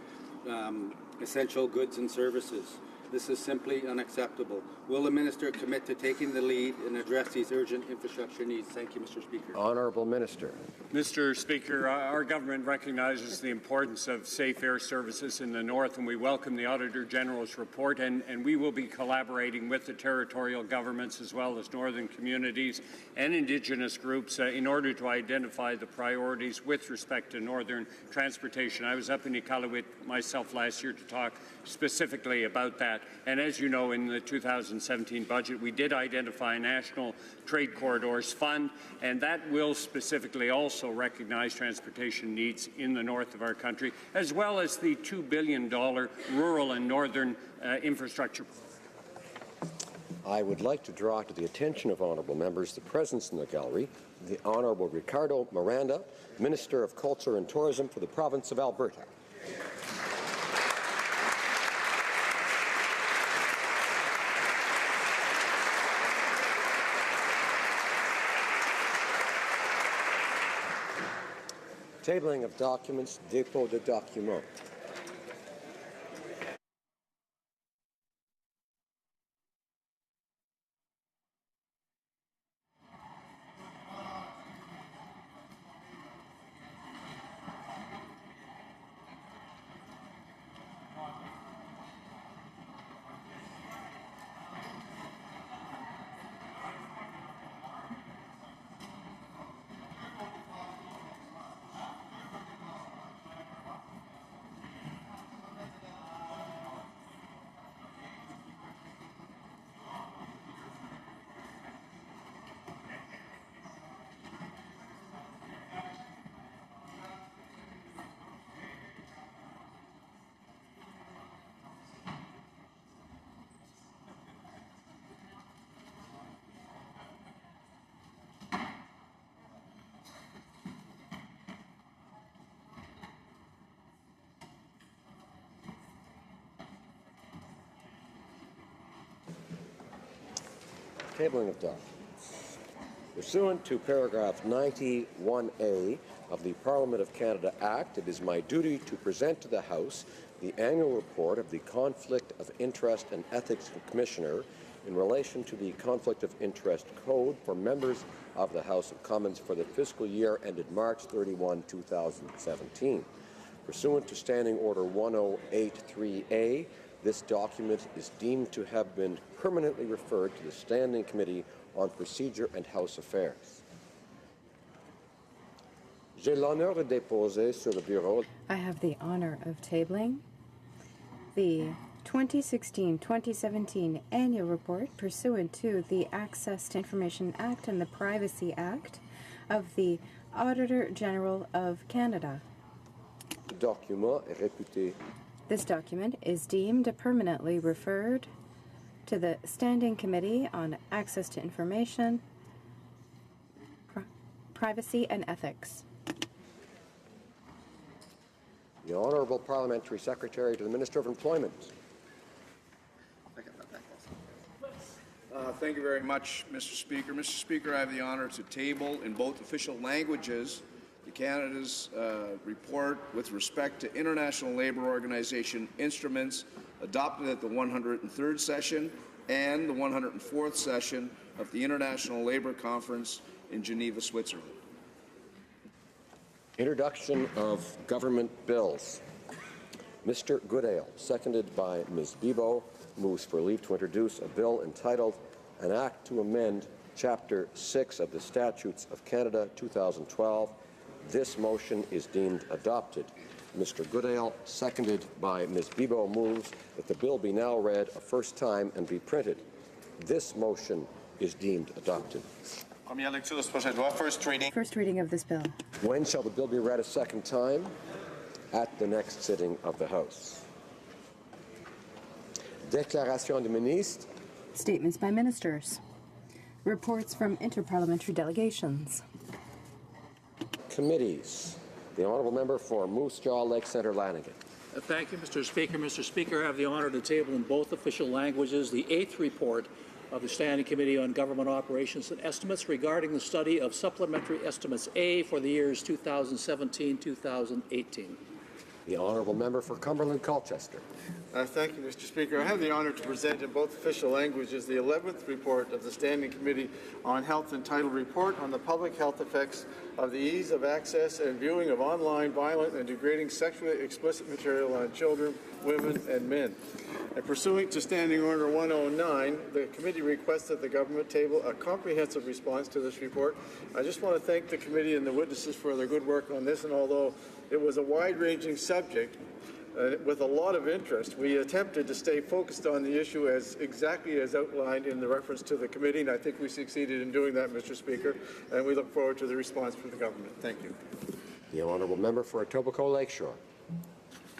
essential goods and services. This is simply unacceptable. Will the Minister commit to taking the lead and address these urgent infrastructure needs? Thank you, Mr. Speaker. Honourable Minister. Mr. Speaker, our government recognizes the importance of safe air services in the North, and we welcome the Auditor General's report, and we will be collaborating with the territorial governments as well as northern communities and Indigenous groups in order to identify the priorities with respect to northern transportation. I was up in Iqaluit myself last year to talk specifically about that. And as you know, in the 2017 budget, we did identify a National Trade Corridors Fund, and that will specifically also recognize transportation needs in the north of our country, as well as the $2 billion rural and northern infrastructure. I would like to draw to the attention of honourable members the presence in the gallery, the Honourable Ricardo Miranda, Minister of Culture and Tourism for the province of Alberta. Tabling of documents, dépôt de documents. Tabling of documents. Pursuant to paragraph 91A of the Parliament of Canada Act, it is my duty to present to the House the annual report of the Conflict of Interest and Ethics Commissioner in relation to the Conflict of Interest Code for members of the House of Commons for the fiscal year ended March 31, 2017. Pursuant to Standing Order 1083A, this document is deemed to have been permanently referred to the Standing Committee on Procedure and House Affairs. J'ai l'honneur de déposer sur le bureau. I have the honor of tabling the 2016-2017 annual report pursuant to the Access to Information Act and the Privacy Act of the Auditor General of Canada. Le document est réputé. This document is deemed permanently referred to the Standing Committee on Access to Information, Privacy and Ethics. The Honourable Parliamentary Secretary to the Minister of Employment. Thank you very much, Mr. Speaker. Mr. Speaker, I have the honour to table in both official languages Canada's report with respect to International Labour Organization instruments adopted at the 103rd session and the 104th session of the International Labour Conference in Geneva, Switzerland. Introduction of government bills. Mr. Goodale, seconded by Ms. Bibeau, moves for leave to introduce a bill entitled An Act to Amend Chapter 6 of the Statutes of Canada 2012. This motion is deemed adopted. Mr. Goodale, seconded by Ms. Bibeau, moves that the bill be now read a first time and be printed. This motion is deemed adopted. First reading of this bill. When shall the bill be read a second time? At the next sitting of the House. Déclaration de ministre. Statements by ministers. Reports from interparliamentary delegations. Committees. The Honourable Member for Moose Jaw, Lake Centre, Lanigan. Thank you, Mr. Speaker. Mr. Speaker, I have the honour to table in both official languages the 8th report of the Standing Committee on Government Operations and Estimates regarding the study of Supplementary Estimates A for the years 2017-2018. The Honourable Member for Cumberland, Colchester. Thank you, Mr. Speaker. I have the honour to present in both official languages the 11th report of the Standing Committee on Health entitled Report on the Public Health Effects of the Ease of Access and Viewing of Online Violent and Degrading Sexually Explicit Material on Children, Women and Men. And pursuant to Standing Order 109, the committee requests that the government table a comprehensive response to this report. I just want to thank the committee and the witnesses for their good work on this, and although it was a wide-ranging subject, with a lot of interest, we attempted to stay focused on the issue exactly as outlined in the reference to the committee, and I think we succeeded in doing that, Mr. Speaker, and we look forward to the response from the government. Thank you. The Honourable Member for Etobicoke Lakeshore.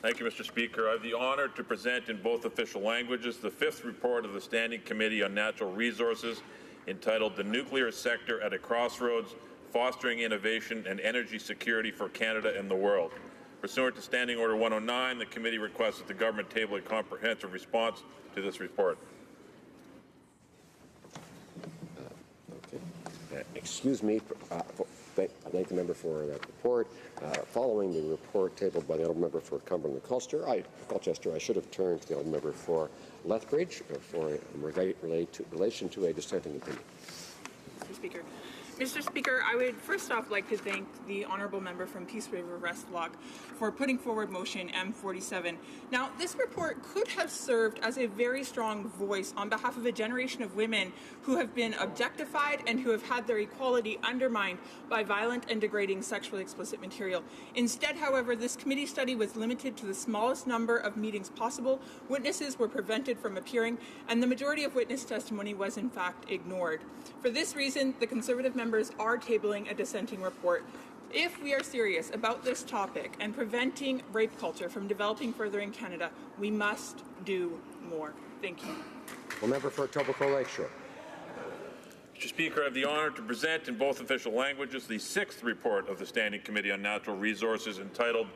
Thank you, Mr. Speaker. I have the honour to present in both official languages the 5th report of the Standing Committee on Natural Resources entitled The Nuclear Sector at a Crossroads, Fostering Innovation and Energy Security for Canada and the World. Pursuant to Standing Order 109, the committee requests that the government table a comprehensive response to this report. Excuse me, thank the member for that report. Following the report tabled by the honourable member for Cumberland Colchester, I should have turned to the honourable member for Lethbridge for relation to a dissenting opinion. Mr. Speaker, I would first off like to thank the honourable member from Peace River Westlock for putting forward motion M47. Now, this report could have served as a very strong voice on behalf of a generation of women who have been objectified and who have had their equality undermined by violent and degrading sexually explicit material. Instead, however, this committee study was limited to the smallest number of meetings possible, witnesses were prevented from appearing, and the majority of witness testimony was in fact ignored. For this reason, the Conservative members are tabling a dissenting report. If we are serious about this topic and preventing rape culture from developing further in Canada, we must do more. Thank you. The member for Etobicoke Lakeshore. Mr. Speaker, I have the honour to present in both official languages the 6th report of the Standing Committee on Natural Resources entitled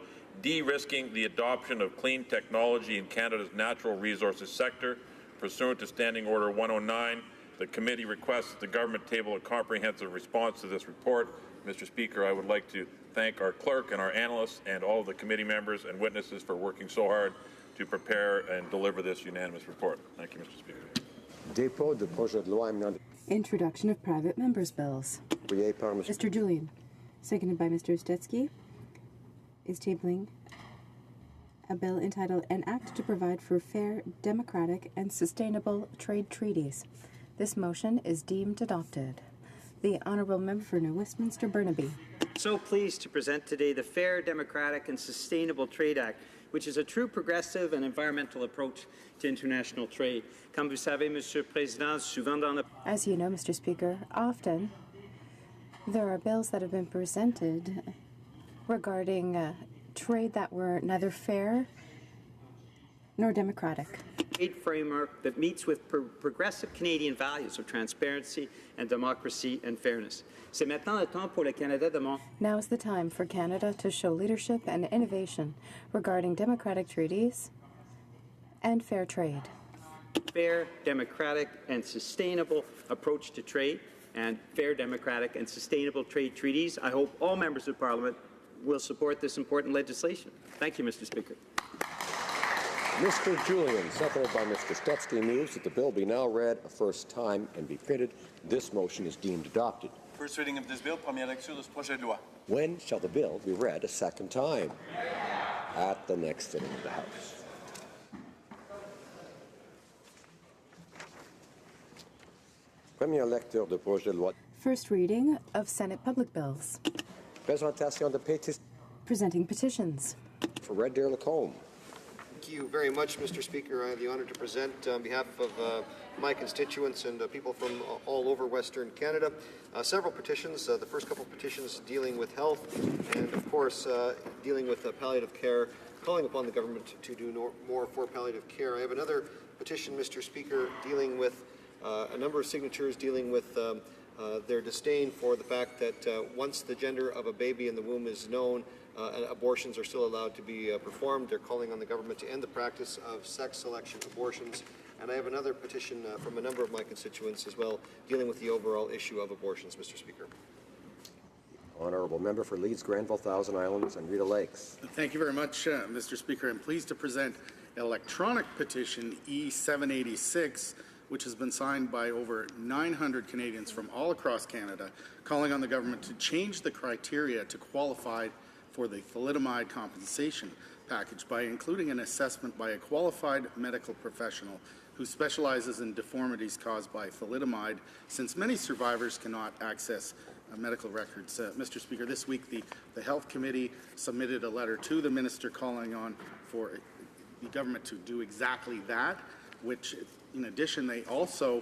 De-risking the Adoption of Clean Technology in Canada's Natural Resources Sector, pursuant to Standing Order 109. The committee requests that the government table a comprehensive response to this report. Mr. Speaker, I would like to thank our clerk and our analysts and all of the committee members and witnesses for working so hard to prepare and deliver this unanimous report. Thank you, Mr. Speaker. Dépôt de projet de loi amenant Introduction of private members' bills. Mr. Julian, seconded by Mr. Ustetsky, is tabling a bill entitled An Act to Provide for Fair, Democratic, and Sustainable Trade Treaties. This motion is deemed adopted. The Honourable Member for New Westminster Burnaby. So pleased to present today the Fair, Democratic, and Sustainable Trade Act, which is a true progressive and environmental approach to international trade. Comme vous savez, Monsieur le Président, souvent dans le... As you know, Mr. Speaker, often there are bills that have been presented regarding trade that were neither fair nor democratic. Trade framework that meets with progressive Canadian values of transparency and democracy and fairness. C'est maintenant le temps pour le Canada de mon... Now is the time for Canada to show leadership and innovation regarding democratic treaties and fair trade. Fair, democratic, and sustainable approach to trade and fair, democratic, and sustainable trade treaties. I hope all members of Parliament will support this important legislation. Thank you, Mr. Speaker. Mr. Julian, seconded by Mr. Stetsky, moves that the bill be now read a first time and be printed. This motion is deemed adopted. First reading of this bill, première lecture de ce projet de loi. When shall the bill be read a second time? At the next sitting of the House. Première lecture de projet de loi. First reading of Senate public bills. Présentation de pétitions. Presenting petitions. For Red Deer Lacombe. Thank you very much, Mr. Speaker. I have the honour to present on behalf of my constituents and people from all over Western Canada several petitions. The first couple of petitions dealing with health and, of course, dealing with palliative care, calling upon the government to do more for palliative care. I have another petition, Mr. Speaker, dealing with a number of signatures dealing with their disdain for the fact that once the gender of a baby in the womb is known, abortions are still allowed to be performed. They're calling on the government to end the practice of sex selection abortions. And I have another petition from a number of my constituents as well, dealing with the overall issue of abortions, Mr. Speaker. Honourable Member for Leeds, Granville, Thousand Islands, and Rideau Lakes. Thank you very much, Mr. Speaker. I'm pleased to present an electronic petition E786, which has been signed by over 900 Canadians from all across Canada, calling on the government to change the criteria to qualify for the thalidomide compensation package by including an assessment by a qualified medical professional who specializes in deformities caused by thalidomide, since many survivors cannot access medical records. Mr. Speaker, this week the Health Committee submitted a letter to the Minister calling on for the government to do exactly that, which in addition they also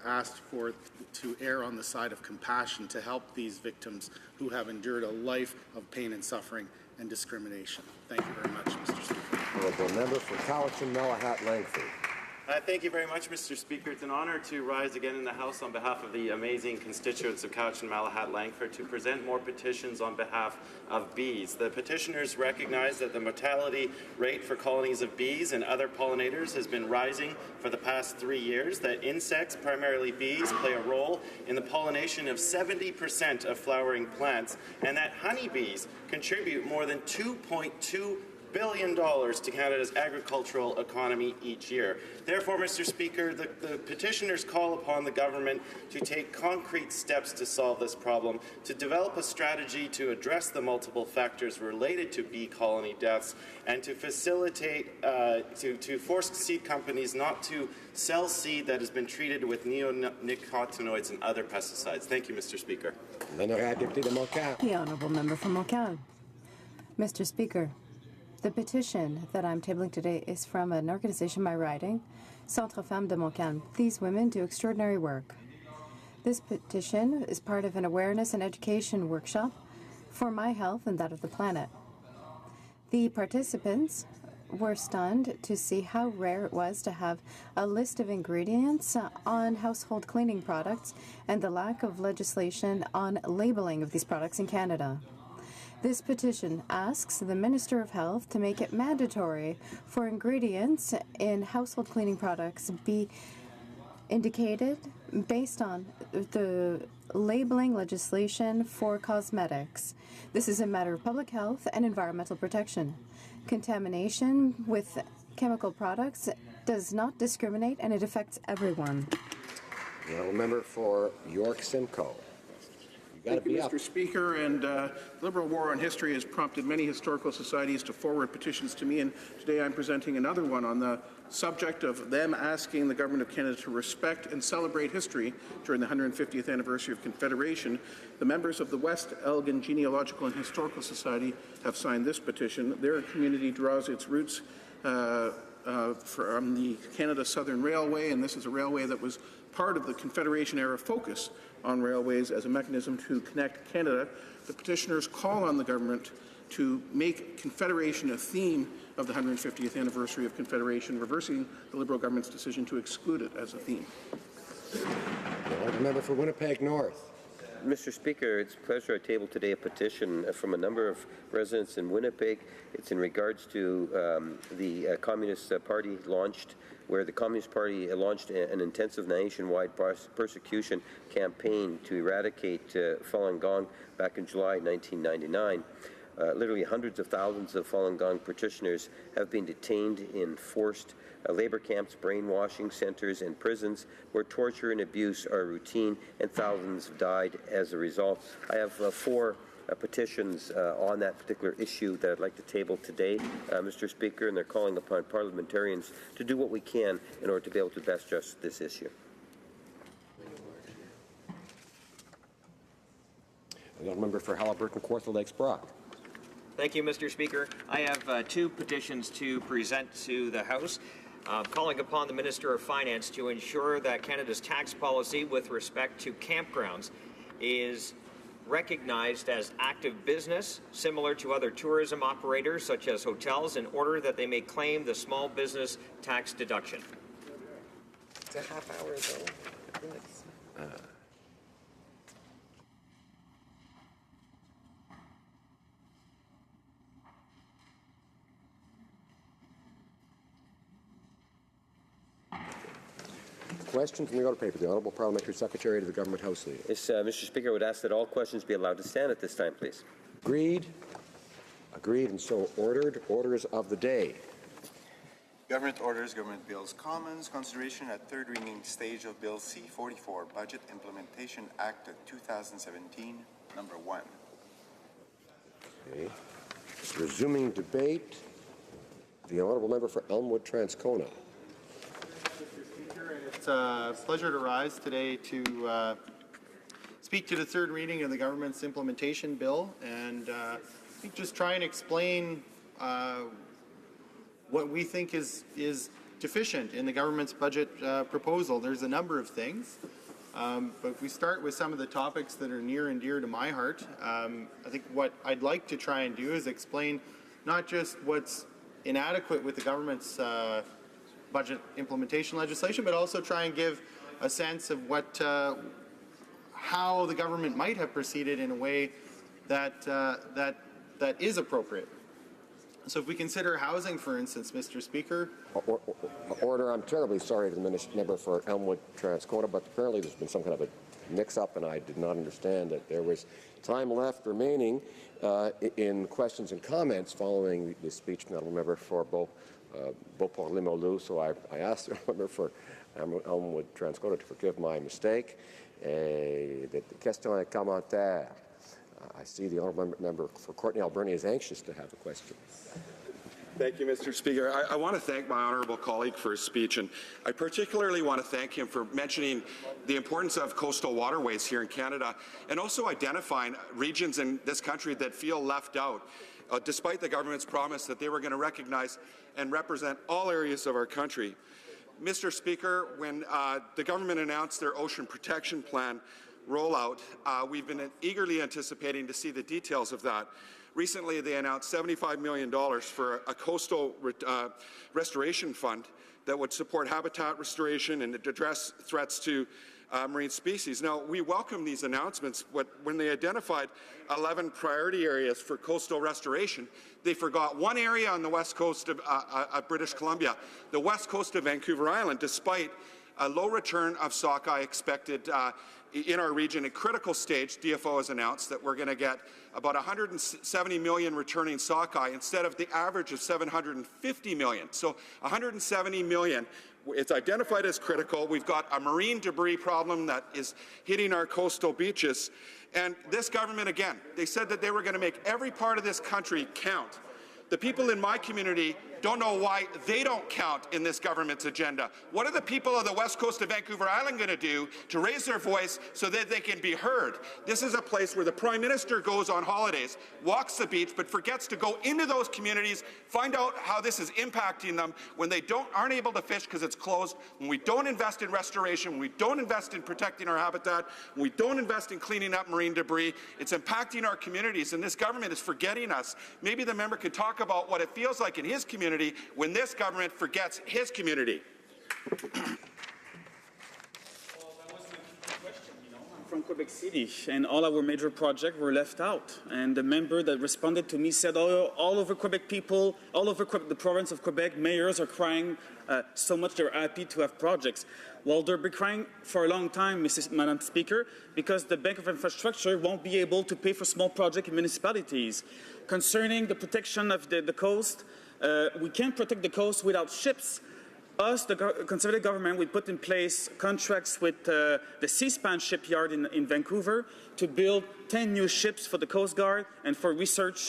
asked for to err on the side of compassion to help these victims who have endured a life of pain and suffering and discrimination. Thank you very much, Mr. Speaker. Honourable Member for Cowichan, Malahat, Langford. Thank you very much, Mr. Speaker. It's an honor to rise again in the House on behalf of the amazing constituents of Couch and Malahat Langford to present more petitions on behalf of bees. The petitioners recognize that the mortality rate for colonies of bees and other pollinators has been rising for the past 3 years, that insects, primarily bees, play a role in the pollination of 70% of flowering plants, and that honeybees contribute more than $2.2 billion to Canada's agricultural economy each year. Therefore, Mr. Speaker, the petitioners call upon the government to take concrete steps to solve this problem, to develop a strategy to address the multiple factors related to bee colony deaths, and to facilitate, to force seed companies not to sell seed that has been treated with neonicotinoids and other pesticides. Thank you, Mr. Speaker. The Honourable Member from Montcalm. Mr. Speaker, the petition that I'm tabling today is from an organization by riding, Centre Femmes de Montcalm. These women do extraordinary work. This petition is part of an awareness and education workshop for my health and that of the planet. The participants were stunned to see how rare it was to have a list of ingredients on household cleaning products and the lack of legislation on labeling of these products in Canada. This petition asks the Minister of Health to make it mandatory for ingredients in household cleaning products be indicated based on the labeling legislation for cosmetics. This is a matter of public health and environmental protection. Contamination with chemical products does not discriminate, and it affects everyone. Now, member for York Simcoe. Thank you, Mr. Speaker. And the Liberal war on history has prompted many historical societies to forward petitions to me, and today I'm presenting another one on the subject of them asking the Government of Canada to respect and celebrate history during the 150th anniversary of Confederation. The members of the West Elgin Genealogical and Historical Society have signed this petition. Their community draws its roots from the Canada Southern Railway, and this is a railway that was part of the Confederation-era focus on railways as a mechanism to connect Canada. The petitioners call on the government to make Confederation a theme of the 150th anniversary of Confederation, reversing the Liberal government's decision to exclude it as a theme. The member for Winnipeg North. Mr. Speaker, it's a pleasure to table today a petition from a number of residents in Winnipeg. It's in regards to the Communist Party where the Communist Party launched an intensive nationwide persecution campaign to eradicate Falun Gong back in July 1999. Literally hundreds of thousands of Falun Gong practitioners have been detained in forced labor camps, brainwashing centers, and prisons where torture and abuse are routine, and thousands have died as a result. I have four petitions on that particular issue that I'd like to table today, Mr. Speaker, and they're calling upon parliamentarians to do what we can in order to be able to best address this issue. The member for Halliburton, Kawartha Lakes Brock. Thank you, Mr. Speaker. I have two petitions to present to the House, calling upon the Minister of Finance to ensure that Canada's tax policy with respect to campgrounds is recognized as active business, similar to other tourism operators such as hotels, in order that they may claim the small business tax deduction. It's a half hour ago. Questions from the order paper. The Honourable Parliamentary Secretary to the Government House Leader. Yes, Mr. Speaker, I would ask that all questions be allowed to stand at this time, please. Agreed. Agreed and so ordered. Orders of the day. Government Orders, Government Bills, Commons, consideration at third reading stage of Bill C-44, Budget Implementation Act of 2017, number 1. Okay. Resuming debate. The Honourable Member for Elmwood Transcona. It's a pleasure to rise today to speak to the third reading of the government's implementation bill, and I think just try and explain what we think is deficient in the government's budget proposal. There's a number of things, but if we start with some of the topics that are near and dear to my heart, I think what I'd like to try and do is explain not just what's inadequate with the government's budget implementation legislation, but also try and give a sense of what, how the government might have proceeded in a way that that is appropriate. So if we consider housing, for instance, Mr. Speaker. Order. I'm terribly sorry to the member for Elmwood Transcona, but apparently there's been some kind of a mix-up, and I did not understand that there was time left remaining in questions and comments following the speech from the member for Beauport-Limoilou. So I asked the member for Elmwood Transcona to forgive my mistake. The question et commentaire. I see the honourable member for Courtney Alberni is anxious to have a question. Thank you, Mr. Speaker. I want to thank my honourable colleague for his speech, and I particularly want to thank him for mentioning the importance of coastal waterways here in Canada and also identifying regions in this country that feel left out, despite the government's promise that they were going to recognize and represent all areas of our country. Mr. Speaker, when the government announced their ocean protection plan rollout, we've been eagerly anticipating to see the details of that. Recently, they announced $75 million for a coastal restoration fund that would support habitat restoration and address threats to marine species. Now, we welcome these announcements, but when they identified 11 priority areas for coastal restoration, they forgot one area on the west coast of British Columbia, the west coast of Vancouver Island, despite a low return of sockeye expected in our region. At critical stage, DFO has announced that we're going to get about 170 million returning sockeye instead of the average of 750 million. So 170 million. It's identified as critical. We've got a marine debris problem that is hitting our coastal beaches. And this government, again, they said that they were going to make every part of this country count. The people in my community don't know why they don't count in this government's agenda. What are the people of the west coast of Vancouver Island going to do to raise their voice so that they can be heard? This is a place where the Prime Minister goes on holidays, walks the beach, but forgets to go into those communities, find out how this is impacting them when they aren't able to fish because it's closed, when we don't invest in restoration, when we don't invest in protecting our habitat, when we don't invest in cleaning up marine debris. It's impacting our communities, and this government is forgetting us. Maybe the member could talk about what it feels like in his community when this government forgets his community. From Quebec City, and all our major projects were left out. And the member that responded to me said, all over Quebec people, all over the province of Quebec, mayors are crying so much they're happy to have projects. Well, they'll be crying for a long time, Madam Speaker, because the Bank of Infrastructure won't be able to pay for small projects in municipalities. Concerning the protection of the coast, we can't protect the coast without ships. Us, the Conservative government, we put in place contracts with the Seaspan shipyard in Vancouver to build 10 new ships for the Coast Guard and for research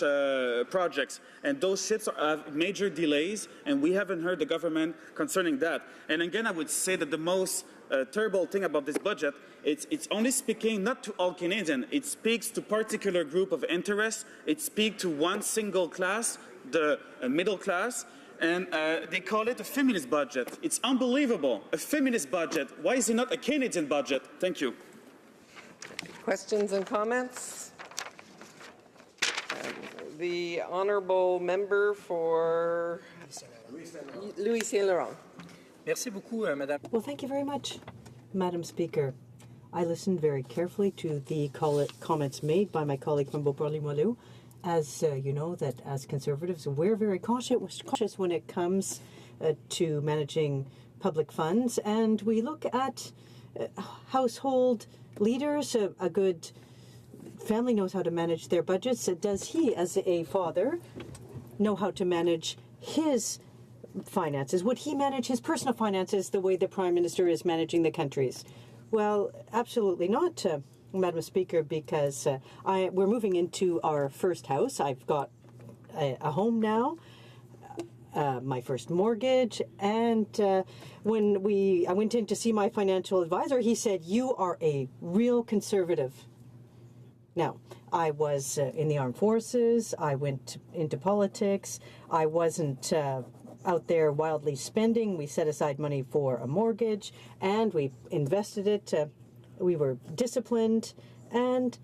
projects. And those ships have major delays, and we haven't heard the government concerning that. And again, I would say that the most terrible thing about this budget, it's only speaking not to all Canadians. It speaks to particular group of interest. It speaks to one single class, the middle class. And they call it a feminist budget. It's unbelievable. A feminist budget. Why is it not a Canadian budget? Thank you. Questions and comments? The honourable member for Louis Saint Laurent. Merci beaucoup, Madame. Well, thank you very much, Madam Speaker. I listened very carefully to the comments made by my colleague from Beauport-Limoilou. As you know, that as Conservatives, we're very cautious when it comes to managing public funds, and we look at household leaders. A good family knows how to manage their budgets. Does he, as a father, know how to manage his finances? Would he manage his personal finances the way the Prime Minister is managing the country's? Well, absolutely not, Madam Speaker, because we're moving into our first house. I've got a home now, my first mortgage, and when I went in to see my financial advisor, he said, "You are a real Conservative." Now, I was in the armed forces, I went into politics, I wasn't out there wildly spending. We set aside money for a mortgage, and we invested it. We were disciplined, and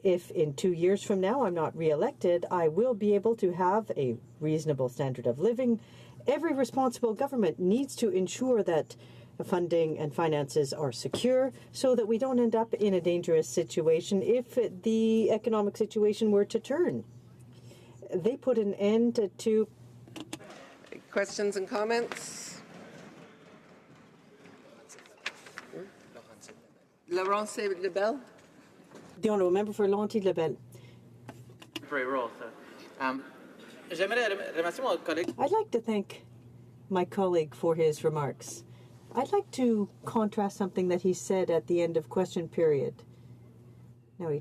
if in 2 years from now I'm not re-elected, I will be able to have a reasonable standard of living. Every responsible government needs to ensure that funding and finances are secure so that we don't end up in a dangerous situation if the economic situation were to turn. They put an end to... Questions and comments? Laurence Lebel. The Honourable Member for Lanty-Lebel. I'd like to thank my colleague for his remarks. I'd like to contrast something that he said at the end of question period. Now,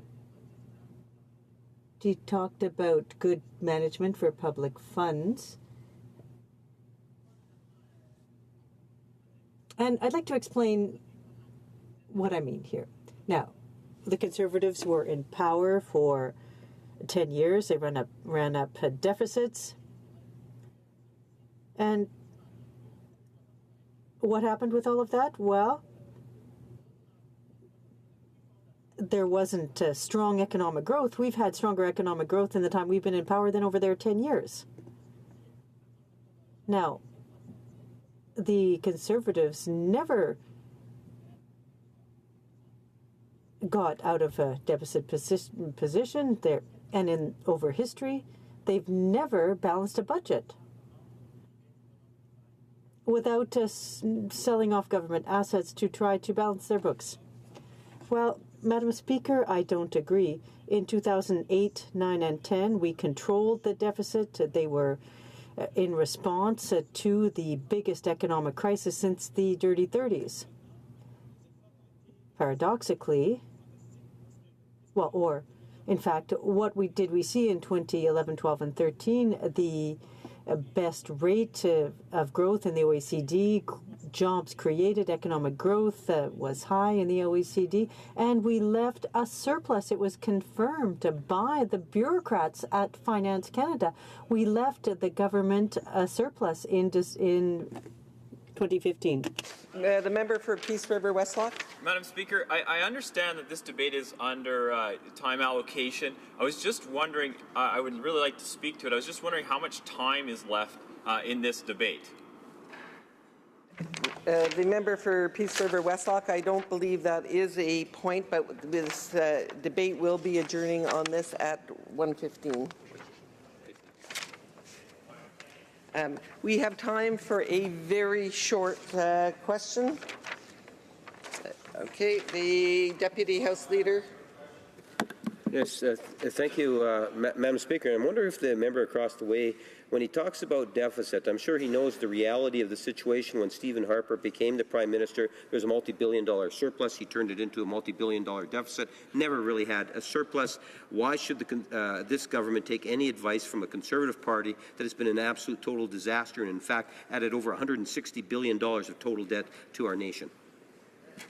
he talked about good management for public funds. And I'd like to explain what I mean here. Now, the Conservatives were in power for 10 years. They ran up deficits. And what happened with all of that? Well, there wasn't strong economic growth. We've had stronger economic growth in the time we've been in power than over their 10 years. Now, the Conservatives never got out of a deficit position there, and in over history, they've never balanced a budget without selling off government assets to try to balance their books. Well, Madam Speaker, I don't agree. In 2008, 9, and 10, we controlled the deficit. They were in response to the biggest economic crisis since the dirty 30s. Paradoxically, well, or in fact, what we see in 2011, 12, and 13, the best rate of growth in the OECD, jobs created, economic growth was high in the OECD, and we left a surplus. It was confirmed by the bureaucrats at Finance Canada. We left the government a surplus in 2015. The member for Peace River Westlock. Madam Speaker, I understand that this debate is under time allocation. I was just wondering, I would really like to speak to it. I was just wondering how much time is left in this debate. The member for Peace River Westlock, I don't believe that is a point, but this debate will be adjourning on this at 1:15. We have time for a very short question. Okay, the Deputy House Leader. Yes, thank you, Madam Speaker. I wonder if the member across the way, when he talks about deficit, I'm sure he knows the reality of the situation when Stephen Harper became the Prime Minister. There was a multi-billion-dollar surplus. He turned it into a multi-billion-dollar deficit. Never really had a surplus. Why should this government take any advice from a Conservative Party that has been an absolute total disaster and, in fact, added over $160 billion of total debt to our nation?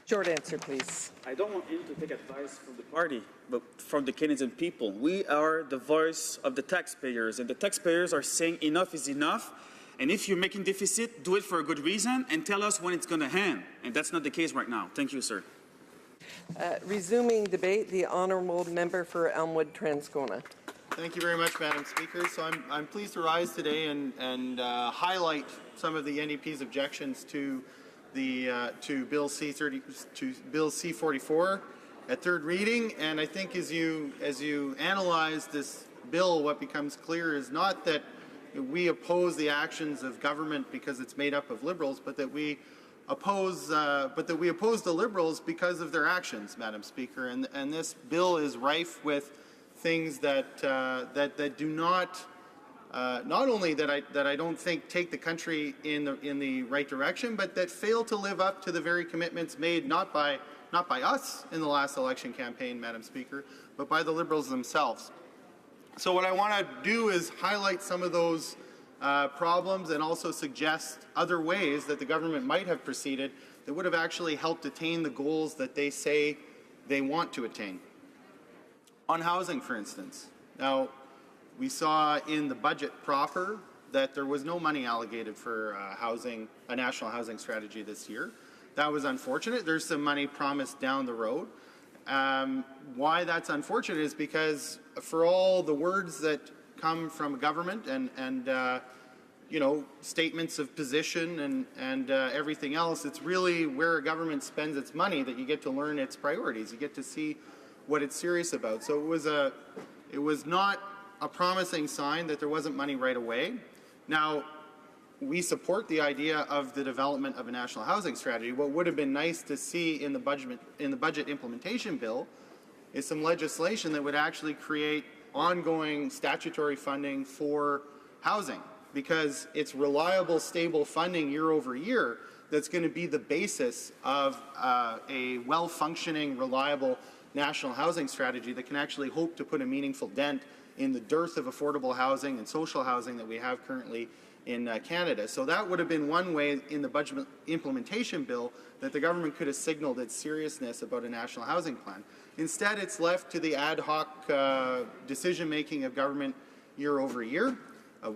Short answer, please. I don't want him to take advice from the party, but from the Canadian people. We are the voice of the taxpayers, and the taxpayers are saying enough is enough. And if you're making deficit, do it for a good reason and tell us when it's going to end. And that's not the case right now. Thank you, sir. Resuming debate, the honourable member for Elmwood Transcona. Thank you very much, Madam Speaker. So I'm pleased to rise today and highlight some of the NDP's objections to to Bill C-44 at third reading. And I think as you analyze this bill, what becomes clear is not that we oppose the actions of government because it's made up of Liberals, but that we oppose the Liberals because of their actions, Madam Speaker. And this bill is rife with things that do not. Not only that I don't think take the country in the right direction, but that fail to live up to the very commitments made not by us in the last election campaign, Madam Speaker, but by the Liberals themselves. So what I want to do is highlight some of those problems and also suggest other ways that the government might have proceeded that would have actually helped attain the goals that they say they want to attain. On housing, for instance. Now, we saw in the budget proper that there was no money allocated for a national housing strategy this year. That was unfortunate. There's some money promised down the road. Why that's unfortunate is because for all the words that come from government and you know, statements of position and everything else, it's really where a government spends its money that you get to learn its priorities. You get to see what it's serious about. So it was not a promising sign that there wasn't money right away. Now, we support the idea of the development of a national housing strategy. What would have been nice to see in the budget implementation bill is some legislation that would actually create ongoing statutory funding for housing, because it's reliable, stable funding year over year that's going to be the basis of a well-functioning, reliable national housing strategy that can actually hope to put a meaningful dent in the dearth of affordable housing and social housing that we have currently in Canada. So that would have been one way in the budget implementation bill that the government could have signaled its seriousness about a national housing plan. Instead, it's left to the ad hoc decision-making of government year over year.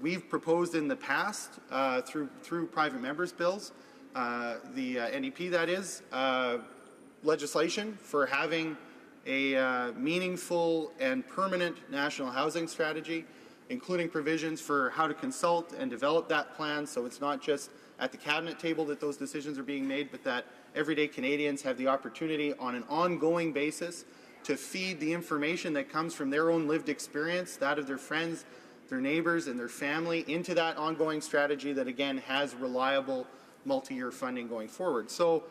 We've proposed in the past, through private members' bills, the NDP that is, legislation for having a meaningful and permanent national housing strategy, including provisions for how to consult and develop that plan, so it's not just at the cabinet table that those decisions are being made, but that everyday Canadians have the opportunity on an ongoing basis to feed the information that comes from their own lived experience, that of their friends, their neighbours and their family, into that ongoing strategy that again has reliable multi-year funding going forward. So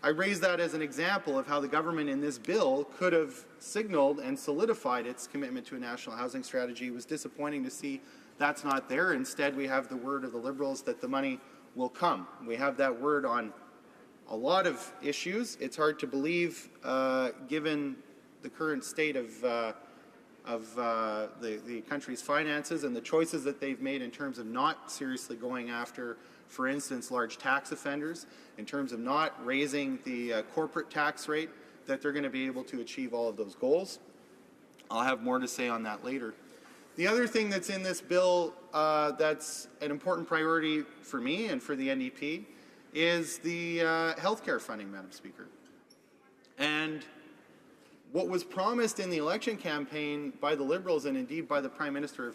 I raise that as an example of how the government in this bill could have signaled and solidified its commitment to a national housing strategy. It was disappointing to see that's not there. Instead, we have the word of the Liberals that the money will come. We have that word on a lot of issues. It's hard to believe, given the current state of the country's finances and the choices that they've made in terms of not seriously going after, for instance, large tax offenders, in terms of not raising the corporate tax rate, that they're going to be able to achieve all of those goals. I'll have more to say on that later. The other thing that's in this bill that's an important priority for me and for the NDP is the healthcare funding, Madam Speaker. And what was promised in the election campaign by the Liberals and indeed by the Prime Minister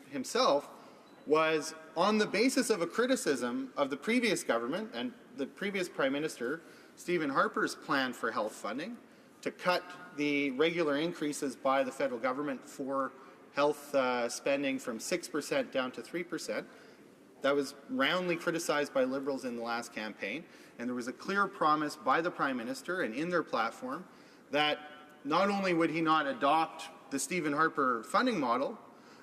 himself was on the basis of a criticism of the previous government and the previous Prime Minister, Stephen Harper's plan for health funding to cut the regular increases by the federal government for health spending from 6% down to 3%. That was roundly criticized by Liberals in the last campaign, and there was a clear promise by the Prime Minister and in their platform that not only would he not adopt the Stephen Harper funding model,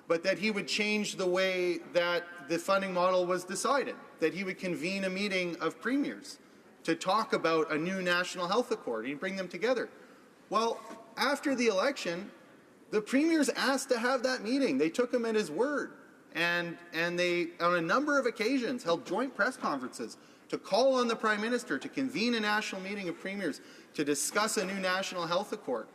but that he would change the way that the funding model was decided, that he would convene a meeting of premiers to talk about a new national health accord. He'd bring them together. Well, after the election, the premiers asked to have that meeting. They took him at his word. And they, on a number of occasions, held joint press conferences to call on the Prime Minister to convene a national meeting of premiers to discuss a new national health accord.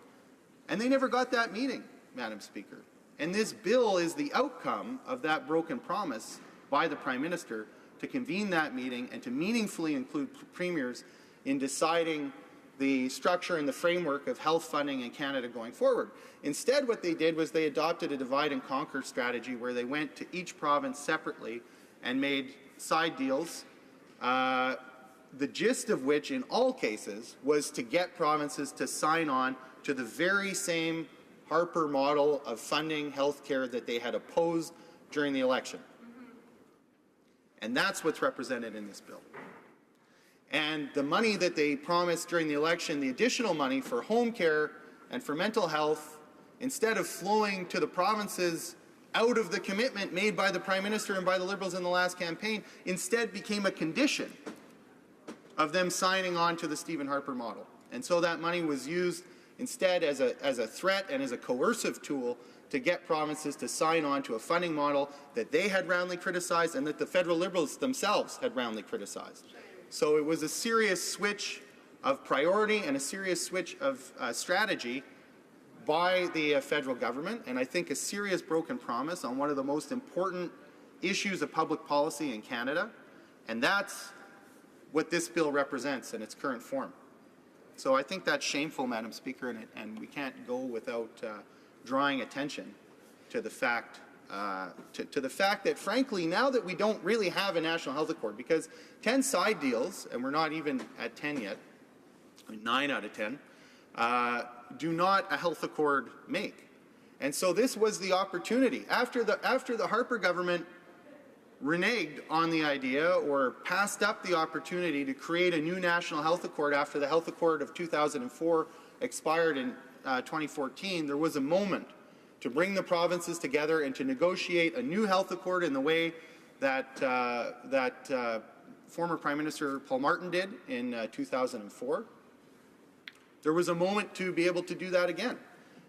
And they never got that meeting, Madam Speaker. And this bill is the outcome of that broken promise by the Prime Minister to convene that meeting and to meaningfully include premiers in deciding the structure and the framework of health funding in Canada going forward. Instead, what they did was they adopted a divide and conquer strategy where they went to each province separately and made side deals, the gist of which in all cases was to get provinces to sign on to the very same Harper model of funding health care that they had opposed during the election. And that's what's represented in this bill. And the money that they promised during the election, the additional money for home care and for mental health, instead of flowing to the provinces out of the commitment made by the Prime Minister and by the Liberals in the last campaign, instead became a condition of them signing on to the Stephen Harper model. And so that money was used instead as a threat and as a coercive tool to get provinces to sign on to a funding model that they had roundly criticized and that the federal Liberals themselves had roundly criticized. So it was a serious switch of priority and a serious switch of strategy by the federal government, and I think a serious broken promise on one of the most important issues of public policy in Canada, and that's what this bill represents in its current form. So I think that's shameful, Madam Speaker, and we can't go without drawing attention to the fact to the fact that, frankly, now that we don't really have a national health accord, because 10 side deals, and we're not even at 10 yet, 9 out of 10, do not a health accord make. And so this was the opportunity. After the Harper government reneged on the idea or passed up the opportunity to create a new national health accord after the health accord of 2004 expired in 2014, there was a moment to bring the provinces together and to negotiate a new health accord in the way that former Prime Minister Paul Martin did in 2004. There was a moment to be able to do that again.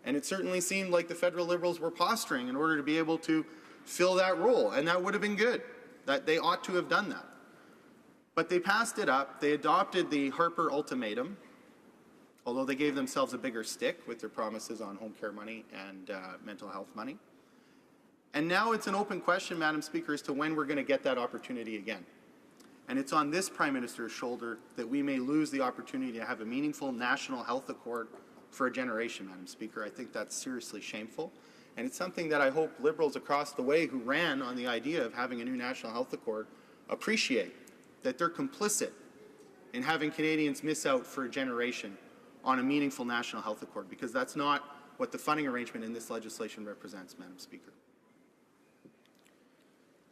And it certainly seemed like the federal Liberals were posturing in order to be able to fill that role, and that would have been good. That they ought to have done that. But they passed it up. They adopted the Harper ultimatum, although they gave themselves a bigger stick with their promises on home care money and mental health money. And now it's an open question, Madam Speaker, as to when we're going to get that opportunity again. And it's on this Prime Minister's shoulder that we may lose the opportunity to have a meaningful national health accord for a generation, Madam Speaker. I think that's seriously shameful. And it's something that I hope Liberals across the way who ran on the idea of having a new national health accord appreciate, that they're complicit in having Canadians miss out for a generation on a meaningful national health accord, because that's not what the funding arrangement in this legislation represents, Madam Speaker.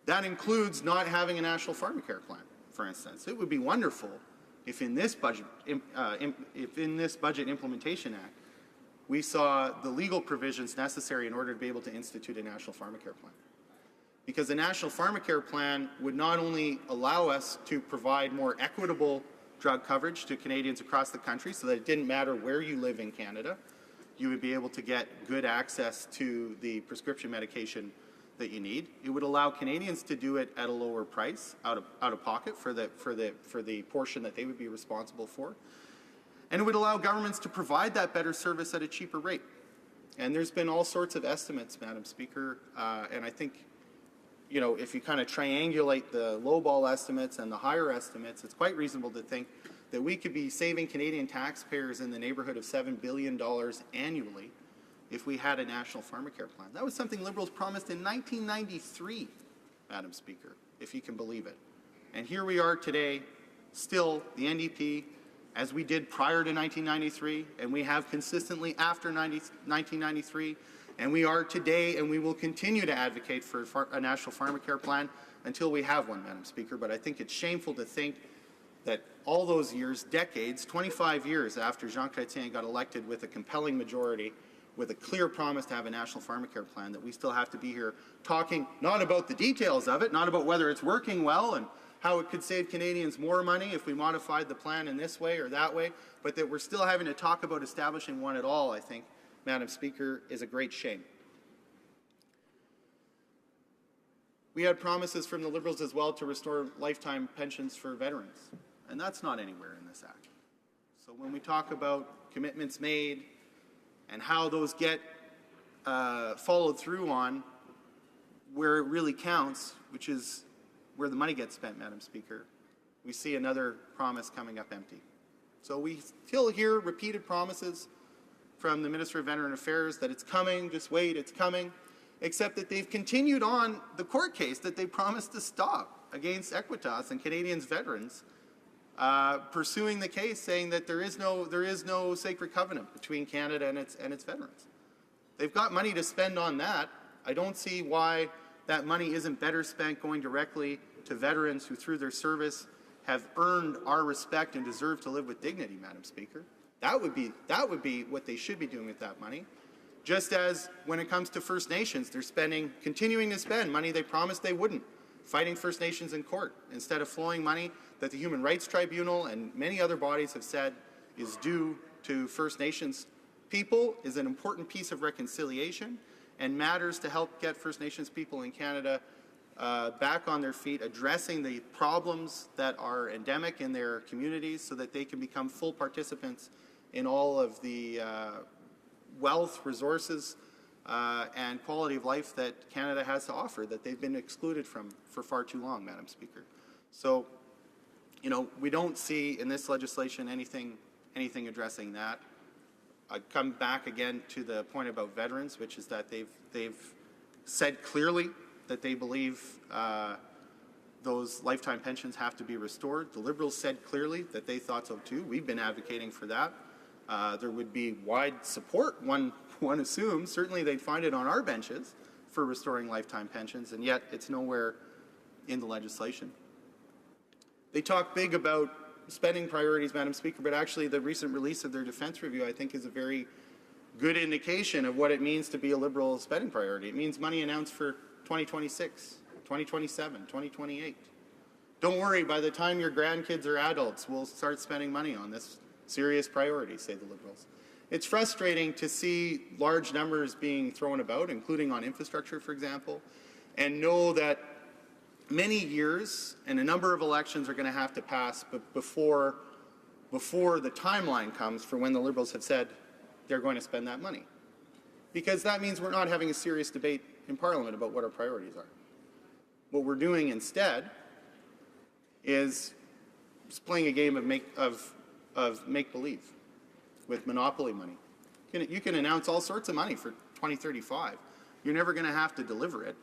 That includes not having a national pharmacare plan, for instance. It would be wonderful if in this budget implementation act, we saw the legal provisions necessary in order to be able to institute a national pharmacare plan. Because the national pharmacare plan would not only allow us to provide more equitable drug coverage to Canadians across the country so that it didn't matter where you live in Canada, you would be able to get good access to the prescription medication that you need. It would allow Canadians to do it at a lower price, out of pocket for the portion that they would be responsible for. And it would allow governments to provide that better service at a cheaper rate. And there's been all sorts of estimates, Madam Speaker, and I think, you know, if you kind of triangulate the lowball estimates and the higher estimates, it's quite reasonable to think that we could be saving Canadian taxpayers in the neighborhood of $7 billion annually if we had a national pharmacare plan. That was something Liberals promised in 1993, Madam Speaker, if you can believe it. And here we are today, still the NDP, as we did prior to 1993, and we have consistently after 1993, and we are today, and we will continue to advocate for a national pharmacare plan until we have one, Madam Speaker. But I think it's shameful to think that all those years, decades, 25 years after Jean Chrétien got elected with a compelling majority, with a clear promise to have a national pharmacare plan, that we still have to be here talking not about the details of it, not about whether it's working well and how it could save Canadians more money if we modified the plan in this way or that way, but that we're still having to talk about establishing one at all, I think, Madam Speaker, is a great shame. We had promises from the Liberals as well to restore lifetime pensions for veterans, and that's not anywhere in this act. So when we talk about commitments made and how those get followed through on where it really counts, which is where the money gets spent, Madam Speaker, we see another promise coming up empty. So we still hear repeated promises from the Minister of Veteran Affairs that it's coming, just wait, it's coming, except that they've continued on the court case that they promised to stop against Equitas and Canadians veterans, pursuing the case, saying that there is no sacred covenant between Canada and its veterans. They've got money to spend on that. I don't see why that money isn't better spent going directly to veterans who, through their service, have earned our respect and deserve to live with dignity, Madam Speaker. That would be what they should be doing with that money. Just as when it comes to First Nations, they're continuing to spend money they promised they wouldn't, fighting First Nations in court, instead of flowing money that the Human Rights Tribunal and many other bodies have said is due to First Nations people, is an important piece of reconciliation and matters to help get First Nations people in Canada back on their feet, addressing the problems that are endemic in their communities so that they can become full participants in all of the wealth, resources, and quality of life that Canada has to offer that they've been excluded from for far too long, Madam Speaker. So, you know, we don't see in this legislation anything anything addressing that. I'd come back again to the point about veterans, which is that they've said clearly that they believe those lifetime pensions have to be restored. The Liberals said clearly that they thought so too. We've been advocating for that. There would be wide support, one assumes. Certainly they'd find it on our benches for restoring lifetime pensions, and yet it's nowhere in the legislation. They talk big about spending priorities, Madam Speaker, but actually the recent release of their defence review, I think, is a very good indication of what it means to be a Liberal spending priority. It means money announced for 2026, 2027, 2028. Don't worry, by the time your grandkids are adults, we'll start spending money on this serious priority, say the Liberals. It's frustrating to see large numbers being thrown about, including on infrastructure, for example, and know that many years and a number of elections are going to have to pass before the timeline comes for when the Liberals have said they're going to spend that money. Because that means we're not having a serious debate in Parliament about what our priorities are. What we're doing instead is playing a game of make-believe with monopoly money. You can announce all sorts of money for 2035. You're never going to have to deliver it.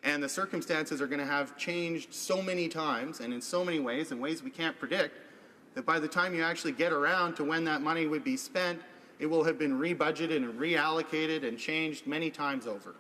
And the circumstances are going to have changed so many times and in so many ways, in ways we can't predict, that by the time you actually get around to when that money would be spent, it will have been rebudgeted and reallocated and changed many times over.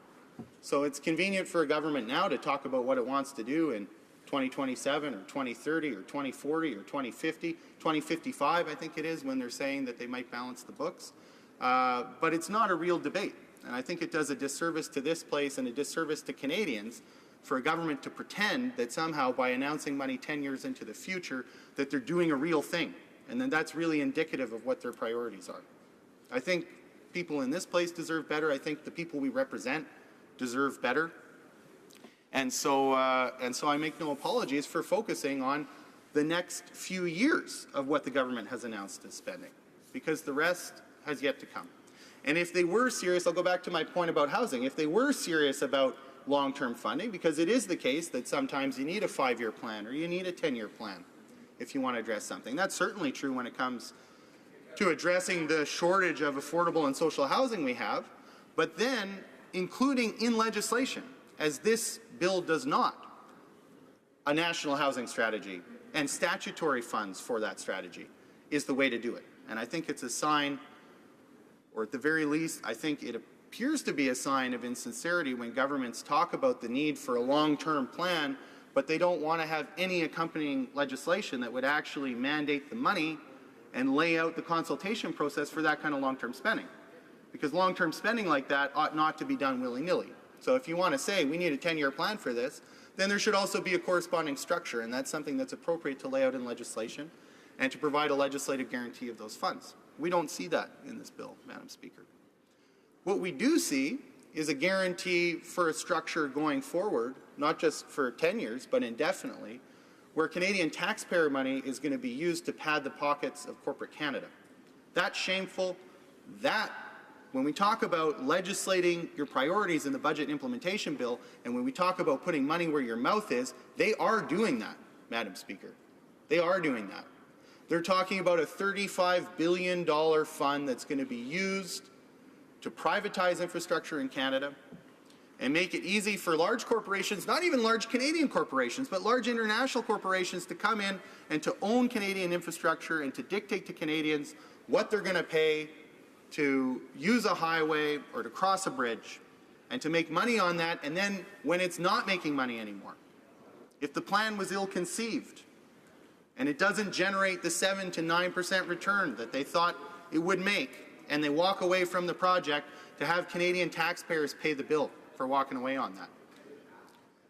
So it's convenient for a government now to talk about what it wants to do in 2027 or 2030 or 2040 or 2050, 2055 I think it is, when they're saying that they might balance the books. But it's not a real debate. And I think it does a disservice to this place and a disservice to Canadians for a government to pretend that somehow by announcing money 10 years into the future that they're doing a real thing. And then that's really indicative of what their priorities are. I think people in this place deserve better. I think the people we represent deserve better. And so I make no apologies for focusing on the next few years of what the government has announced as spending, because the rest has yet to come. And if they were serious, I'll go back to my point about housing, if they were serious about long-term funding, because it is the case that sometimes you need a 5-year plan or you need a 10-year plan if you want to address something. That's certainly true when it comes to addressing the shortage of affordable and social housing we have, but then including in legislation, as this bill does not, a national housing strategy and statutory funds for that strategy is the way to do it. And I think it's a sign, or at the very least, I think it appears to be a sign of insincerity when governments talk about the need for a long-term plan, but they don't want to have any accompanying legislation that would actually mandate the money and lay out the consultation process for that kind of long-term spending. Because long-term spending like that ought not to be done willy-nilly. So if you want to say we need a 10-year plan for this, then there should also be a corresponding structure, and that's something that's appropriate to lay out in legislation and to provide a legislative guarantee of those funds. We don't see that in this bill, Madam Speaker. What we do see is a guarantee for a structure going forward, not just for 10 years, but indefinitely, where Canadian taxpayer money is going to be used to pad the pockets of corporate Canada. That's shameful. That, when we talk about legislating your priorities in the budget implementation bill, and when we talk about putting money where your mouth is, they are doing that, Madam Speaker. They are doing that. They're talking about a $35 billion fund that's going to be used to privatize infrastructure in Canada and make it easy for large corporations, not even large Canadian corporations, but large international corporations to come in and to own Canadian infrastructure and to dictate to Canadians what they're going to pay to use a highway or to cross a bridge, and to make money on that, and then when it's not making money anymore, if the plan was ill-conceived and it doesn't generate the 7 to 9% return that they thought it would make, and they walk away from the project, to have Canadian taxpayers pay the bill for walking away on that.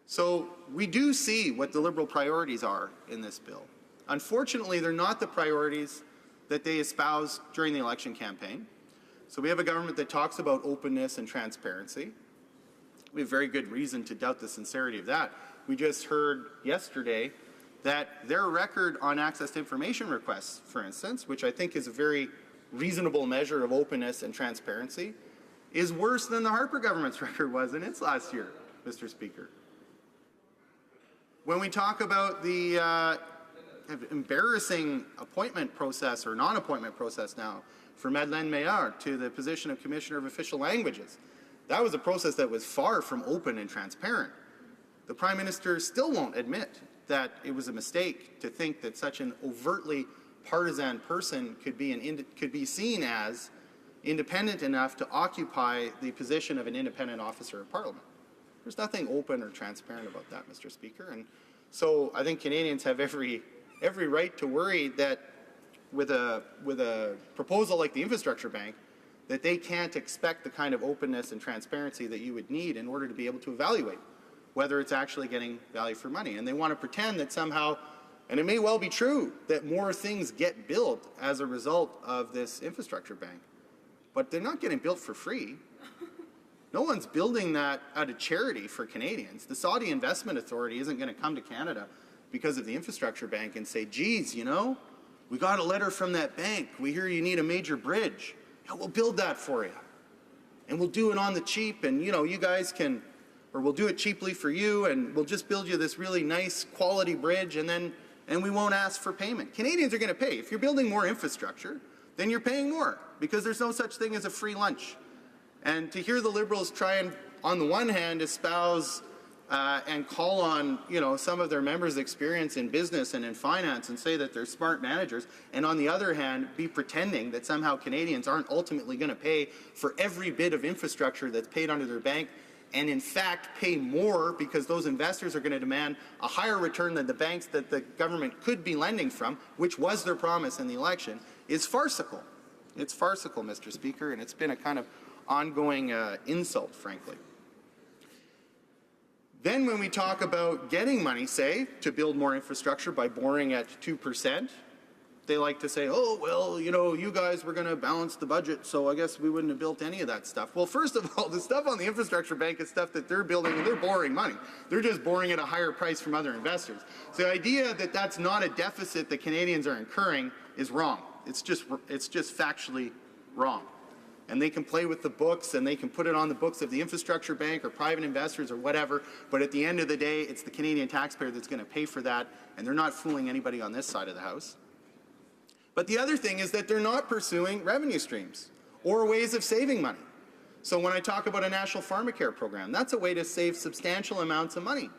So we do see what the Liberal priorities are in this bill. Unfortunately, they're not the priorities that they espoused during the election campaign. So we have a government that talks about openness and transparency. We have very good reason to doubt the sincerity of that. We just heard yesterday that their record on access to information requests, for instance, which I think is a very reasonable measure of openness and transparency, is worse than the Harper government's record was in its last year, Mr. Speaker. When we talk about the embarrassing appointment process or non-appointment process now for Madeleine Meillard to the position of Commissioner of Official Languages. That was a process that was far from open and transparent. The Prime Minister still won't admit that it was a mistake to think that such an overtly partisan person could be seen as independent enough to occupy the position of an independent officer of Parliament. There's nothing open or transparent about that, Mr. Speaker. And so I think Canadians have every right to worry that with a proposal like the Infrastructure Bank, that they can't expect the kind of openness and transparency that you would need in order to be able to evaluate whether it's actually getting value for money. And they want to pretend that somehow, and it may well be true, that more things get built as a result of this Infrastructure Bank. But they're not getting built for free. No one's building that out of charity for Canadians. The Saudi Investment Authority isn't going to come to Canada because of the Infrastructure Bank and say, geez, you know, we got a letter from that bank. We hear you need a major bridge. Yeah, we'll build that for you. And we'll do it on the cheap, and you know, you guys can, or we'll do it cheaply for you, and we'll just build you this really nice quality bridge, and we won't ask for payment. Canadians are going to pay. If you're building more infrastructure, then you're paying more, because there's no such thing as a free lunch. And to hear the Liberals try and, on the one hand, espouse and call on, you know, some of their members' experience in business and in finance and say that they're smart managers, and on the other hand, be pretending that somehow Canadians aren't ultimately going to pay for every bit of infrastructure that's paid under their bank, and in fact pay more because those investors are going to demand a higher return than the banks that the government could be lending from, which was their promise in the election, is farcical. It's farcical, Mr. Speaker, and it's been a kind of ongoing insult, frankly. Then when we talk about getting money, say, to build more infrastructure by borrowing at 2%, they like to say, oh, well, you know, you guys were going to balance the budget, so I guess we wouldn't have built any of that stuff. Well, first of all, the stuff on the Infrastructure Bank is stuff that they're building, and they're borrowing money. They're just borrowing at a higher price from other investors. So the idea that that's not a deficit that Canadians are incurring is wrong. It's just factually wrong. And they can play with the books, and they can put it on the books of the Infrastructure Bank or private investors or whatever, but at the end of the day, it's the Canadian taxpayer that's going to pay for that, and they're not fooling anybody on this side of the House. But the other thing is that they're not pursuing revenue streams or ways of saving money. So when I talk about a national pharmacare program, that's a way to save substantial amounts of money.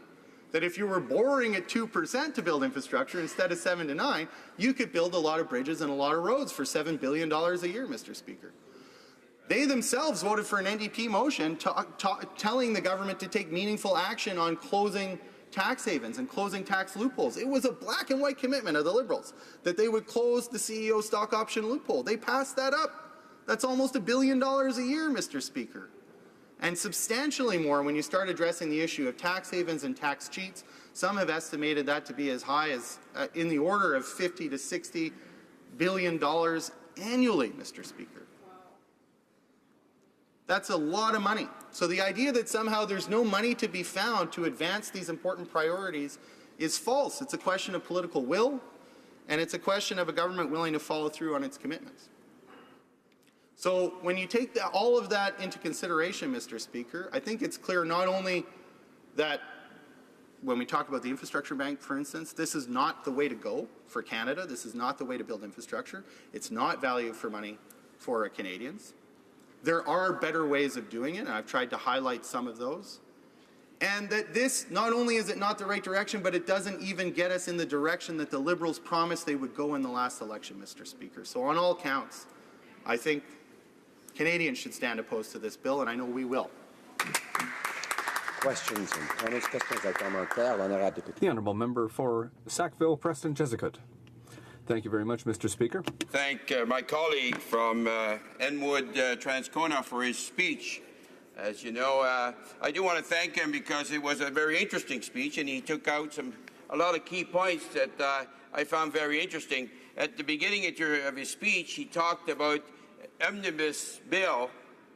That if you were borrowing at 2% to build infrastructure instead of 7 to 9, you could build a lot of bridges and a lot of roads for $7 billion a year, Mr. Speaker. They themselves voted for an NDP motion telling the government to take meaningful action on closing tax havens and closing tax loopholes. It was a black and white commitment of the Liberals that they would close the CEO stock option loophole. They passed that up. That's almost $1 billion a year, Mr. Speaker. And substantially more when you start addressing the issue of tax havens and tax cheats. Some have estimated that to be as high as in the order of $50 to $60 billion annually, Mr. Speaker. That's a lot of money. So the idea that somehow there's no money to be found to advance these important priorities is false. It's a question of political will, and it's a question of a government willing to follow through on its commitments. So when you take all of that into consideration, Mr. Speaker, I think it's clear not only that when we talk about the Infrastructure Bank, for instance, this is not the way to go for Canada. This is not the way to build infrastructure. It's not value for money for Canadians. There are better ways of doing it, and I've tried to highlight some of those. And that this, not only is it not the right direction, but it doesn't even get us in the direction that the Liberals promised they would go in the last election, Mr. Speaker. So on all counts, I think Canadians should stand opposed to this bill, and I know we will. Questions and comments, questions et commentaires, l'honorable député. The honourable member for Sackville, Preston, Jesuit. Thank you very much, Mr. Speaker. Thank my colleague from Enwood, Transcona for his speech. As you know, I do want to thank him because it was a very interesting speech, and he took out a lot of key points that I found very interesting. At the beginning of his speech, he talked about omnibus bill,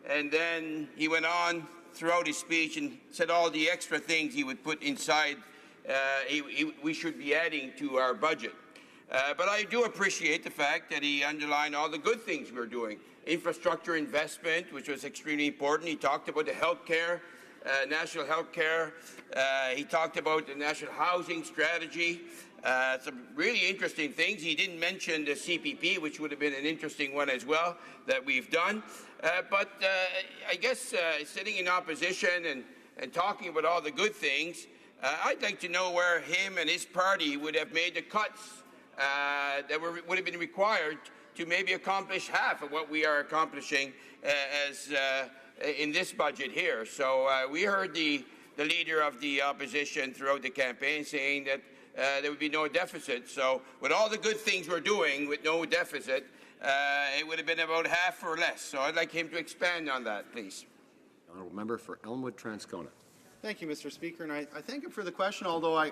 and then he went on throughout his speech and said all the extra things he would put inside we should be adding to our budget. But I do appreciate the fact that he underlined all the good things we're doing. Infrastructure investment, which was extremely important. He talked about the health care national health care. He talked about the national housing strategy. Some really interesting things. He didn't mention the CPP, which would have been an interesting one as well that we've done. But I guess sitting in opposition and talking about all the good things, I'd like to know where him and his party would have made the cuts that would have been required to maybe accomplish half of what we are accomplishing in this budget here. So we heard the leader of the opposition throughout the campaign saying that there would be no deficit. So with all the good things we're doing with no deficit, it would have been about half or less. So I'd like him to expand on that, please. Honourable Member for Elmwood Transcona. Thank you, Mr. Speaker, and I thank him for the question, although I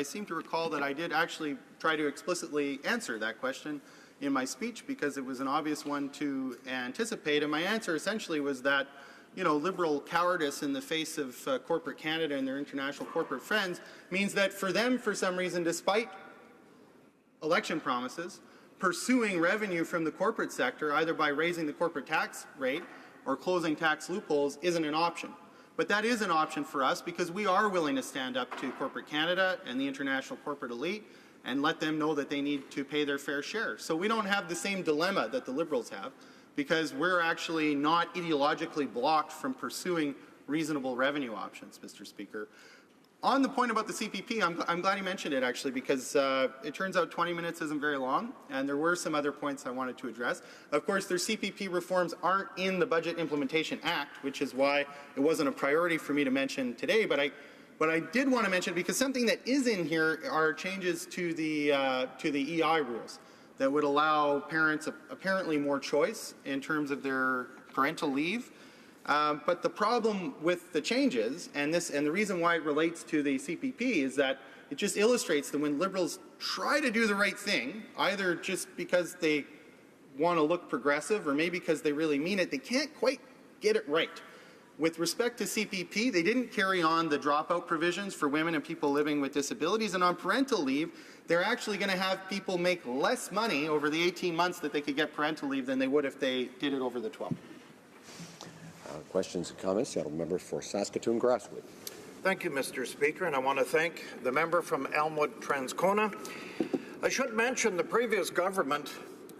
seem to recall that I did actually try to explicitly answer that question in my speech because it was an obvious one to anticipate, and my answer essentially was that, you know, Liberal cowardice in the face of corporate Canada and their international corporate friends means that for them, for some reason, despite election promises, pursuing revenue from the corporate sector, either by raising the corporate tax rate or closing tax loopholes, isn't an option. But that is an option for us because we are willing to stand up to corporate Canada and the international corporate elite and let them know that they need to pay their fair share. So we don't have the same dilemma that the Liberals have because we're actually not ideologically blocked from pursuing reasonable revenue options, Mr. Speaker. On the point about the CPP, I'm glad you mentioned it actually because it turns out 20 minutes isn't very long and there were some other points I wanted to address. Of course, their CPP reforms aren't in the Budget Implementation Act, which is why it wasn't a priority for me to mention today, but I did want to mention it because something that is in here are changes to the EI rules that would allow parents apparently more choice in terms of their parental leave. But the problem with the changes, and the reason why it relates to the CPP, is that it just illustrates that when Liberals try to do the right thing, either just because they want to look progressive or maybe because they really mean it, they can't quite get it right. With respect to CPP, they didn't carry on the dropout provisions for women and people living with disabilities, and on parental leave, they're actually going to have people make less money over the 18 months that they could get parental leave than they would if they did it over the 12. Questions and comments? The Honourable Member for Saskatoon Grasswood. Thank you, Mr. Speaker, and I want to thank the member from Elmwood Transcona. I should mention the previous government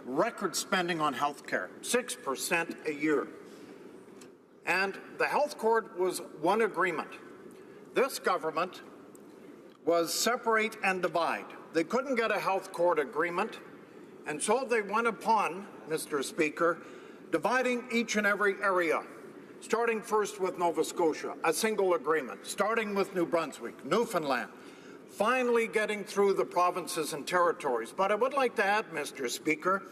record spending on health care, 6% a year. And the health court was one agreement. This government was separate and divide. They couldn't get a health court agreement, and so they went upon, Mr. Speaker, dividing each and every area. Starting first with Nova Scotia, a single agreement, starting with New Brunswick, Newfoundland, finally getting through the provinces and territories. But I would like to add, Mr. Speaker,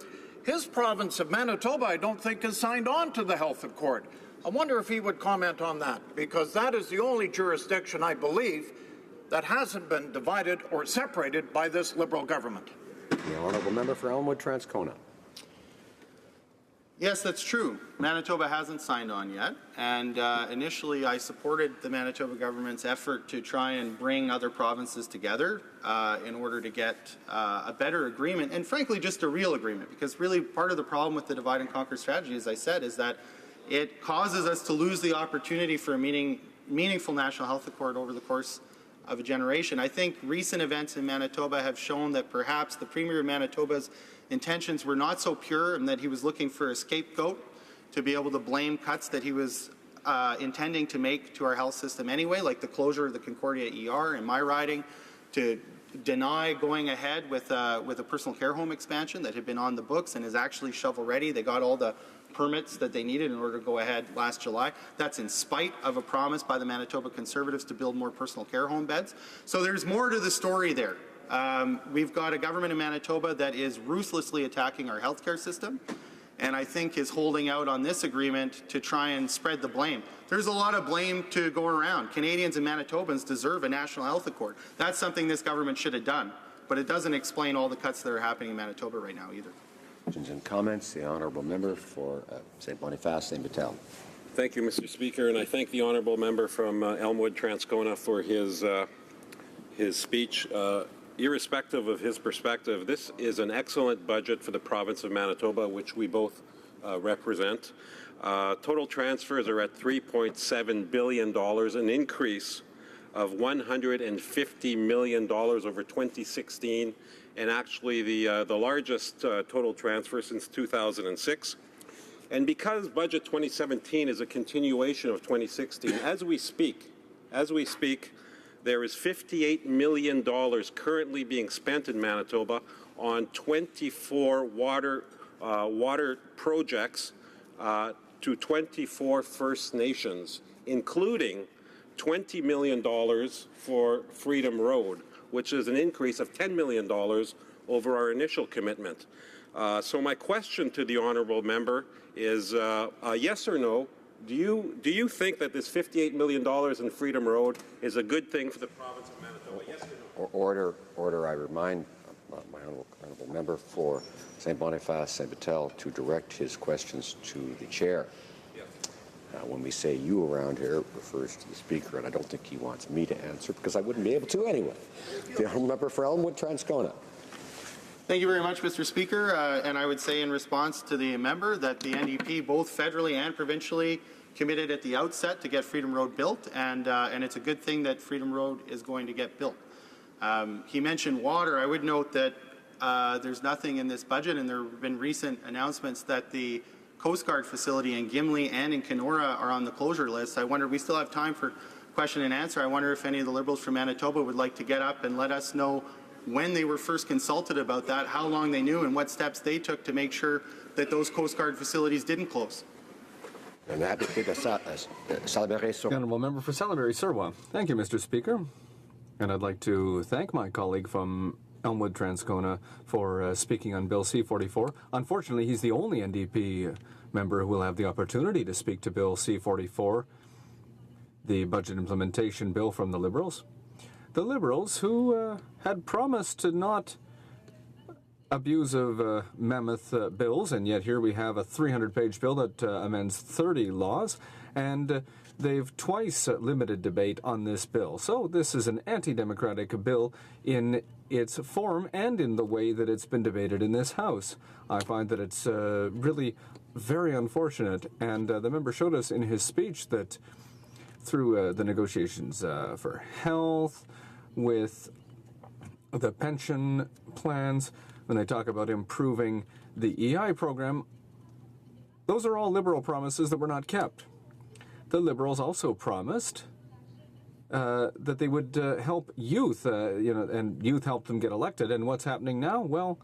his province of Manitoba, I don't think, has signed on to the Health Accord. I wonder if he would comment on that, because that is the only jurisdiction, I believe, that hasn't been divided or separated by this Liberal government. The Honourable Member for Elmwood Transcona. Yes, that's true. Manitoba hasn't signed on yet, and initially I supported the Manitoba government's effort to try and bring other provinces together in order to get a better agreement, and frankly just a real agreement, because really part of the problem with the divide and conquer strategy, as I said, is that it causes us to lose the opportunity for a meaningful national health accord over the course of a generation. I think recent events in Manitoba have shown that perhaps the Premier of Manitoba's intentions were not so pure and that he was looking for a scapegoat to be able to blame cuts that he was intending to make to our health system anyway, like the closure of the Concordia ER in my riding, to deny going ahead with a personal care home expansion that had been on the books and is actually shovel ready. They got all the permits that they needed in order to go ahead last July. That's in spite of a promise by the Manitoba Conservatives to build more personal care home beds. So there's more to the story there. We've got a government in Manitoba that is ruthlessly attacking our healthcare system, and I think is holding out on this agreement to try and spread the blame. There's a lot of blame to go around. Canadians and Manitobans deserve a national health accord. That's something this government should have done, but it doesn't explain all the cuts that are happening in Manitoba right now either. Questions and comments? The Honourable Member for St. Boniface, St. Vital. Thank you, Mr. Speaker, and I thank the Honourable Member from Elmwood Transcona for his speech. Irrespective of his perspective, this is an excellent budget for the province of Manitoba, which we both represent. Total transfers are at $3.7 billion, an increase of $150 million over 2016, and actually the largest total transfer since 2006. And because Budget 2017 is a continuation of 2016, as we speak, there is $58 million currently being spent in Manitoba on 24 water projects to 24 First Nations, including $20 million for Freedom Road, which is an increase of $10 million over our initial commitment. So my question to the honourable member is yes or no, do you think that this $58 million in Freedom Road is a good thing for the province of Manitoba? Yes or no? Order. I remind my honourable member for St. Boniface, St. Batel to direct his questions to the chair. When we say you around here, it refers to the speaker, and I don't think he wants me to answer because I wouldn't be able to anyway. The honourable member for Elmwood, Transcona. Thank you very much, Mr. Speaker. And I would say in response to the member that the NDP, both federally and provincially, committed at the outset to get Freedom Road built, and it's a good thing that Freedom Road is going to get built. He mentioned water. I would note that there's nothing in this budget, and there have been recent announcements that the Coast Guard facility in Gimli and in Kenora are on the closure list. I wonder, we still have time for question and answer. I wonder if any of the Liberals from Manitoba would like to get up and let us know when they were first consulted about that, how long they knew, and what steps they took to make sure that those Coast Guard facilities didn't close. The Honourable Member for Salaberry-Surwa. Thank you, Mr. Speaker. And I'd like to thank my colleague from Elmwood Transcona for speaking on Bill C-44. Unfortunately, he's the only NDP member who will have the opportunity to speak to Bill C-44, the budget implementation bill from the Liberals. The Liberals, who had promised to not abuse of mammoth bills, and yet here we have a 300-page bill that amends 30 laws, and they've twice limited debate on this bill. So this is an anti-democratic bill in its form and in the way that it's been debated in this House. I find that it's really very unfortunate, and the member showed us in his speech that through the negotiations for health, with the pension plans, when they talk about improving the EI program, those are all Liberal promises that were not kept. The Liberals also promised that they would help youth, and youth helped them get elected. And what's happening now? Well,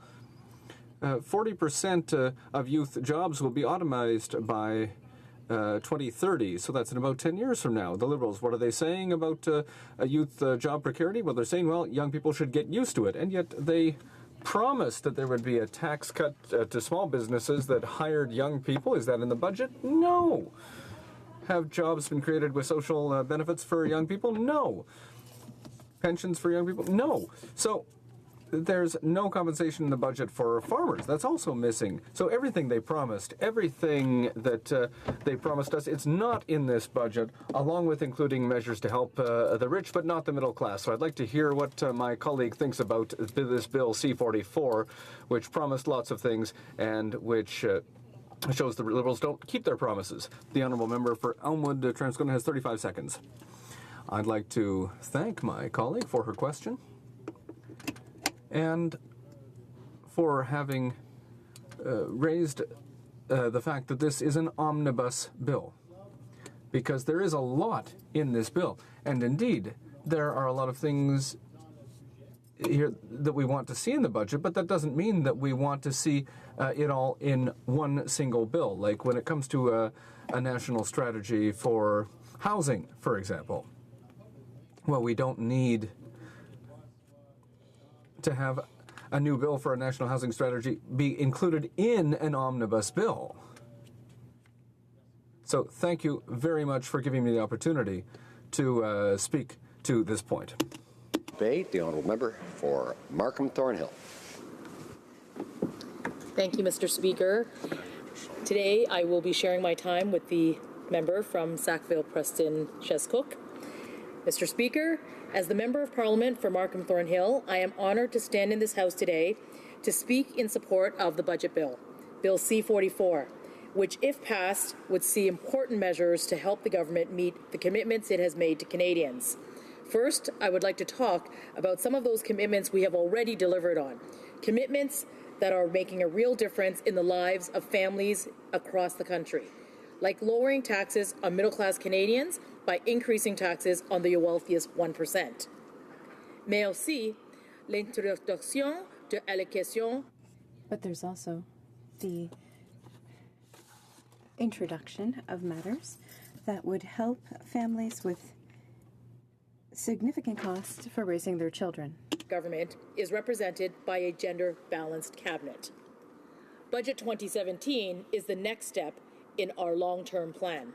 40% of youth jobs will be automized by 2030, so that's in about 10 years from now. The Liberals, what are they saying about youth job precarity? Well, they're saying, well, young people should get used to it, and yet they promised that there would be a tax cut to small businesses that hired young people. Is that in the budget? No. Have jobs been created with social benefits for young people? No. Pensions for young people? No. So there's no compensation in the budget for farmers. That's also missing. So everything they promised, everything that they promised us, it's not in this budget, along with including measures to help the rich, but not the middle class. So I'd like to hear what my colleague thinks about this bill C-44, which promised lots of things and which shows the Liberals don't keep their promises. The Honourable Member for Elmwood Transcona has 35 seconds. I'd like to thank my colleague for her question and for having raised the fact that this is an omnibus bill, because there is a lot in this bill, and indeed there are a lot of things here that we want to see in the budget, but that doesn't mean that we want to see it all in one single bill. Like when it comes to a national strategy for housing, for example. Well, we don't need to have a new bill for a national housing strategy be included in an omnibus bill. So thank you very much for giving me the opportunity to speak to this point. Debate, the Honourable Member for Markham Thornhill. Thank you, Mr. Speaker. Today I will be sharing my time with the member from Sackville-Preston-Chescook. Mr. Speaker, as the Member of Parliament for Markham Thornhill, I am honoured to stand in this House today to speak in support of the budget bill, Bill C-44, which, if passed, would see important measures to help the government meet the commitments it has made to Canadians. First, I would like to talk about some of those commitments we have already delivered on, commitments that are making a real difference in the lives of families across the country, like lowering taxes on middle-class Canadians by increasing taxes on the wealthiest 1%. Mais aussi, l'introduction de allocations. But there's also the introduction of matters that would help families with significant costs for raising their children. Government is represented by a gender-balanced cabinet. Budget 2017 is the next step in our long-term plan.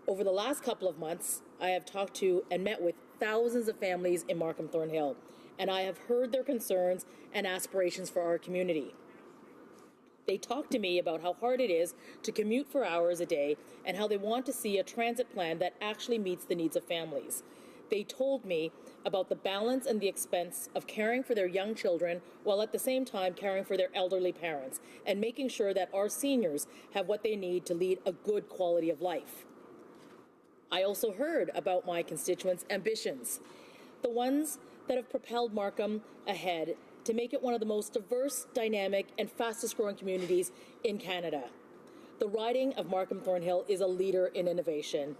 Over the last couple of months, I have talked to and met with thousands of families in Markham Thornhill, and I have heard their concerns and aspirations for our community. They talk to me about how hard it is to commute for hours a day and how they want to see a transit plan that actually meets the needs of families. They told me about the balance and the expense of caring for their young children while at the same time caring for their elderly parents and making sure that our seniors have what they need to lead a good quality of life. I also heard about my constituents' ambitions, the ones that have propelled Markham ahead to make it one of the most diverse, dynamic, and fastest-growing communities in Canada. The riding of Markham Thornhill is a leader in innovation,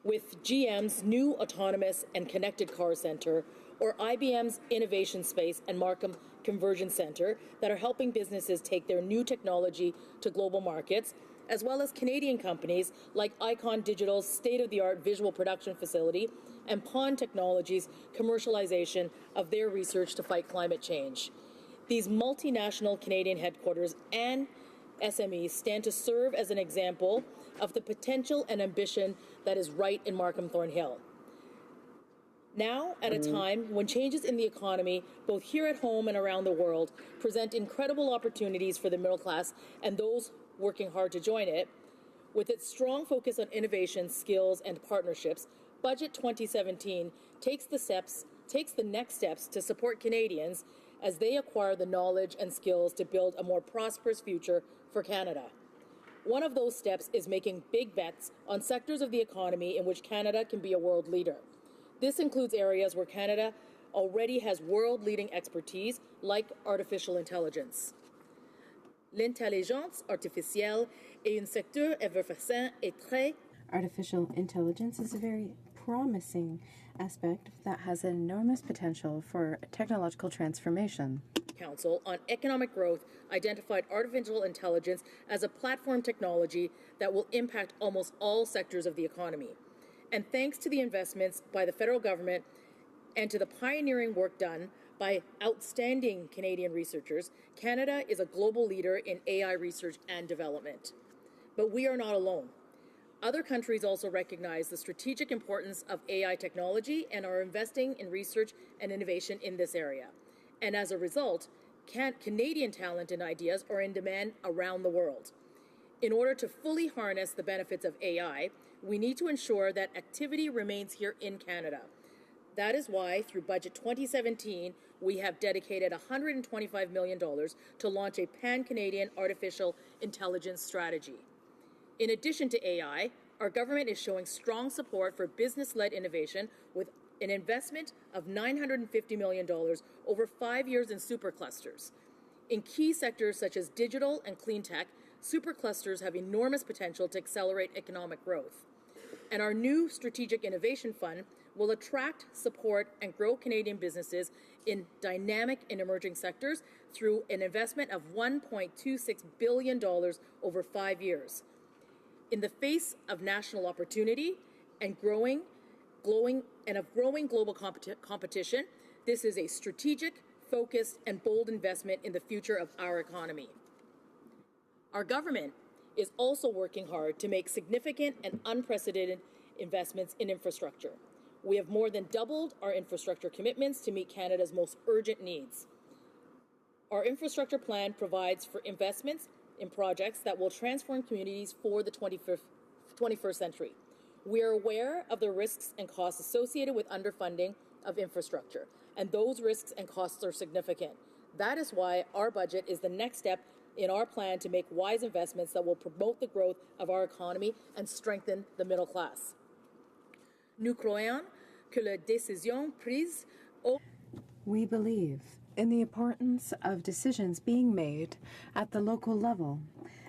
with GM's new autonomous and connected car center, or IBM's Innovation Space and Markham Conversion Center that are helping businesses take their new technology to global markets, as well as Canadian companies like Icon Digital's state-of-the-art visual production facility and Pond Technologies' commercialization of their research to fight climate change. These multinational Canadian headquarters and SMEs stand to serve as an example of the potential and ambition that is right in Markham Thornhill. Now, at a time when changes in the economy, both here at home and around the world, present incredible opportunities for the middle class and those working hard to join it, with its strong focus on innovation, skills, and partnerships, Budget 2017 takes the next steps to support Canadians as they acquire the knowledge and skills to build a more prosperous future for Canada. One of those steps is making big bets on sectors of the economy in which Canada can be a world leader. This includes areas where Canada already has world-leading expertise, like artificial intelligence. L'intelligence artificielle est un secteur effervescent et très... Artificial intelligence is a very promising aspect that has enormous potential for technological transformation. Council on Economic Growth identified artificial intelligence as a platform technology that will impact almost all sectors of the economy. And thanks to the investments by the federal government and to the pioneering work done by outstanding Canadian researchers, Canada is a global leader in AI research and development. But we are not alone. Other countries also recognize the strategic importance of AI technology and are investing in research and innovation in this area. And as a result, Canadian talent and ideas are in demand around the world. In order to fully harness the benefits of AI, we need to ensure that activity remains here in Canada. That is why, through Budget 2017, we have dedicated $125 million to launch a pan-Canadian artificial intelligence strategy. In addition to AI, our government is showing strong support for business-led innovation with an investment of $950 million over 5 years in superclusters. In key sectors such as digital and clean tech, superclusters have enormous potential to accelerate economic growth. And our new Strategic Innovation Fund will attract, support, and grow Canadian businesses in dynamic and emerging sectors through an investment of $1.26 billion over 5 years. In the face of national opportunity and growing global competition, this is a strategic, focused, and bold investment in the future of our economy. Our government is also working hard to make significant and unprecedented investments in infrastructure. We have more than doubled our infrastructure commitments to meet Canada's most urgent needs. Our infrastructure plan provides for investments in projects that will transform communities for the 21st century. We are aware of the risks and costs associated with underfunding of infrastructure, and those risks and costs are significant. That is why our budget is the next step in our plan to make wise investments that will promote the growth of our economy and strengthen the middle class. Nous croyons que les décisions prises au We believe in the importance of decisions being made at the local level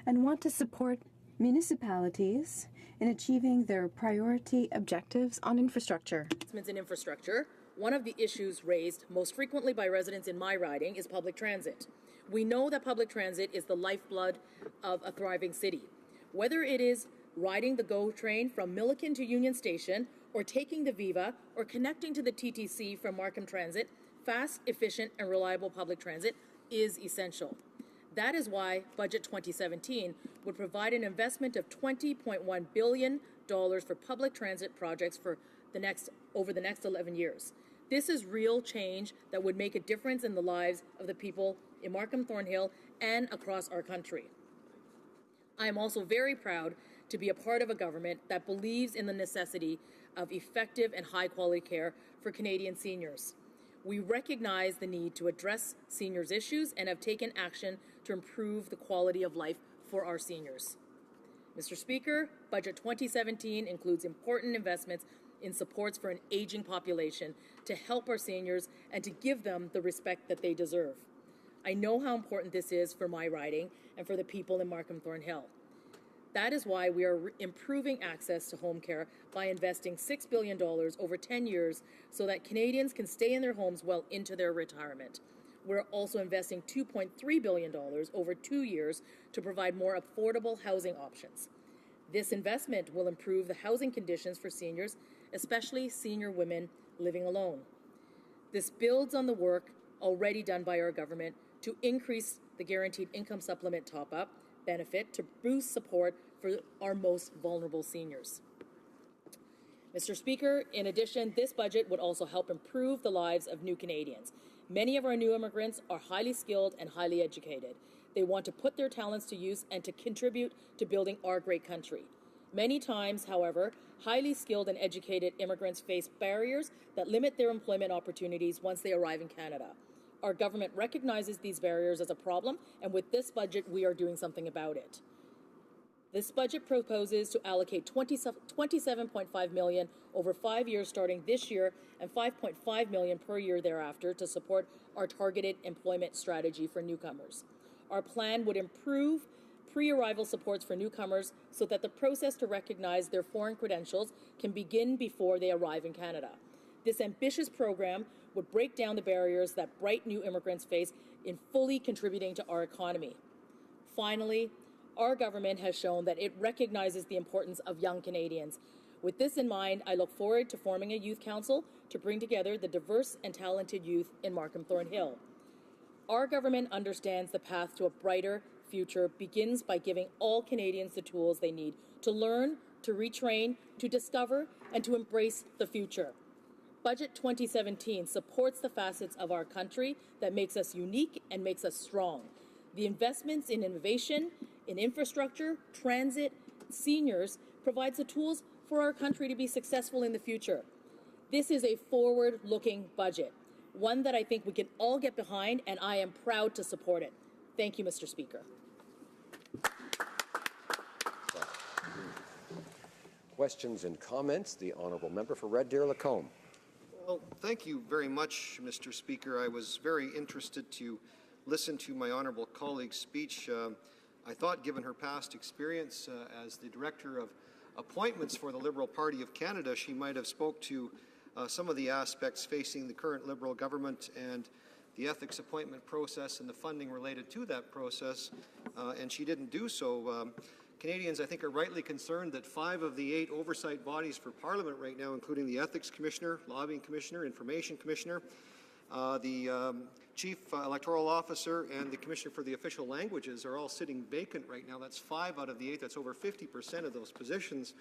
and want to support municipalities in achieving their priority objectives on infrastructure. Investments in infrastructure. One of the issues raised most frequently by residents in my riding is public transit. We know that public transit is the lifeblood of a thriving city. Whether it is riding the GO train from Milliken to Union Station, or taking the Viva, or connecting to the TTC from Markham Transit, fast, efficient, and reliable public transit is essential. That is why Budget 2017 would provide an investment of $20.1 billion for public transit projects for over the next 11 years. This is real change that would make a difference in the lives of the people in Markham Thornhill and across our country. I am also very proud to be a part of a government that believes in the necessity of effective and high-quality care for Canadian seniors. We recognize the need to address seniors' issues and have taken action to improve the quality of life for our seniors. Mr. Speaker, Budget 2017 includes important investments in supports for an aging population to help our seniors and to give them the respect that they deserve. I know how important this is for my riding and for the people in Markham Thornhill. That is why we are improving access to home care by investing $6 billion over 10 years so that Canadians can stay in their homes well into their retirement. We're also investing $2.3 billion over 2 years to provide more affordable housing options. This investment will improve the housing conditions for seniors, especially senior women living alone. This builds on the work already done by our government to increase the guaranteed income supplement top-up benefit to boost support for our most vulnerable seniors. Mr. Speaker, in addition, this budget would also help improve the lives of new Canadians. Many of our new immigrants are highly skilled and highly educated. They want to put their talents to use and to contribute to building our great country. Many times, however, highly skilled and educated immigrants face barriers that limit their employment opportunities once they arrive in Canada. Our government recognizes these barriers as a problem, and with this budget, we are doing something about it. This budget proposes to allocate $27.5 million over 5 years starting this year and $5.5 million per year thereafter to support our targeted employment strategy for newcomers. Our plan would improve pre-arrival supports for newcomers so that the process to recognize their foreign credentials can begin before they arrive in Canada. This ambitious program would break down the barriers that bright new immigrants face in fully contributing to our economy. Finally, our government has shown that it recognizes the importance of young Canadians. With this in mind, I look forward to forming a youth council to bring together the diverse and talented youth in Markham Thornhill. Our government understands the path to a brighter future begins by giving all Canadians the tools they need to learn, to retrain, to discover, and to embrace the future. Budget 2017 supports the facets of our country that makes us unique and makes us strong. The investments in innovation, in infrastructure, transit, seniors provides the tools for our country to be successful in the future. This is a forward-looking budget, one that I think we can all get behind, and I am proud to support it. Thank you, Mr. Speaker. Questions and comments? The Honourable Member for Red Deer-Lacombe. Well, thank you very much, Mr. Speaker. I was very interested to listen to my honourable colleague's speech. I thought, given her past experience as the Director of Appointments for the Liberal Party of Canada, she might have spoke to some of the aspects facing the current Liberal government and the ethics appointment process and the funding related to that process, and she didn't do so. Canadians, I think, are rightly concerned that 5 of the 8 oversight bodies for Parliament right now, including the Ethics Commissioner, Lobbying Commissioner, Information Commissioner, the Chief Electoral Officer, and the Commissioner for the Official Languages are all sitting vacant right now. That's 5 out of the 8. That's over 50% of those positions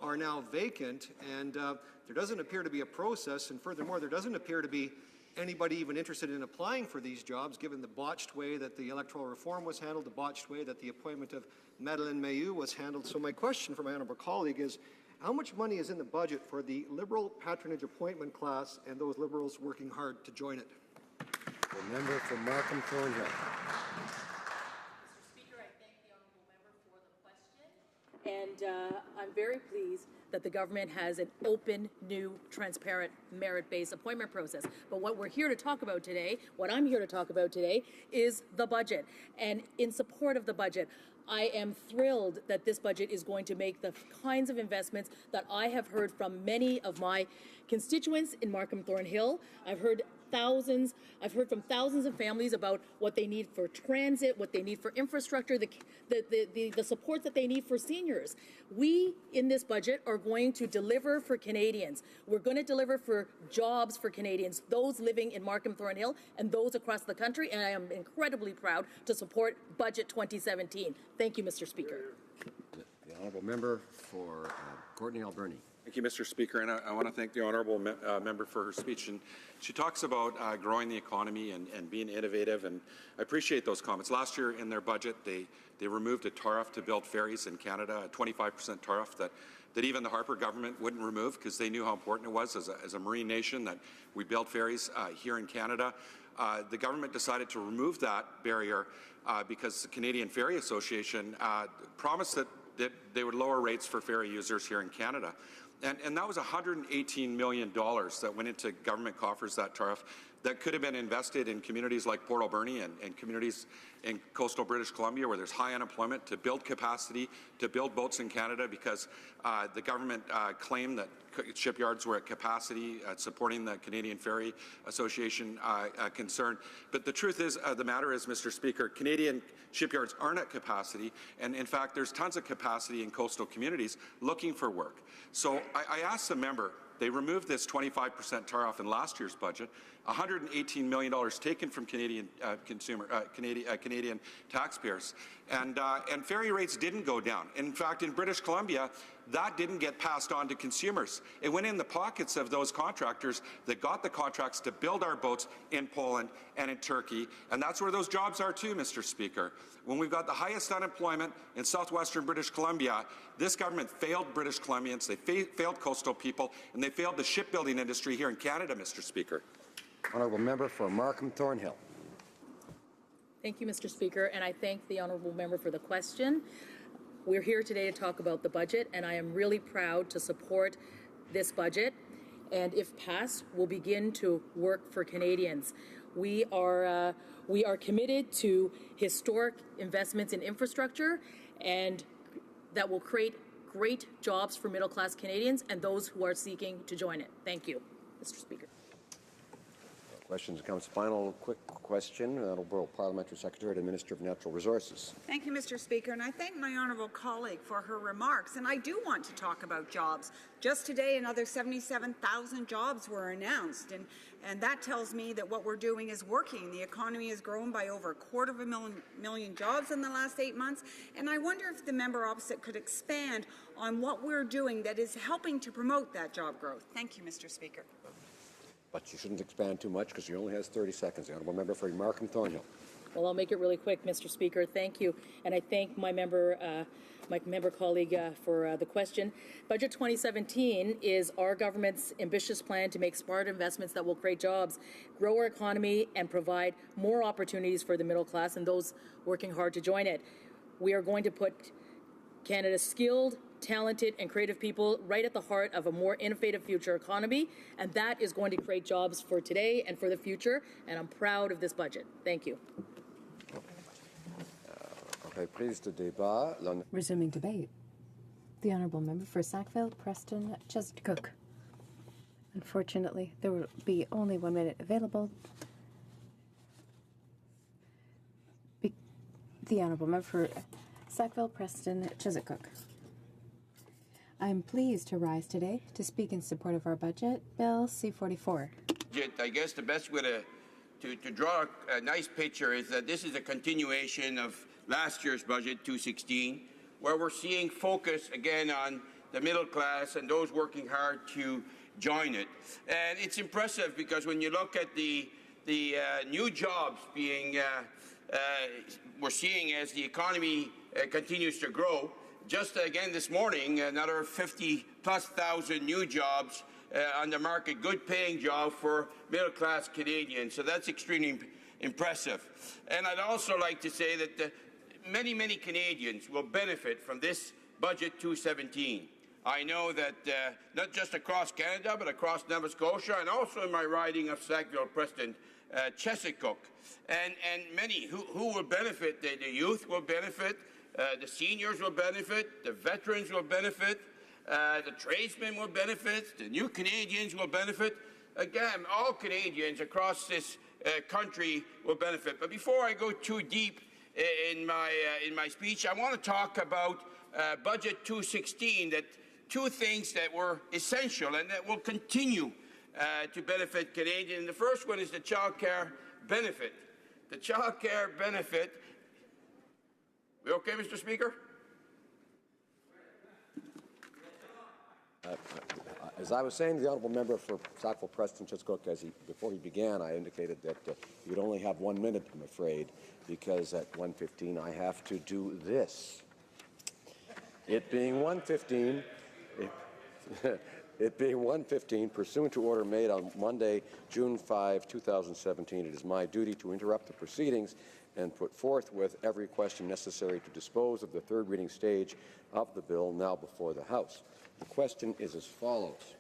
are now vacant, and there doesn't appear to be a process, and furthermore, there doesn't appear to be anybody even interested in applying for these jobs, given the botched way that the electoral reform was handled, the botched way that the appointment of Madeleine Mayhew was handled. So my question for my honourable colleague is, how much money is in the budget for the Liberal patronage appointment class and those Liberals working hard to join it? The member for Markham Thornhill. And I'm very pleased that the government has an open, new, transparent, merit-based appointment process. But what we're here to talk about today, what I'm here to talk about today, is the budget. And in support of the budget, I am thrilled that this budget is going to make the kinds of investments that I have heard from many of my constituents in Markham Thornhill. I've heard from thousands of families about what they need for transit, what they need for infrastructure, the supports that they need for seniors. We, in this budget, are going to deliver for Canadians. We're going to deliver for jobs for Canadians, those living in Markham Thornhill and those across the country, and I am incredibly proud to support Budget 2017. Thank you, Mr. Speaker. The honourable member for Courtenay Alberni. Thank you, Mr. Speaker, and I want to thank the honourable member for her speech. And she talks about growing the economy and being innovative, and I appreciate those comments. Last year in their budget, they removed a tariff to build ferries in Canada, a 25% tariff that even the Harper government wouldn't remove because they knew how important it was as a marine nation that we build ferries here in Canada. The government decided to remove that barrier because the Canadian Ferry Association promised that they would lower rates for ferry users here in Canada. And that was $118 million that went into government coffers, that tariff, that could have been invested in communities like Port Alberni and communities in coastal British Columbia where there's high unemployment, to build capacity, to build boats in Canada, because the government claimed that shipyards were at capacity, supporting the Canadian Ferry Association concern. But the truth is, the matter is, Mr. Speaker, Canadian shipyards aren't at capacity, and in fact, there's tons of capacity in coastal communities looking for work. So I asked the member, they removed this 25% tariff in last year's budget, $118 million taken from Canadian Canadian taxpayers, and ferry rates didn't go down. In fact, in British Columbia, that didn't get passed on to consumers. It went in the pockets of those contractors that got the contracts to build our boats in Poland and in Turkey, and that's where those jobs are too, Mr. Speaker. When we've got the highest unemployment in southwestern British Columbia, this government failed British Columbians, they failed coastal people, and they failed the shipbuilding industry here in Canada, Mr. Speaker. Honourable member for Markham Thornhill. Thank you, Mr. Speaker, and I thank the honourable member for the question. We're here today to talk about the budget, and I am really proud to support this budget. And if passed, we'll begin to work for Canadians. We are committed to historic investments in infrastructure, and that will create great jobs for middle-class Canadians and those who are seeking to join it. Thank you, Mr. Speaker. Questions comes final quick question. Honourable Parliamentary Secretary to the Minister of Natural Resources. Thank you, Mr. Speaker, and I thank my honourable colleague for her remarks. And I do want to talk about jobs. Just today, another 77,000 jobs were announced, and that tells me that what we're doing is working. The economy has grown by over 250,000 jobs in the last 8 months, and I wonder if the member opposite could expand on what we're doing that is helping to promote that job growth. Thank you, Mr. Speaker. But you shouldn't expand too much because she only has 30 seconds. The honourable member for Markham Thornhill. Well, I'll make it really quick, Mr. Speaker. Thank you. And I thank my member colleague for the question. Budget 2017 is our government's ambitious plan to make smart investments that will create jobs, grow our economy, and provide more opportunities for the middle class and those working hard to join it. We are going to put Canada's skilled, talented, and creative people right at the heart of a more innovative future economy, and that is going to create jobs for today and for the future, and I'm proud of this budget. Thank you. Resuming debate. The honourable member for Sackville, Preston, Chesapeake. Unfortunately, there will be only 1 minute available. The honourable member for Sackville, Preston, Chesapeake. I am pleased to rise today to speak in support of our budget, Bill C-44. I guess the best way to draw a nice picture is that this is a continuation of last year's budget, 2016, where we're seeing focus again on the middle class and those working hard to join it. And it's impressive because when you look at the new jobs being we're seeing as the economy continues to grow. Just again this morning, another 50,000+ new jobs on the market, good paying job for middle-class Canadians. So that's extremely impressive. And I'd also like to say that many Canadians will benefit from this Budget 217. I know that not just across Canada, but across Nova Scotia and also in my riding of Sackville-Preston, Chesapeake, and many who will benefit. The youth will benefit, the seniors will benefit, the veterans will benefit, the tradesmen will benefit, the new Canadians will benefit. Again, all Canadians across this country will benefit. But before I go too deep in my speech, I want to talk about Budget 216, that two things that were essential and that will continue to benefit Canadians. And the first one is the child care benefit. The child care benefit. We okay, Mr. Speaker? As I was saying to the honourable member for Sackville-Preston Chesapeake, before he began, I indicated that he would only have 1 minute, I'm afraid, because at 1:15 I have to do this. It being 1:15, it being 1:15, pursuant to order made on Monday, June 5, 2017, it is my duty to interrupt the proceedings and put forth with every question necessary to dispose of the third reading stage of the bill now before the House. The question is as follows.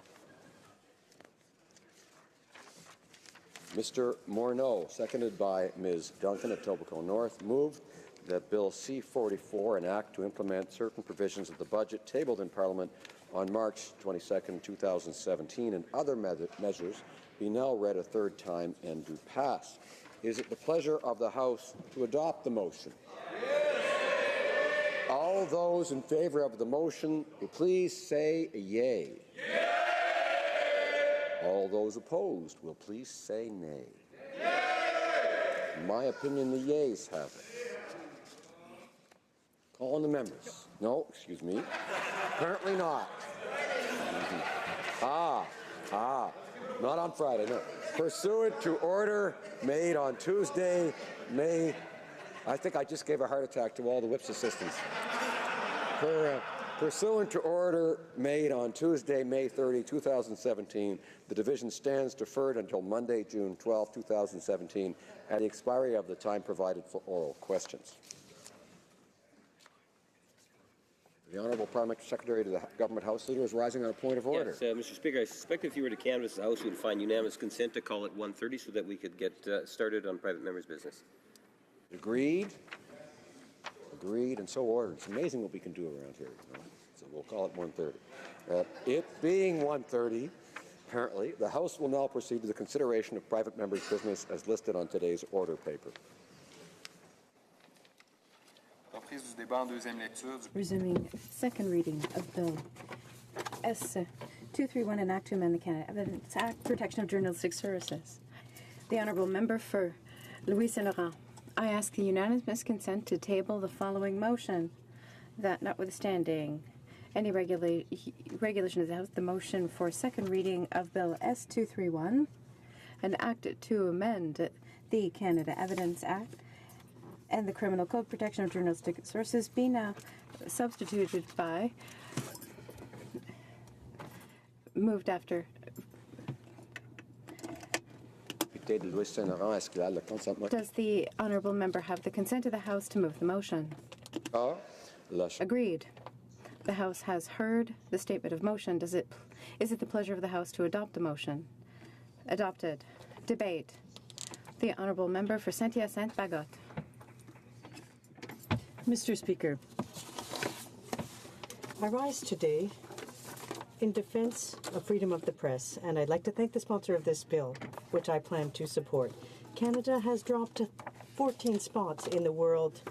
Mr. Morneau, seconded by Ms. Duncan of Etobicoke North, moved that Bill C-44, an act to implement certain provisions of the budget tabled in Parliament on March 22, 2017, and other measures be now read a third time and do pass. Is it the pleasure of the House to adopt the motion? All those in favour of the motion, please say yea. Yea. All those opposed will please say nay. Yea. In my opinion, the yeas have it. Call on the members. No, excuse me. Apparently not. Not on Friday, no. Pursuant to order made on Tuesday, I think I just gave a heart attack to all the whip's assistants. Pursuant to order made on Tuesday, May 30, 2017, the division stands deferred until Monday, June 12, 2017, at the expiry of the time provided for oral questions. The Honourable Parliamentary Secretary to the Government House Leader is rising on a point of order. Yes, Mr. Speaker, I suspect if you were to canvass the House, you would find unanimous consent to call at 1:30 so that we could get started on private members' business. Agreed? Agreed, and so ordered. It's amazing what we can do around here. You know? So we'll call it 1:30. It being 1:30, apparently, the House will now proceed to the consideration of private members' business as listed on today's order paper. Resuming second reading of Bill S-231, an act to amend the Canada Evidence Act, Protection of Journalistic Services. The Honourable Member for Louis Saint Laurent. I ask the unanimous consent to table the following motion, that notwithstanding any regulation of the House, the motion for second reading of Bill S-231, an act to amend the Canada Evidence Act and the Criminal Code Protection of Journalistic Sources be now substituted by moved after. Does the Honourable Member have the consent of the House to move the motion? Agreed. The House has heard the statement of motion. Is it the pleasure of the House to adopt the motion? Adopted. Debate. The Honourable Member for Saint-Hyacinthe-Bagotte. Mr. Speaker, I rise today in defense of freedom of the press, and I'd like to thank the sponsor of this bill, which I plan to support. Canada has dropped 14 spots in the world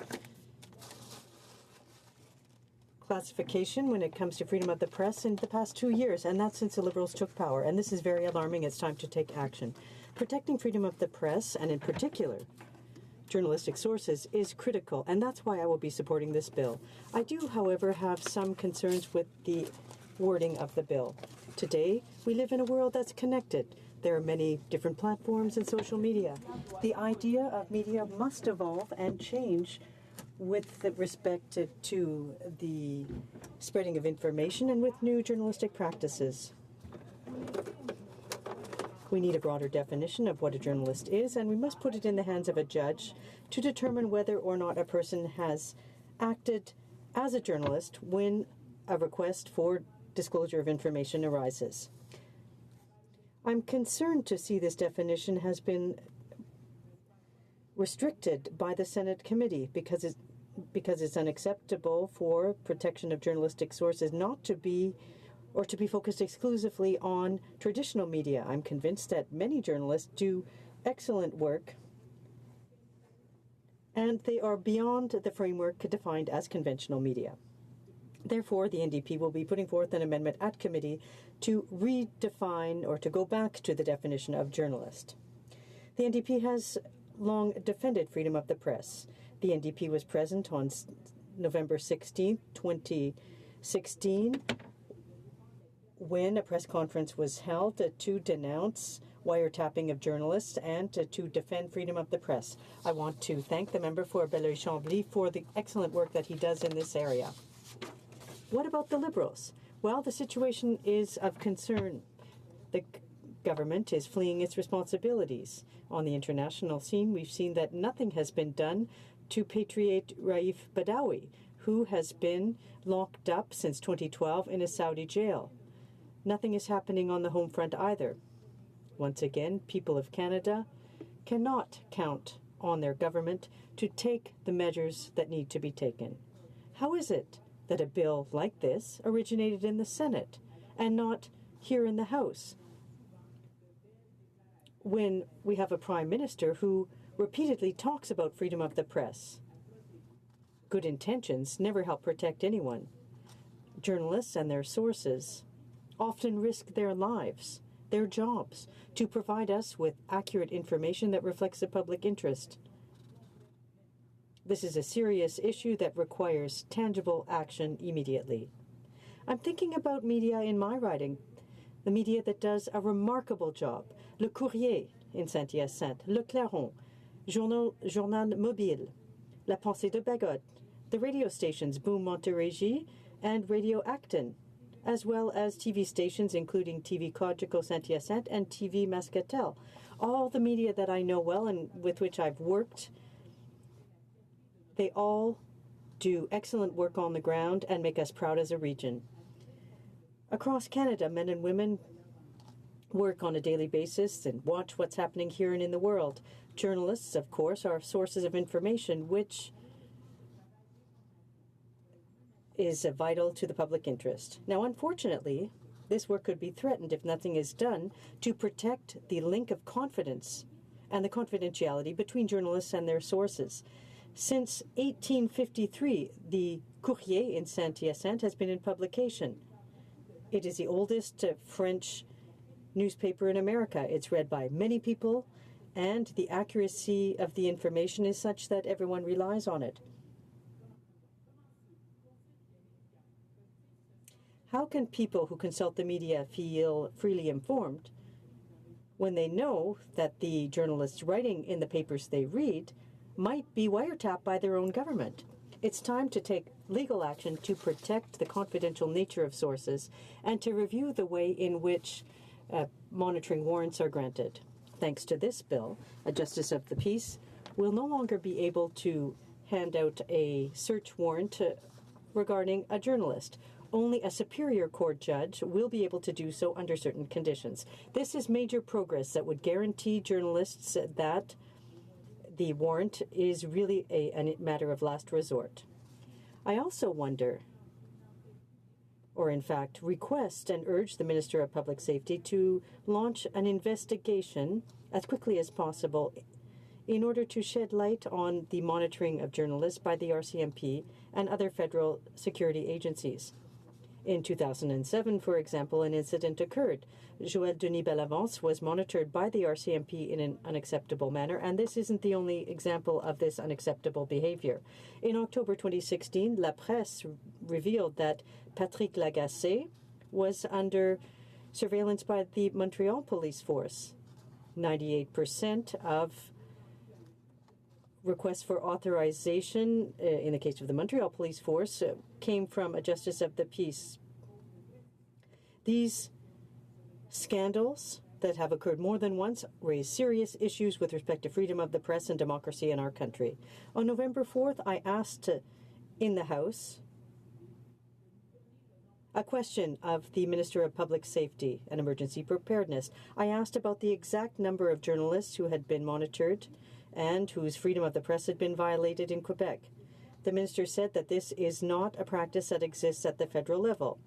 classification when it comes to freedom of the press in the past 2 years, and that's since the Liberals took power, and this is very alarming. It's time to take action. Protecting freedom of the press, and in particular journalistic sources, is critical, and that's why I will be supporting this bill. I do, however, have some concerns with the wording of the bill. Today, we live in a world that's connected. There are many different platforms and social media. The idea of media must evolve and change with respect to the spreading of information and with new journalistic practices. We need a broader definition of what a journalist is, and we must put it in the hands of a judge to determine whether or not a person has acted as a journalist when a request for disclosure of information arises. I'm concerned to see this definition has been restricted by the Senate committee because it's unacceptable for protection of journalistic sources not to be or to be focused exclusively on traditional media. I'm convinced that many journalists do excellent work and they are beyond the framework defined as conventional media. Therefore, the NDP will be putting forth an amendment at committee to redefine or to go back to the definition of journalist. The NDP has long defended freedom of the press. The NDP was present on November 16, 2016, when a press conference was held to denounce wiretapping of journalists and to defend freedom of the press. I want to thank the member for Belleuil-Chambly for the excellent work that he does in this area. What about the Liberals? Well, the situation is of concern. The government is fleeing its responsibilities. On the international scene, we've seen that nothing has been done to patriate Raif Badawi, who has been locked up since 2012 in a Saudi jail. Nothing is happening on the home front either. Once again, people of Canada cannot count on their government to take the measures that need to be taken. How is it that a bill like this originated in the Senate and not here in the House, when we have a Prime Minister who repeatedly talks about freedom of the press? Good intentions never help protect anyone. Journalists and their sources often risk their lives, their jobs, to provide us with accurate information that reflects the public interest. This is a serious issue that requires tangible action immediately. I'm thinking about media in my riding, the media that does a remarkable job. Le Courrier in Saint-Hyacinthe, Le Clairon, Journal Mobile, La Pensée de Bagot, the radio stations Boom Montérégie and Radio Acton, as well as TV stations including TV Cogeco Saint-Hyacinthe and TV Mascatel. All the media that I know well and with which I've worked, they all do excellent work on the ground and make us proud as a region. Across Canada, men and women work on a daily basis and watch what's happening here and in the world. Journalists, of course, are sources of information which is vital to the public interest. Now, unfortunately, this work could be threatened if nothing is done to protect the link of confidence and the confidentiality between journalists and their sources. Since 1853, the Courrier in Saint-Hyacinthe has been in publication. It is the oldest French newspaper in America. It's read by many people, and the accuracy of the information is such that everyone relies on it. How can people who consult the media feel freely informed when they know that the journalists writing in the papers they read might be wiretapped by their own government? It's time to take legal action to protect the confidential nature of sources and to review the way in which monitoring warrants are granted. Thanks to this bill, a Justice of the Peace will no longer be able to hand out a search warrant regarding a journalist. Only a Superior Court judge will be able to do so under certain conditions. This is major progress that would guarantee journalists that the warrant is really a matter of last resort. I also wonder, or in fact request and urge the Minister of Public Safety to launch an investigation as quickly as possible in order to shed light on the monitoring of journalists by the RCMP and other federal security agencies. In 2007, for example, an incident occurred. Joël Denis Bellavance was monitored by the RCMP in an unacceptable manner, and this isn't the only example of this unacceptable behavior. In October 2016, La Presse revealed that Patrick Lagacé was under surveillance by the Montreal Police Force. 98% of requests for authorization, in the case of the Montreal Police Force, came from a Justice of the Peace. These scandals that have occurred more than once raise serious issues with respect to freedom of the press and democracy in our country. On November 4th, I asked in the House a question of the Minister of Public Safety and Emergency Preparedness. I asked about the exact number of journalists who had been monitored and whose freedom of the press had been violated in Quebec. The minister said that this is not a practice that exists at the federal level.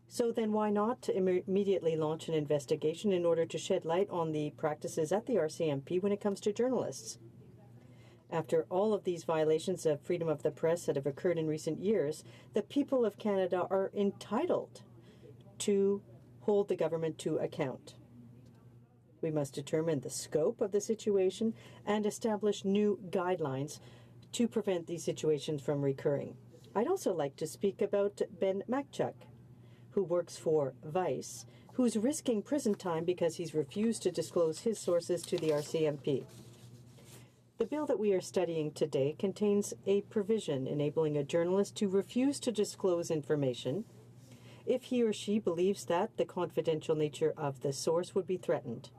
So then why not immediately launch an investigation in order to shed light on the practices at the RCMP when it comes to journalists? After all of these violations of freedom of the press that have occurred in recent years, the people of Canada are entitled to hold the government to account. We must determine the scope of the situation and establish new guidelines to prevent these situations from recurring. I'd also like to speak about Ben Makchuk, who works for Vice, who's risking prison time because he's refused to disclose his sources to the RCMP. The bill that we are studying today contains a provision enabling a journalist to refuse to disclose information if he or she believes that the confidential nature of the source would be threatened.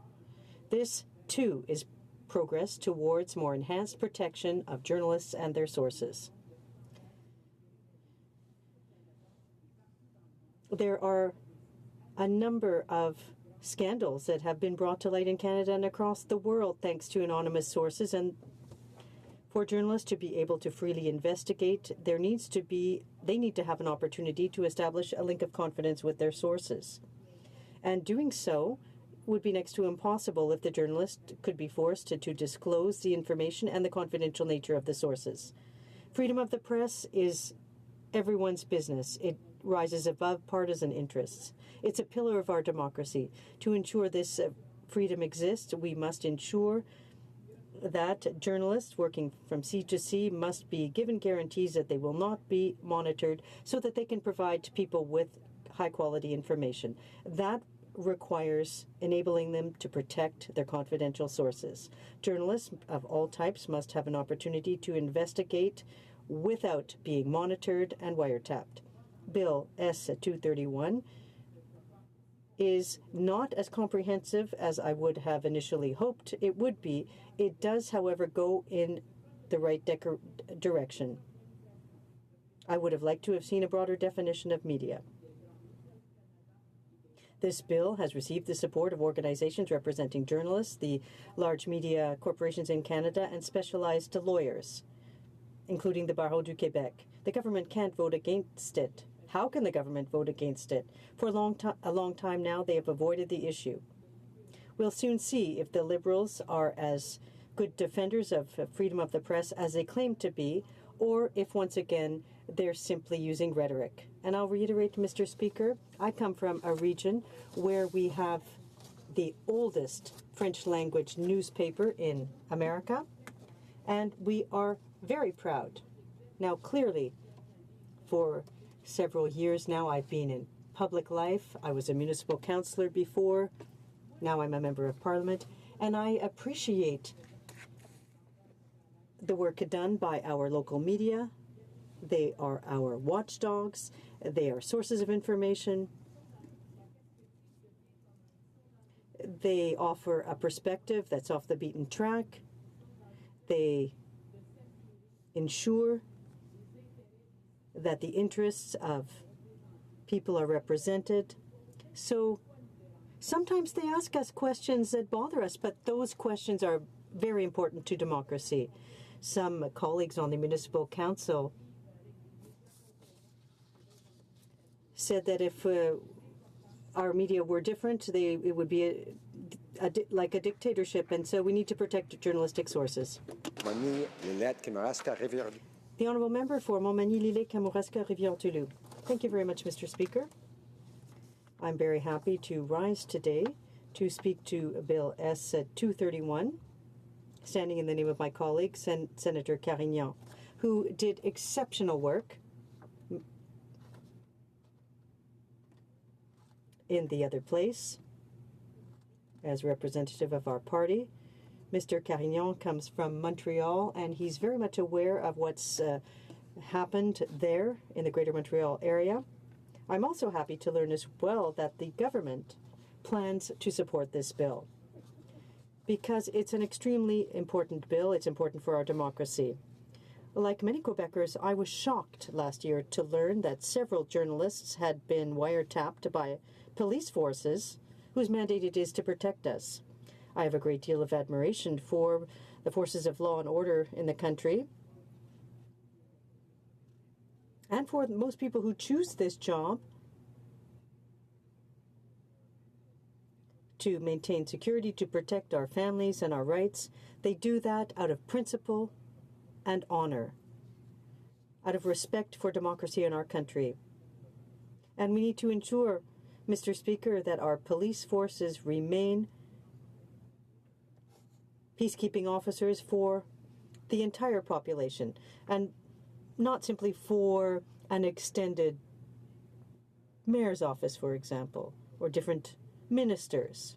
This, too, is progress towards more enhanced protection of journalists and their sources. There are a number of scandals that have been brought to light in Canada and across the world thanks to anonymous sources, and for journalists to be able to freely investigate, they need to have an opportunity to establish a link of confidence with their sources. And doing so would be next to impossible if the journalist could be forced to disclose the information and the confidential nature of the sources. Freedom of the press is everyone's business. It rises above partisan interests. It's a pillar of our democracy. To ensure this freedom exists, we must ensure that journalists working from sea to sea must be given guarantees that they will not be monitored so that they can provide to people with high-quality information. That requires enabling them to protect their confidential sources. Journalists of all types must have an opportunity to investigate without being monitored and wiretapped. Bill S-231 is not as comprehensive as I would have initially hoped it would be. It does, however, go in the right direction. I would have liked to have seen a broader definition of media. This bill has received the support of organizations representing journalists, the large media corporations in Canada, and specialized lawyers, including the Barreau du Québec. The government can't vote against it. How can the government vote against it? For a long time now, they have avoided the issue. We'll soon see if the Liberals are as good defenders of freedom of the press as they claim to be, or if once again they're simply using rhetoric. And I'll reiterate, Mr. Speaker, I come from a region where we have the oldest French language newspaper in America, and we are very proud. Now, clearly, for several years now, I've been in public life. I was a municipal councillor before. Now I'm a member of Parliament, and I appreciate the work done by our local media. They are our watchdogs. They are sources of information. They offer a perspective that's off the beaten track. They ensure that the interests of people are represented. So sometimes they ask us questions that bother us, but those questions are very important to democracy. Some colleagues on the municipal council said that if our media were different, it would be like a dictatorship, and so we need to protect journalistic sources. The Honourable Member for Montmagny-Lilley, Kamouraska, Rivière-du-Loup. Thank you very much, Mr. Speaker. I'm very happy to rise today to speak to Bill S-231, standing in the name of my colleague, Senator Carignan, who did exceptional work in the other place as representative of our party. Mr. Carignan comes from Montreal, and he's very much aware of what's happened there in the Greater Montreal area. I'm also happy to learn as well that the government plans to support this bill because it's an extremely important bill. It's important for our democracy. Like many Quebecers, I was shocked last year to learn that several journalists had been wiretapped by police forces whose mandate it is to protect us. I have a great deal of admiration for the forces of law and order in the country and for most people who choose this job to maintain security, to protect our families and our rights. They do that out of principle and honor, out of respect for democracy in our country. And we need to ensure, Mr. Speaker, that our police forces remain peacekeeping officers for the entire population and not simply for an extended mayor's office, for example, or different ministers.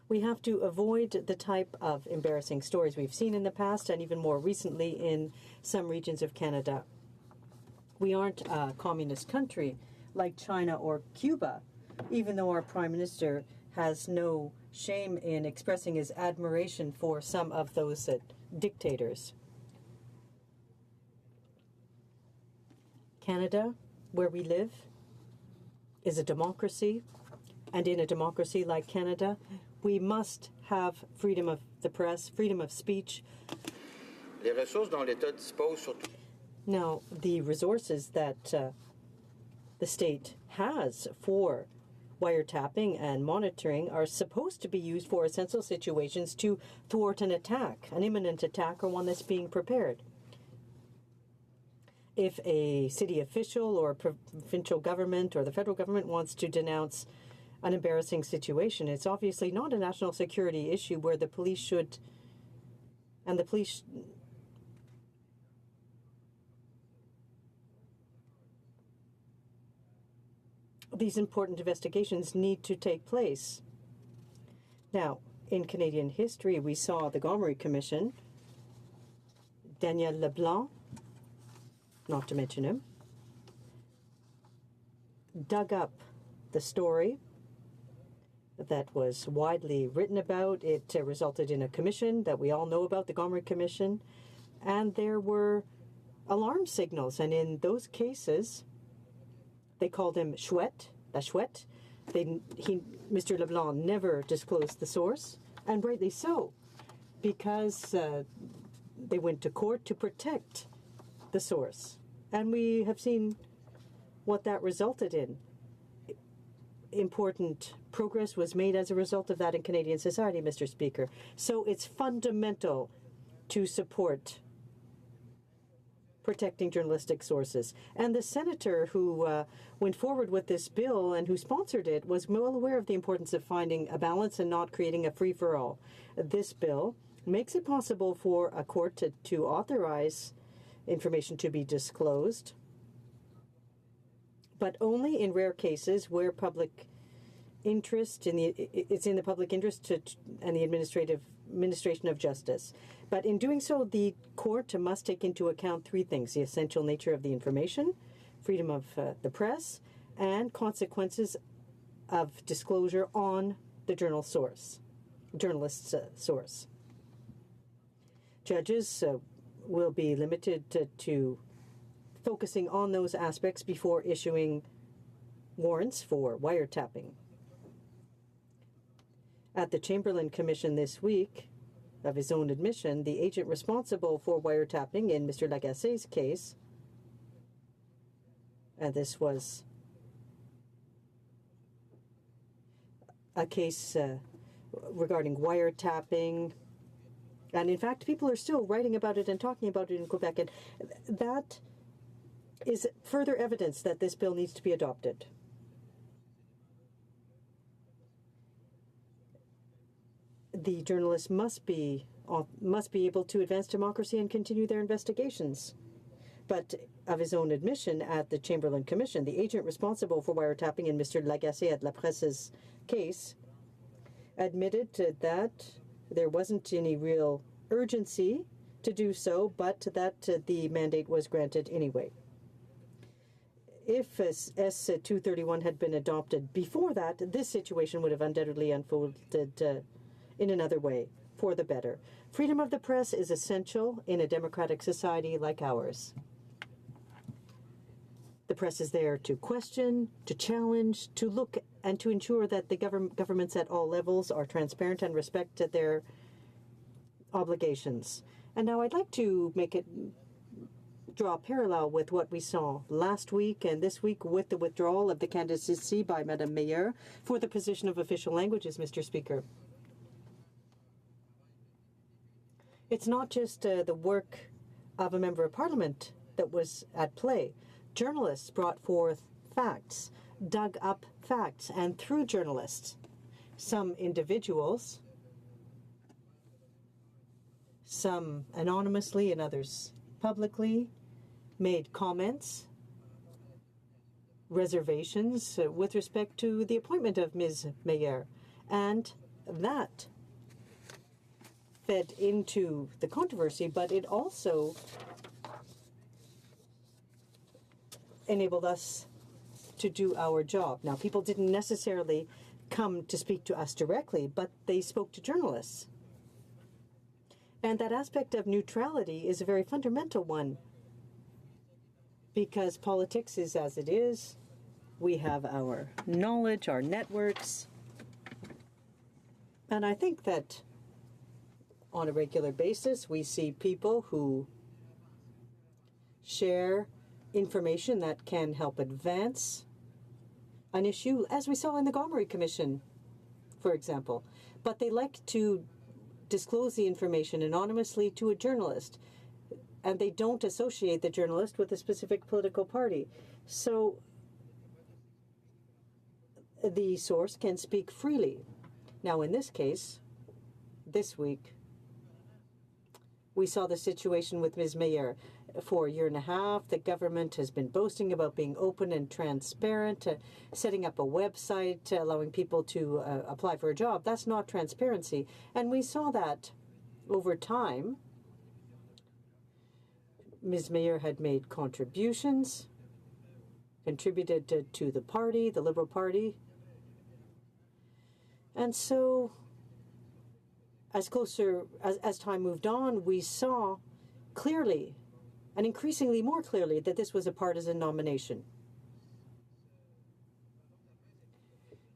We have to avoid the type of embarrassing stories we've seen in the past and even more recently in some regions of Canada. We aren't a communist country like China or Cuba, even though our Prime Minister has no shame in expressing his admiration for some of those dictators. Canada, where we live, is a democracy, and in a democracy like Canada, we must have freedom of the press, freedom of speech. Now, the resources that the state has for wiretapping and monitoring are supposed to be used for essential situations to thwart an attack, an imminent attack or one that's being prepared. If a city official or provincial government or the federal government wants to denounce an embarrassing situation, it's obviously not a national security issue where the police should, and the police these important investigations need to take place. Now, in Canadian history, we saw the Gomery Commission, Daniel Leblanc, not to mention him, dug up the story that was widely written about. It resulted in a commission that we all know about, the Gomery Commission, and there were alarm signals. And in those cases, they called him Chouette, la Chouette. Mr. Leblanc never disclosed the source, and rightly so, because they went to court to protect the source. And we have seen what that resulted in. Important progress was made as a result of that in Canadian society, Mr. Speaker. So it's fundamental to support protecting journalistic sources. And the senator who went forward with this bill and who sponsored it was well aware of the importance of finding a balance and not creating a free-for-all. This bill makes it possible for a court to authorize information to be disclosed, but only in rare cases where public interest it's in the public interest and the administration of justice. But in doing so, the court must take into account three things: the essential nature of the information, freedom of the press, and consequences of disclosure on the journalist's source. Judges will be limited to focusing on those aspects before issuing warrants for wiretapping. At the Chamberlain Commission this week, of his own admission, the agent responsible for wiretapping in Mr. Lagasse's case, and this was a case regarding wiretapping, and in fact, people are still writing about it and talking about it in Quebec, and that is further evidence that this bill needs to be adopted. The journalists must be able to advance democracy and continue their investigations. But of his own admission at the Chamberlain Commission, the agent responsible for wiretapping in Mr. Lagacé at La Presse's case admitted that there wasn't any real urgency to do so, but that the mandate was granted anyway. If S-231 had been adopted before that, this situation would have undoubtedly unfolded in another way. for the better. Freedom of the press is essential in a democratic society like ours. The press is there to question, to challenge, to look and to ensure that the governments at all levels are transparent and respect their obligations. And now I'd like to draw a parallel with what we saw last week and this week with the withdrawal of the candidacy by Madame Meyer for the position of official languages, Mr. Speaker. It's not just the work of a member of parliament that was at play. Journalists brought forth facts, dug up facts, and through journalists, some individuals, some anonymously and others publicly, made comments, reservations with respect to the appointment of Ms. Meyer, and that fed into the controversy, but it also enabled us to do our job. Now, people didn't necessarily come to speak to us directly, but they spoke to journalists. And that aspect of neutrality is a very fundamental one, because politics is as it is. We have our knowledge, our networks, and I think that on a regular basis we see people who share information that can help advance an issue, as we saw in the Gomery Commission, for example. But they like to disclose the information anonymously to a journalist, and they don't associate the journalist with a specific political party. So the source can speak freely. Now, in this case, this week, we saw the situation with Ms. Meyer. For a year and a half, the government has been boasting about being open and transparent, setting up a website, allowing people to apply for a job. That's not transparency. And we saw that over time. Ms. Meyer had made contributions, contributed to the party, the Liberal Party. And so, as time moved on, we saw clearly, and increasingly more clearly, that this was a partisan nomination.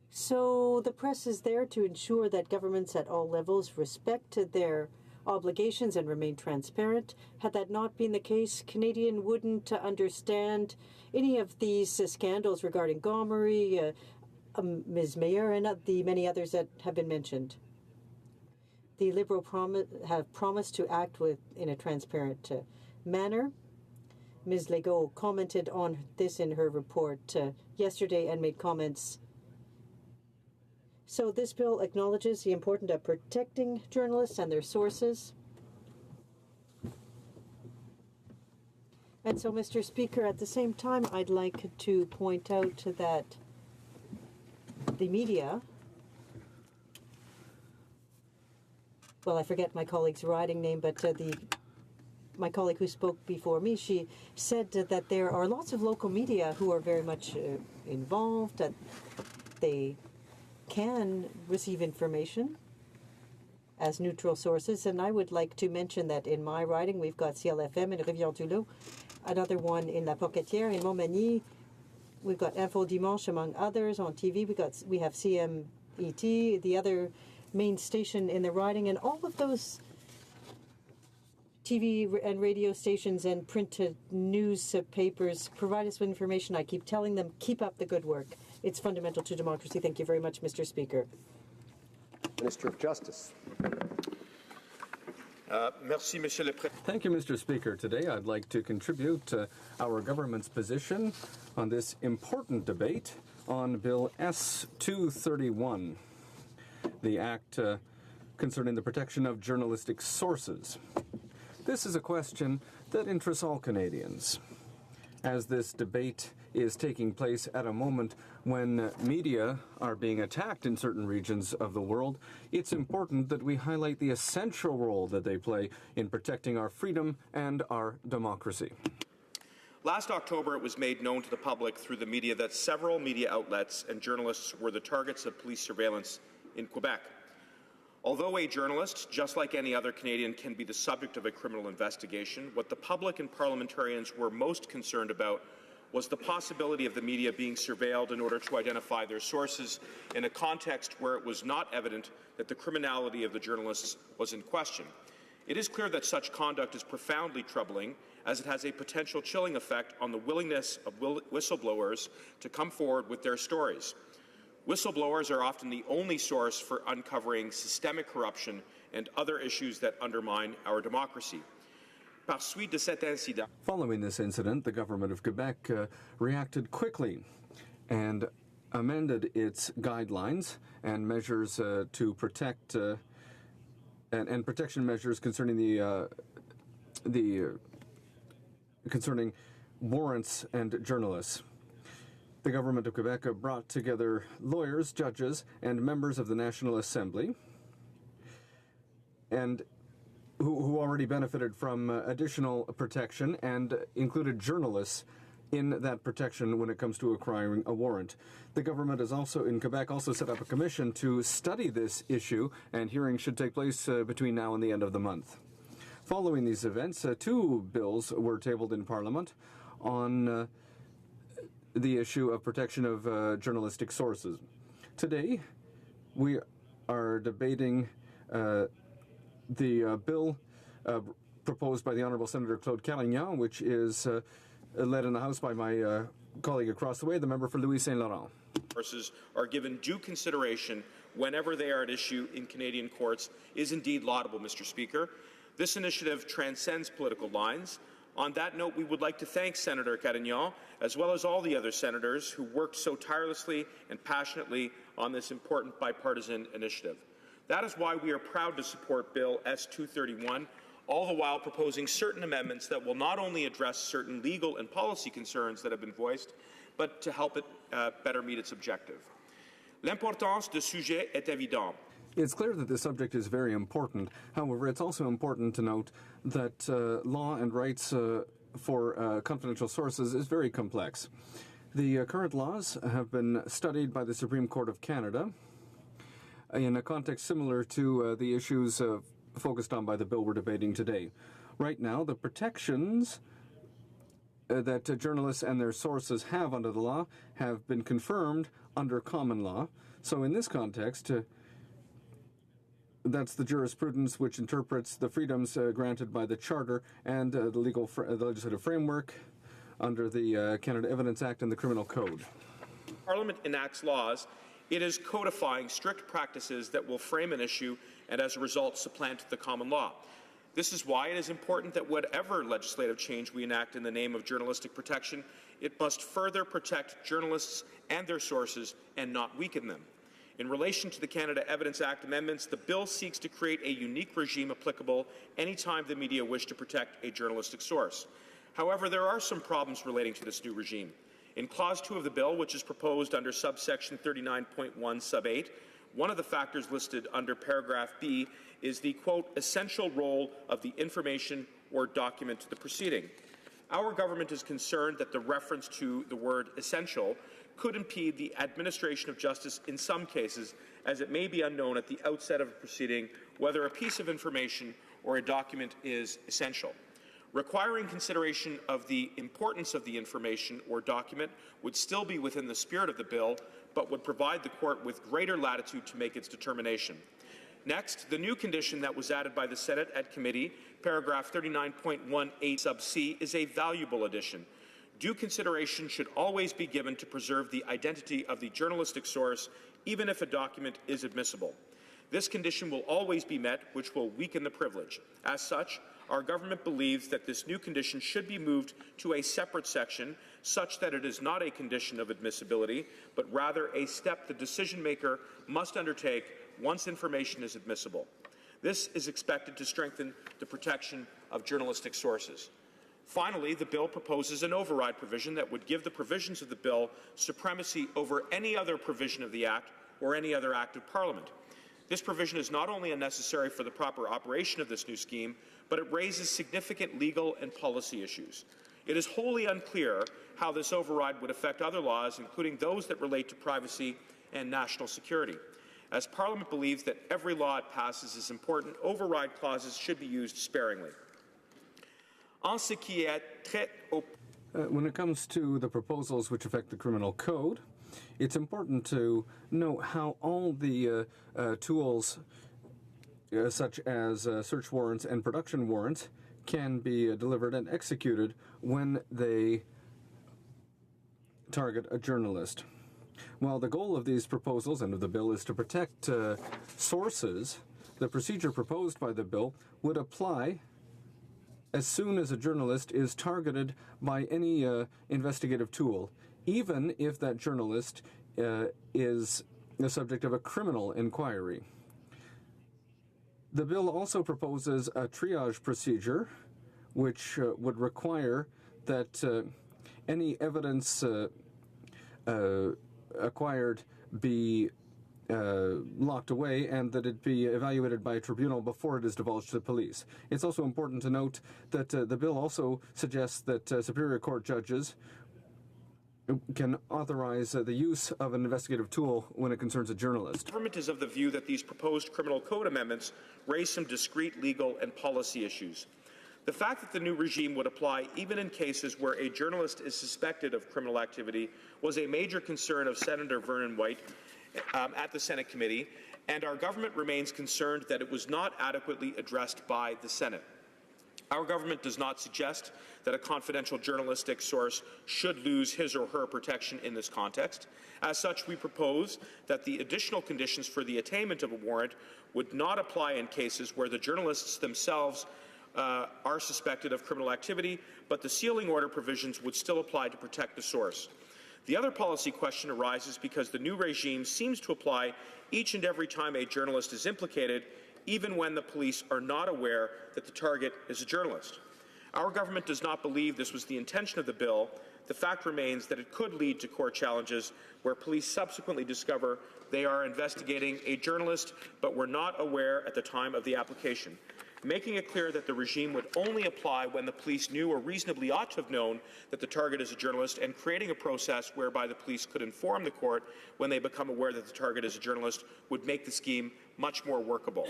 So the press is there to ensure that governments at all levels respect their obligations and remain transparent. Had that not been the case, Canadian wouldn't understand any of these scandals regarding Gomery, Ms. Meyer, and the many others that have been mentioned. The Liberal have promised to act in a transparent manner. Ms. Legault commented on this in her report yesterday and made comments. So this bill acknowledges the importance of protecting journalists and their sources. And so, Mr. Speaker, at the same time, I'd like to point out that the media, well, I forget my colleague's riding name, but my colleague who spoke before me, she said that there are lots of local media who are very much involved, that they can receive information as neutral sources. And I would like to mention that in my riding, we've got CLFM in Rivière-du-Loup, another one in La Pocatière, in Montmagny. We've got Info Dimanche, among others, on TV. We have CMET, the other main station in the riding, and all of those TV and radio stations and printed newspapers provide us with information. I keep telling them, keep up the good work. It's fundamental to democracy. Thank you very much, Mr. Speaker. Minister of Justice. Thank you, Mr. Speaker. Today I'd like to contribute our government's position on this important debate on Bill S-231, the Act concerning the protection of journalistic sources. This is a question that interests all Canadians, as this debate is taking place at a moment when media are being attacked in certain regions of the world. It's important that we highlight the essential role that they play in protecting our freedom and our democracy. Last October, it was made known to the public through the media that several media outlets and journalists were the targets of police surveillance in Quebec. Although a journalist, just like any other Canadian, can be the subject of a criminal investigation, what the public and parliamentarians were most concerned about was the possibility of the media being surveilled in order to identify their sources in a context where it was not evident that the criminality of the journalists was in question. It is clear that such conduct is profoundly troubling, as it has a potential chilling effect on the willingness of whistleblowers to come forward with their stories. Whistleblowers are often the only source for uncovering systemic corruption and other issues that undermine our democracy. Following this incident, the government of Quebec reacted quickly and amended its guidelines and measures to protect and protection measures concerning concerning warrants and journalists. The government of Quebec brought together lawyers, judges, and members of the National Assembly, and who already benefited from additional protection, and included journalists in that protection when it comes to acquiring a warrant. The government has also, in Quebec, also set up a commission to study this issue, and hearings should take place between now and the end of the month. Following these events, 2 bills were tabled in Parliament on the issue of protection of journalistic sources. Today, we are debating the bill proposed by the Honourable Senator Claude Carignan, which is led in the House by my colleague across the way, the member for Louis Saint Laurent. Sources are given due consideration whenever they are at issue in Canadian courts is indeed laudable, Mr. Speaker. This initiative transcends political lines. On that note, we would like to thank Senator Carignan, as well as all the other senators who worked so tirelessly and passionately on this important bipartisan initiative. That is why we are proud to support Bill S-231, all the while proposing certain amendments that will not only address certain legal and policy concerns that have been voiced, but to help it better meet its objective. L'importance de sujet est évidente. It's clear that this subject is very important. However, it's also important to note that law and rights for confidential sources is very complex. The current laws have been studied by the Supreme Court of Canada in a context similar to the issues focused on by the bill we're debating today. Right now, the protections that journalists and their sources have under the law have been confirmed under common law. So in this context, that's the jurisprudence which interprets the freedoms granted by the Charter and the legislative framework under the Canada Evidence Act and the Criminal Code. Parliament enacts laws, it is codifying strict practices that will frame an issue and as a result supplant the common law. This is why it is important that whatever legislative change we enact in the name of journalistic protection, it must further protect journalists and their sources and not weaken them. In relation to the Canada Evidence Act amendments, the bill seeks to create a unique regime applicable anytime the media wish to protect a journalistic source. However, there are some problems relating to this new regime. In Clause 2 of the bill, which is proposed under subsection 39.1 sub 8, one of the factors listed under paragraph B is the, quote, essential role of the information or document to the proceeding. Our government is concerned that the reference to the word essential could impede the administration of justice in some cases, as it may be unknown at the outset of a proceeding whether a piece of information or a document is essential. Requiring consideration of the importance of the information or document would still be within the spirit of the bill, but would provide the court with greater latitude to make its determination. Next, the new condition that was added by the Senate at committee, paragraph 39.18 sub c, is a valuable addition. Due consideration should always be given to preserve the identity of the journalistic source, even if a document is admissible. This condition will always be met, which will weaken the privilege. As such, our government believes that this new condition should be moved to a separate section, such that it is not a condition of admissibility, but rather a step the decision-maker must undertake once information is admissible. This is expected to strengthen the protection of journalistic sources. Finally, the bill proposes an override provision that would give the provisions of the bill supremacy over any other provision of the Act or any other Act of Parliament. This provision is not only unnecessary for the proper operation of this new scheme, but it raises significant legal and policy issues. It is wholly unclear how this override would affect other laws, including those that relate to privacy and national security. As Parliament believes that every law it passes is important, override clauses should be used sparingly. When it comes to the proposals which affect the criminal code, it's important to know how all the tools, such as search warrants and production warrants, can be delivered and executed when they target a journalist. While the goal of these proposals and of the bill is to protect sources, the procedure proposed by the bill would apply as soon as a journalist is targeted by any investigative tool, even if that journalist is the subject of a criminal inquiry. The bill also proposes a triage procedure, which would require that any evidence acquired be locked away and that it be evaluated by a tribunal before it is divulged to the police. It's also important to note that the bill also suggests that Superior Court judges can authorize the use of an investigative tool when it concerns a journalist. The government is of the view that these proposed criminal code amendments raise some discrete legal and policy issues. The fact that the new regime would apply even in cases where a journalist is suspected of criminal activity was a major concern of Senator Vernon White at the Senate committee, and our government remains concerned that it was not adequately addressed by the Senate. Our government does not suggest that a confidential journalistic source should lose his or her protection in this context. As such, we propose that the additional conditions for the attainment of a warrant would not apply in cases where the journalists themselves are suspected of criminal activity, but the sealing order provisions would still apply to protect the source. The other policy question arises because the new regime seems to apply each and every time a journalist is implicated, even when the police are not aware that the target is a journalist. Our government does not believe this was the intention of the bill. The fact remains that it could lead to court challenges where police subsequently discover they are investigating a journalist but were not aware at the time of the application. Making it clear that the regime would only apply when the police knew or reasonably ought to have known that the target is a journalist, and creating a process whereby the police could inform the court when they become aware that the target is a journalist would make the scheme much more workable.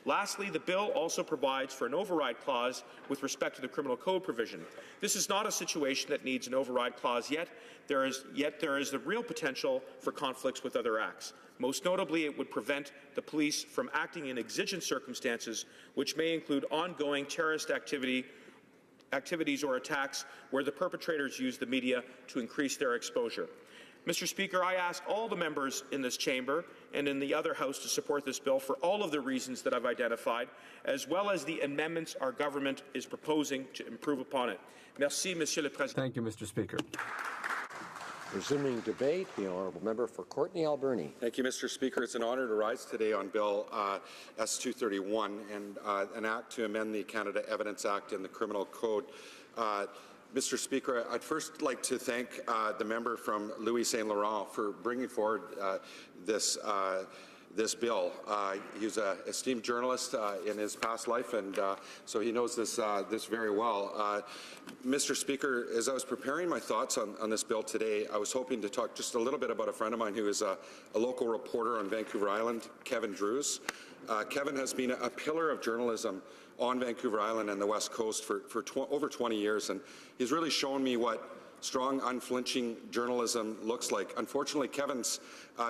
Lastly, the bill also provides for an override clause with respect to the criminal code provision. This is not a situation that needs an override clause yet. There is the real potential for conflicts with other acts. Most notably, it would prevent the police from acting in exigent circumstances, which may include ongoing terrorist activities or attacks where the perpetrators use the media to increase their exposure. Mr. Speaker, I ask all the members in this chamber and in the other House to support this bill for all of the reasons that I've identified, as well as the amendments our government is proposing to improve upon it. Merci, Monsieur le Président. Thank you, Mr. Speaker. Resuming debate, the honourable member for Courtenay-Alberni. Thank you, Mr. Speaker. It's an honour to rise today on Bill S-231 and an act to amend the Canada Evidence Act and the Criminal Code. Mr. Speaker, I'd first like to thank the member from Louis Saint Laurent for bringing forward this bill. He was an esteemed journalist in his past life, and so he knows this very well. Mr. Speaker, as I was preparing my thoughts on this bill today, I was hoping to talk just a little bit about a friend of mine who is a local reporter on Vancouver Island, Kevin Drews. Kevin has been a pillar of journalism on Vancouver Island and the West Coast for over 20 years, and he's really shown me what strong, unflinching journalism looks like. Unfortunately, Kevin's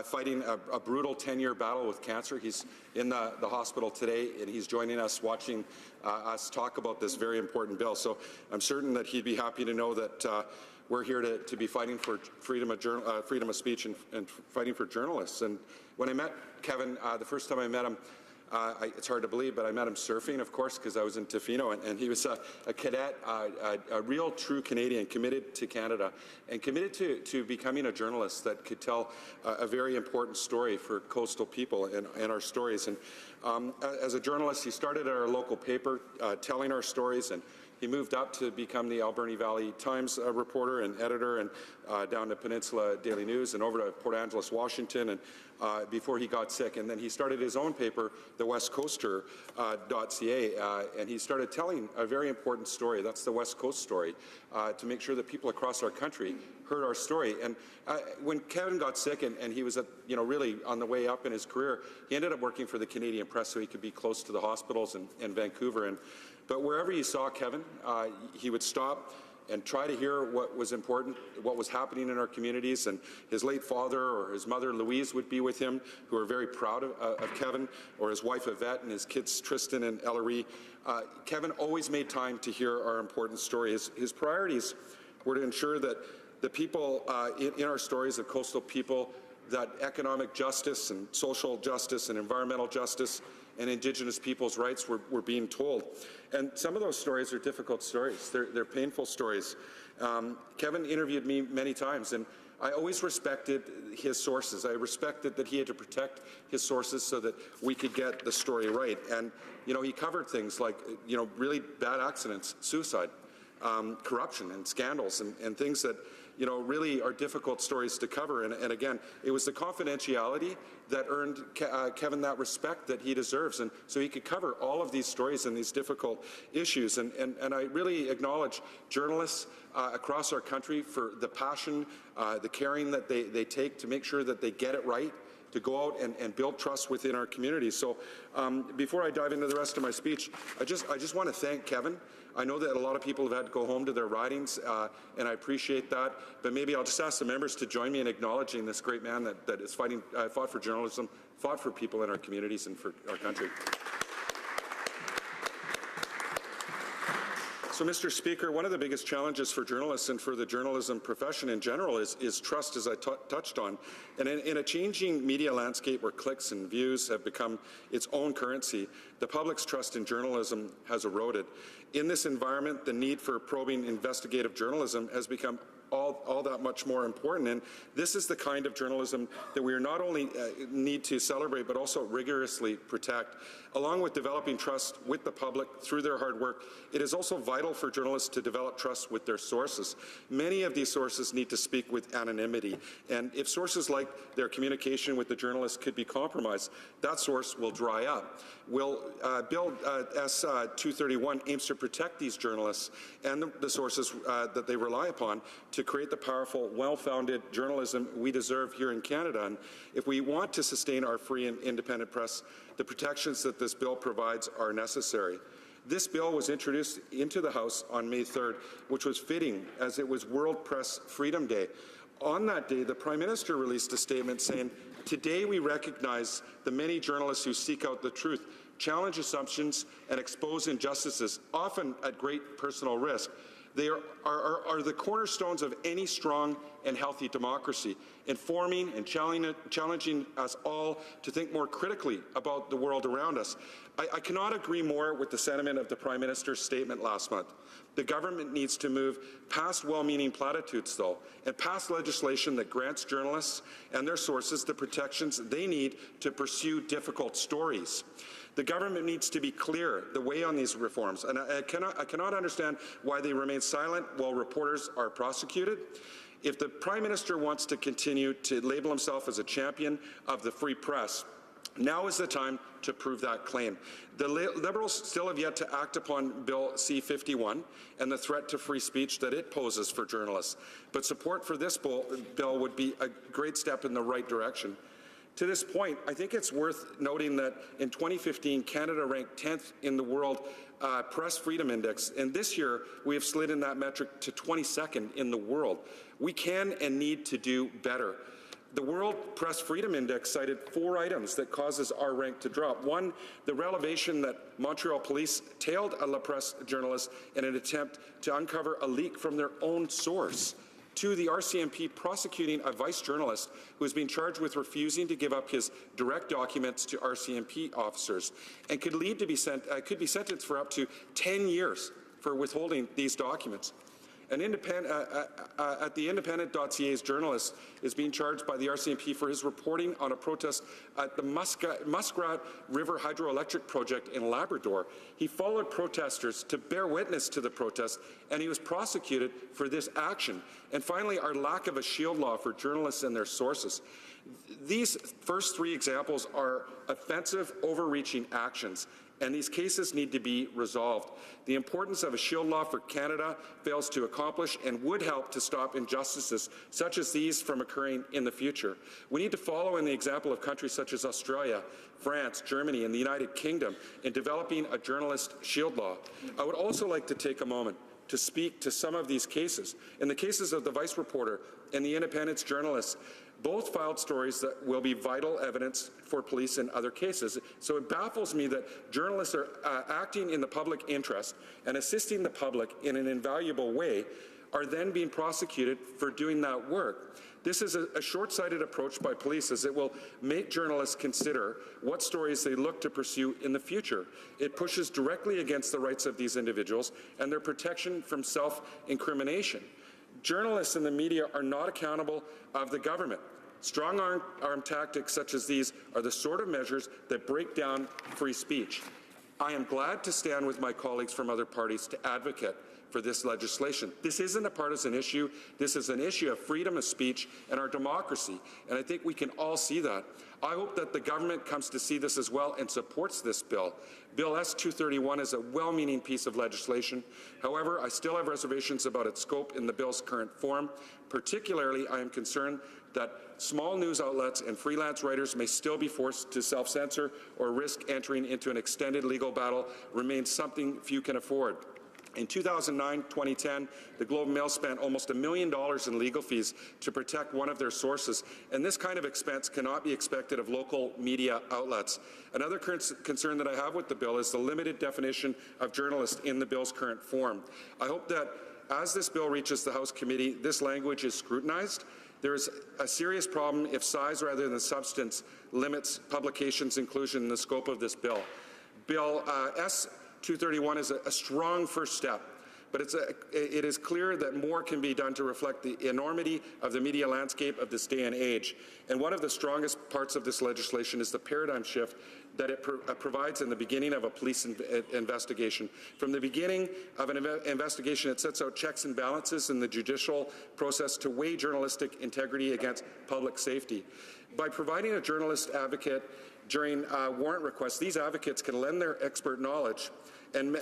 fighting a brutal 10-year battle with cancer. He's in the hospital today, and he's joining us, watching us talk about this very important bill. So I'm certain that he'd be happy to know that we're here to be fighting for freedom of speech and fighting for journalists. And when I met Kevin, the first time I met him, it's hard to believe, but I met him surfing, of course, because I was in Tofino, and he was a cadet, a real true Canadian, committed to Canada, and committed to becoming a journalist that could tell a very important story for coastal people and our stories. And as a journalist, he started at our local paper, telling our stories, and he moved up to become the Alberni Valley Times reporter and editor, and down to Peninsula Daily News, and over to Port Angeles, Washington, and before he got sick, and then he started his own paper, the westcoaster.ca, and he started telling a very important story. That's the West Coast story, to make sure that people across our country heard our story. And when Kevin got sick and he was really on the way up in his career, he ended up working for the Canadian Press so he could be close to the hospitals in Vancouver. But wherever you saw Kevin, he would stop and try to hear what was important, what was happening in our communities. And his late father or his mother, Louise, would be with him, who are very proud of Kevin, or his wife, Yvette, and his kids, Tristan and Ellery. Kevin always made time to hear our important story. His priorities were to ensure that the people in our stories of coastal people, that economic justice and social justice and environmental justice and Indigenous people's rights were being told. And some of those stories are difficult stories. They're painful stories. Kevin interviewed me many times, and I always respected his sources. I respected that he had to protect his sources so that we could get the story right. And, he covered things like, really bad accidents, suicide, corruption and scandals and things that, really are difficult stories to cover. And again, it was the confidentiality that earned Kevin that respect that he deserves. And so he could cover all of these stories and these difficult issues. And I really acknowledge journalists across our country for the passion, the caring that they take to make sure that they get it right, to go out and build trust within our community. So before I dive into the rest of my speech, I just want to thank Kevin. I know that a lot of people have had to go home to their ridings, and I appreciate that. But maybe I'll just ask the members to join me in acknowledging this great man that is fought for journalism, fought for people in our communities and for our country. So, Mr. Speaker, one of the biggest challenges for journalists and for the journalism profession in general is trust, as I touched on. And in a changing media landscape where clicks and views have become its own currency, the public's trust in journalism has eroded. In this environment, the need for probing investigative journalism has become all that much more important. And this is the kind of journalism that we not only need to celebrate, but also rigorously protect. Along with developing trust with the public through their hard work, it is also vital for journalists to develop trust with their sources. Many of these sources need to speak with anonymity. And if sources like their communication with the journalist could be compromised, that source will dry up. Bill S-231 aims to protect these journalists and the sources that they rely upon to create the powerful, well-founded journalism we deserve here in Canada. And if we want to sustain our free and independent press, the protections that this bill provides are necessary. This bill was introduced into the House on May 3rd, which was fitting as it was World Press Freedom Day. On that day, the Prime Minister released a statement saying, "Today we recognize the many journalists who seek out the truth, challenge assumptions, and expose injustices, often at great personal risk. They are the cornerstones of any strong and healthy democracy, informing and challenging us all to think more critically about the world around us." I cannot agree more with the sentiment of the Prime Minister's statement last month. The government needs to move past well-meaning platitudes, though, and pass legislation that grants journalists and their sources the protections they need to pursue difficult stories. The government needs to be clear the way on these reforms, and I cannot understand why they remain silent while reporters are prosecuted. If the Prime Minister wants to continue to label himself as a champion of the free press, now is the time to prove that claim. The Liberals still have yet to act upon Bill C-51 and the threat to free speech that it poses for journalists, but support for this bill would be a great step in the right direction. To this point, I think it's worth noting that in 2015, Canada ranked 10th in the World Press Freedom Index, and this year we have slid in that metric to 22nd in the world. We can and need to do better. The World Press Freedom Index cited 4 items that causes our rank to drop. 1, the revelation that Montreal police tailed a La Presse journalist in an attempt to uncover a leak from their own source. 2, the RCMP prosecuting a vice journalist who is being charged with refusing to give up his direct documents to RCMP officers and could be sentenced for up to 10 years for withholding these documents. At the Independent.ca's journalist is being charged by the RCMP for his reporting on a protest at the Muskrat River Hydroelectric Project in Labrador. He followed protesters to bear witness to the protest, and he was prosecuted for this action. And finally, our lack of a shield law for journalists and their sources. These first three examples are offensive, overreaching actions, and these cases need to be resolved. The importance of a shield law for Canada fails to accomplish and would help to stop injustices such as these from occurring in the future. We need to follow in the example of countries such as Australia, France, Germany, and the United Kingdom in developing a journalist shield law. I would also like to take a moment to speak to some of these cases. In the cases of the Vice reporter and the Independence journalists, both filed stories that will be vital evidence for police in other cases. So it baffles me that journalists are acting in the public interest and assisting the public in an invaluable way are then being prosecuted for doing that work. This is a short-sighted approach by police, as it will make journalists consider what stories they look to pursue in the future. It pushes directly against the rights of these individuals and their protection from self-incrimination. Journalists and the media are not accountable of the government. Strong-arm tactics such as these are the sort of measures that break down free speech. I am glad to stand with my colleagues from other parties to advocate for this legislation. This isn't a partisan issue. This is an issue of freedom of speech and our democracy, and I think we can all see that. I hope that the government comes to see this as well and supports this bill. Bill S-231 is a well-meaning piece of legislation. However, I still have reservations about its scope in the bill's current form. Particularly, I am concerned that small news outlets and freelance writers may still be forced to self-censor or risk entering into an extended legal battle remains something few can afford. In 2009-2010, the Globe and Mail spent almost $1 million in legal fees to protect one of their sources, and this kind of expense cannot be expected of local media outlets. Another concern that I have with the bill is the limited definition of journalist in the bill's current form. I hope that as this bill reaches the House committee, this language is scrutinized. There is a serious problem if size rather than substance limits publications' inclusion in the scope of this bill. Bill S-231 is a strong first step, but it is clear that more can be done to reflect the enormity of the media landscape of this day and age. And one of the strongest parts of this legislation is the paradigm shift that it provides in the beginning of a police investigation. From the beginning of an investigation, it sets out checks and balances in the judicial process to weigh journalistic integrity against public safety. By providing a journalist advocate during warrant requests, these advocates can lend their expert knowledge and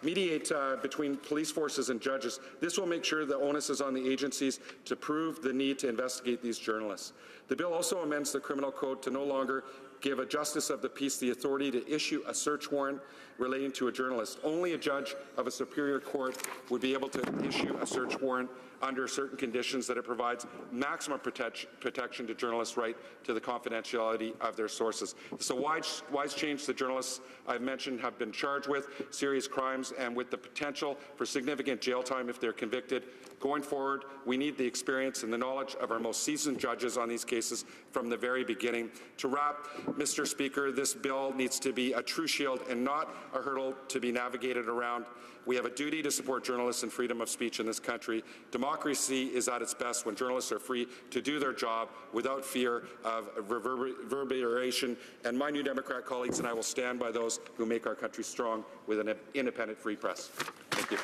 mediate between police forces and judges. This will make sure the onus is on the agencies to prove the need to investigate these journalists. The bill also amends the criminal code to no longer give a justice of the peace the authority to issue a search warrant relating to a journalist. Only a judge of a superior court would be able to issue a search warrant under certain conditions that it provides maximum protection to journalists' right to the confidentiality of their sources. It's a wise change. The journalists I've mentioned have been charged with serious crimes and with the potential for significant jail time if they're convicted. Going forward, we need the experience and the knowledge of our most seasoned judges on these cases from the very beginning. To wrap, Mr. Speaker, this bill needs to be a true shield and not a hurdle to be navigated around. We have a duty to support journalists and freedom of speech in this country. Democracy is at its best when journalists are free to do their job without fear of reverberation. And my New Democrat colleagues and I will stand by those who make our country strong with an independent free press. Thank you.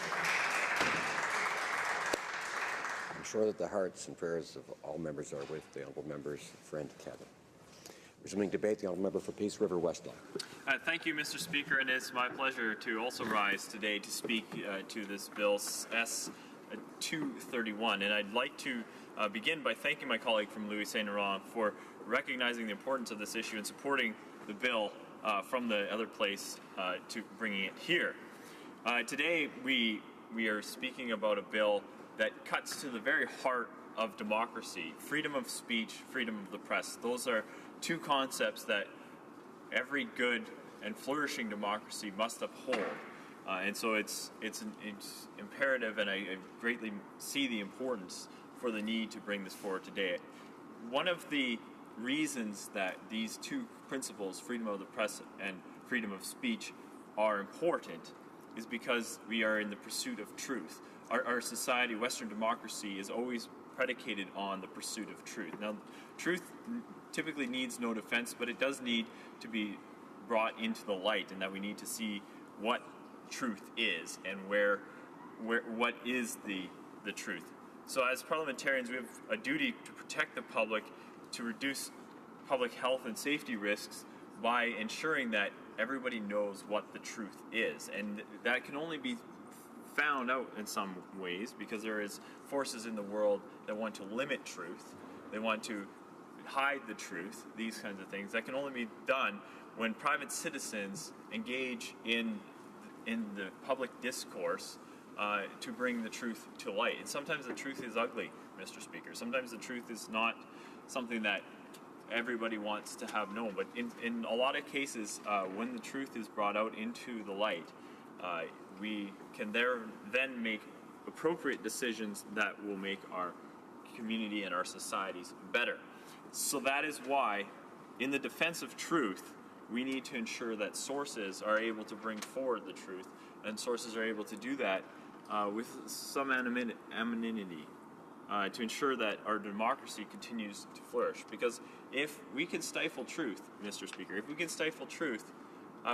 I'm sure that the hearts and prayers of all members are with the honourable member's friend, Kevin. Resuming debate, the honourable member for Peace River Westlock. Thank you, Mr. Speaker, and it's my pleasure to also rise today to speak to this bill S-231. And I'd like to begin by thanking my colleague from Louis Saint Laurent for recognizing the importance of this issue and supporting the bill from the other place to bringing it here. Today, we are speaking about a bill that cuts to the very heart of democracy, freedom of speech, freedom of the press. Those are two concepts that every good and flourishing democracy must uphold. And so it's imperative, and I greatly see the importance for the need to bring this forward today. One of the reasons that these two principles, freedom of the press and freedom of speech, are important is because we are in the pursuit of truth. Our society, Western democracy, is always predicated on the pursuit of truth. Now, truth typically needs no defense, but it does need to be brought into the light, and that we need to see what truth is and what is the truth. So as parliamentarians, we have a duty to protect the public to reduce public health and safety risks by ensuring that everybody knows what the truth is. And that can only be found out in some ways because there is forces in the world that want to limit truth. They want to hide the truth, these kinds of things. That can only be done when private citizens engage in the public discourse to bring the truth to light. And sometimes the truth is ugly, Mr. Speaker. Sometimes the truth is not something that everybody wants to have known. But in a lot of cases, when the truth is brought out into the light, we can then make appropriate decisions that will make our community and our societies better. So that is why, in the defense of truth, we need to ensure that sources are able to bring forward the truth, and sources are able to do that with some anonymity to ensure that our democracy continues to flourish. Because if we can stifle truth, Mr. Speaker, if we can stifle truth,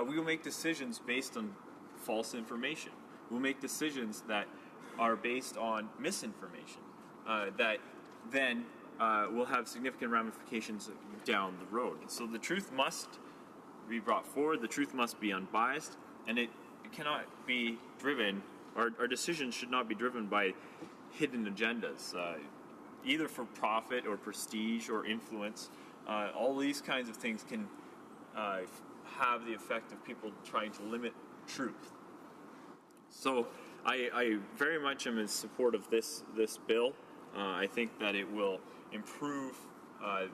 we will make decisions based on false information. We'll make decisions that are based on misinformation that then will have significant ramifications down the road. So the truth must be brought forward, the truth must be unbiased, and it cannot be driven, our decisions should not be driven by hidden agendas, either for profit or prestige or influence. All these kinds of things can have the effect of people trying to limit truth. So I very much am in support of this bill. I think that it will improve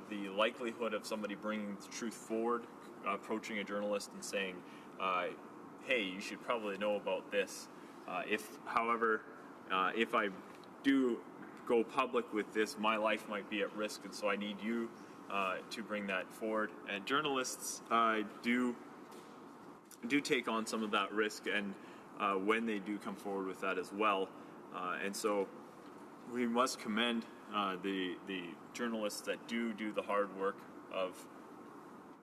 the likelihood of somebody bringing the truth forward, approaching a journalist and saying, hey, you should probably know about this. However, if I do go public with this, my life might be at risk, and so I need you to bring that forward. And journalists do take on some of that risk, and when they do come forward with that as well. And so we must commend the journalists that do the hard work of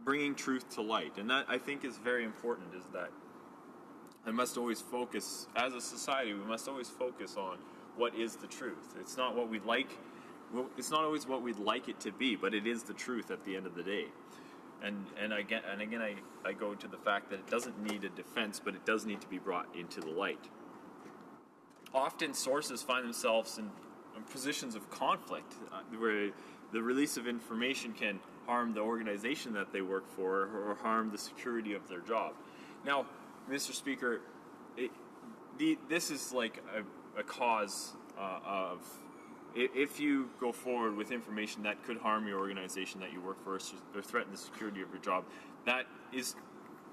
bringing truth to light. And that, I think, is very important, is that I must always focus, as a society, we must always focus on what is the truth. It's not what we'd like, it's not always what we'd like it to be, but it is the truth at the end of the day. And again, I go to the fact that it doesn't need a defense, but it does need to be brought into the light. Often sources find themselves in positions of conflict where the release of information can harm the organization that they work for or harm the security of their job. Now, Mr. Speaker, this is like a cause of, if you go forward with information that could harm your organization that you work for or threaten the security of your job, that is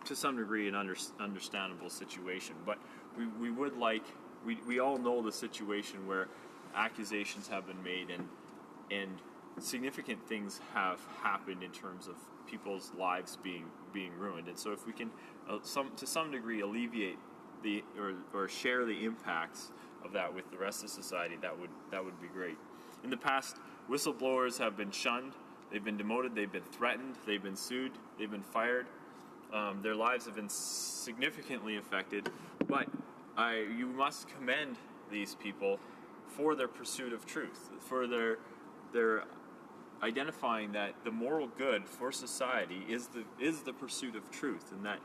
to some degree an understandable situation. But we would like, we all know the situation where accusations have been made and significant things have happened in terms of people's lives being ruined. And so if we can to some degree alleviate or share the impacts of that with the rest of society, that would be great. In the past, whistleblowers have been shunned, they've been demoted, they've been threatened, they've been sued, they've been fired. Their lives have been significantly affected, but you must commend these people for their pursuit of truth, for their identifying that the moral good for society is the pursuit of truth, and that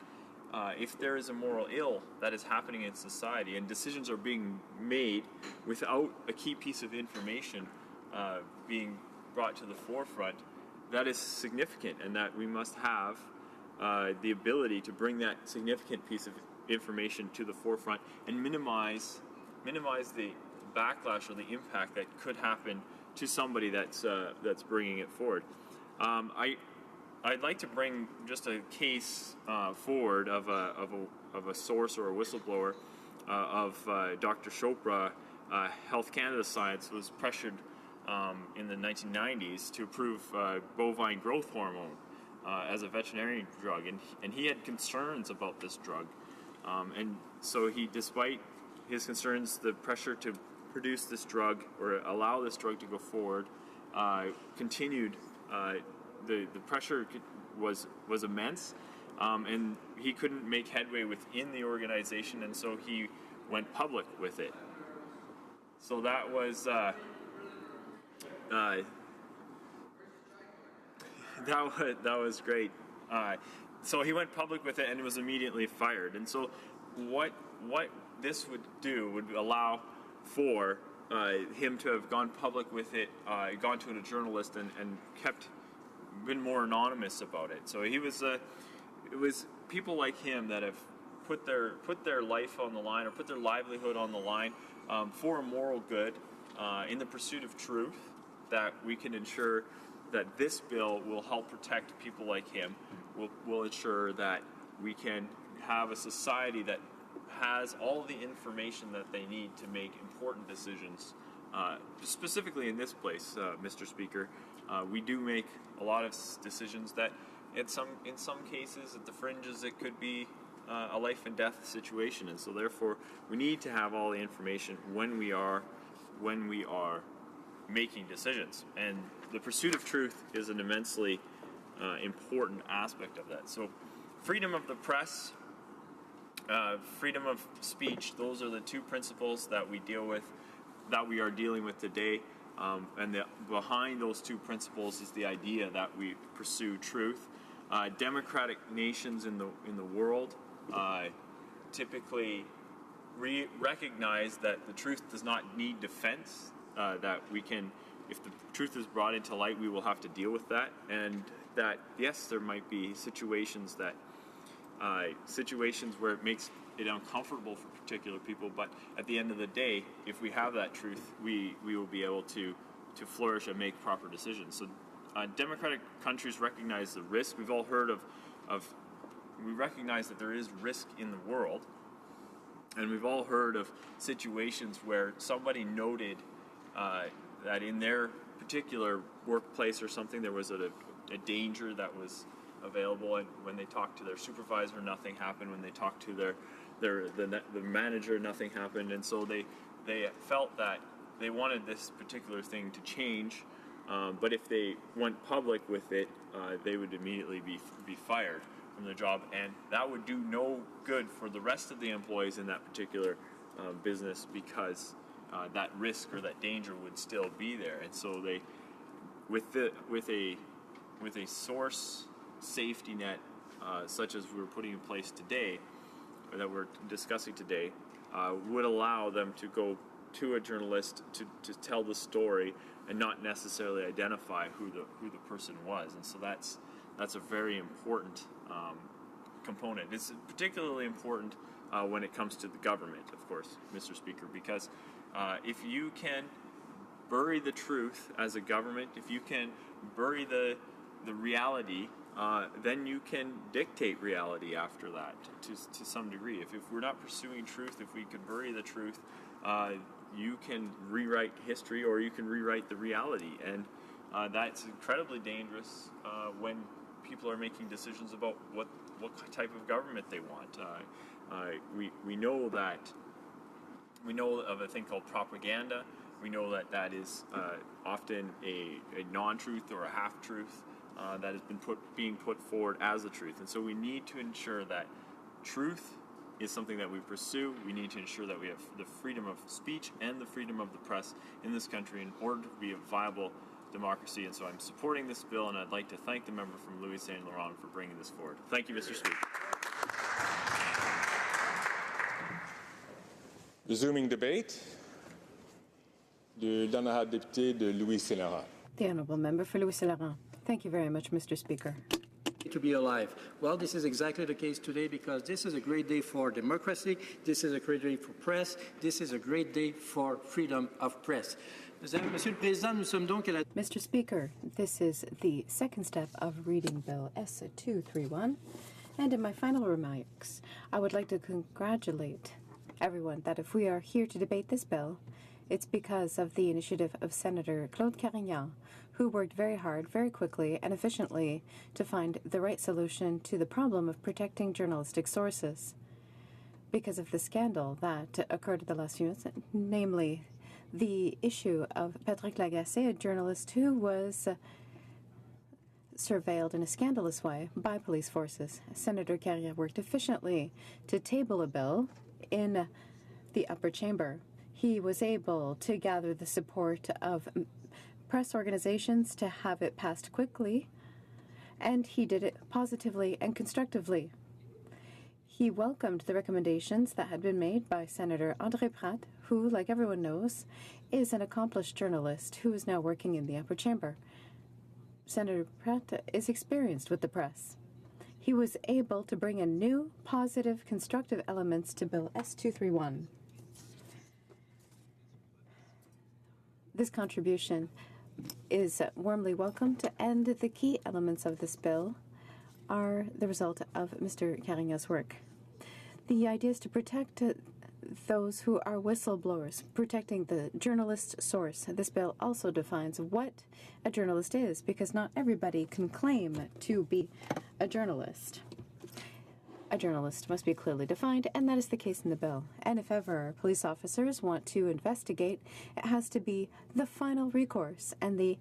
if there is a moral ill that is happening in society and decisions are being made without a key piece of information being brought to the forefront, that is significant, and that we must have the ability to bring that significant piece of information to the forefront and minimize the backlash or the impact that could happen to somebody that's bringing it forward. I'd like to bring just a case forward of a source or a whistleblower of Dr. Chopra. Health Canada Science was pressured in the 1990s to approve bovine growth hormone as a veterinary drug, and he had concerns about this drug, and so despite his concerns, the pressure to produce this drug or allow this drug to go forward continued. The pressure was immense, and he couldn't make headway within the organization, and so he went public with it. So that was That was great. So he went public with it and was immediately fired. And so what this would do would allow for him to have gone public with it, gone to a journalist and been more anonymous about it. So it was people like him that have put their life on the line or put their livelihood on the line for a moral good in the pursuit of truth, that we can ensure that this bill will help protect people like him, will ensure that we can have a society that has all the information that they need to make important decisions. Specifically in this place, Mr. Speaker, we do make a lot of decisions that in some cases at the fringes it could be a life and death situation, and so therefore we need to have all the information when we are making decisions, and the pursuit of truth is an immensely important aspect of that. So freedom of the press, freedom of speech, those are the two principles that we are dealing with today, and behind those two principles is the idea that we pursue truth. Democratic nations in the world typically recognize that the truth does not need defense, that we can, if the truth is brought into light, we will have to deal with that, and that yes, there might be situations where it makes it uncomfortable for particular people, but at the end of the day, if we have that truth, we will be able to flourish and make proper decisions. So democratic countries recognize the risk. We've all heard we recognize that there is risk in the world, and we've all heard of situations where somebody noted that in their particular workplace or something there was a danger that was available, and when they talked to their supervisor, nothing happened. When they talked to the manager, nothing happened, and so they felt that they wanted this particular thing to change, but if they went public with it, they would immediately be fired from their job, and that would do no good for the rest of the employees in that particular business, because that risk or that danger would still be there. And so they, with a source safety net such as we're putting in place today, or that we're discussing today, would allow them to go to a journalist to tell the story and not necessarily identify who the person was. And so that's a very important component. It's particularly important when it comes to the government, of course, Mr. Speaker, because if you can bury the truth as a government, if you can bury the reality, then you can dictate reality after that to some degree. If we're not pursuing truth, if we can bury the truth, you can rewrite history or you can rewrite the reality. And that's incredibly dangerous when people are making decisions about what type of government they want. We know of a thing called propaganda. We know that is often a non-truth or a half-truth that has been being put forward as the truth. And so we need to ensure that truth is something that we pursue. We need to ensure that we have the freedom of speech and the freedom of the press in this country in order to be a viable democracy. And so I'm supporting this bill, and I'd like to thank the member from Louis Saint Laurent for bringing this forward. Thank you, Mr. Speaker. Resuming debate. L'honorable député de Louis Saint Laurent. The honourable member for Louis Saint Laurent. Thank you very much, Mr. Speaker. To be alive. Well, this is exactly the case today, because this is a great day for democracy, this is a great day for press, this is a great day for freedom of press. Monsieur le Président, nous sommes donc à la... Mr. Speaker, this is the second step of reading Bill S-231, and in my final remarks, I would like to congratulate everyone that if we are here to debate this bill, it's because of the initiative of Senator Claude Carignan, who worked very hard, very quickly, and efficiently to find the right solution to the problem of protecting journalistic sources. Because of the scandal that occurred at the last few months, namely the issue of Patrick Lagacé, a journalist who was surveilled in a scandalous way by police forces. Senator Carrier worked efficiently to table a bill in the upper chamber. He was able to gather the support of press organizations to have it passed quickly, and he did it positively and constructively. He welcomed the recommendations that had been made by Senator André Pratt, who, like everyone knows, is an accomplished journalist who is now working in the upper chamber. Senator Pratt is experienced with the press. He was able to bring in new, positive, constructive elements to Bill S-231. This contribution is warmly welcomed, and the key elements of this bill are the result of Mr. Carigna's work. The idea is to protect those who are whistleblowers, protecting the journalist source. This bill also defines what a journalist is, because not everybody can claim to be a journalist. A journalist must be clearly defined, and that is the case in the bill. And if ever police officers want to investigate, it has to be the final recourse, and the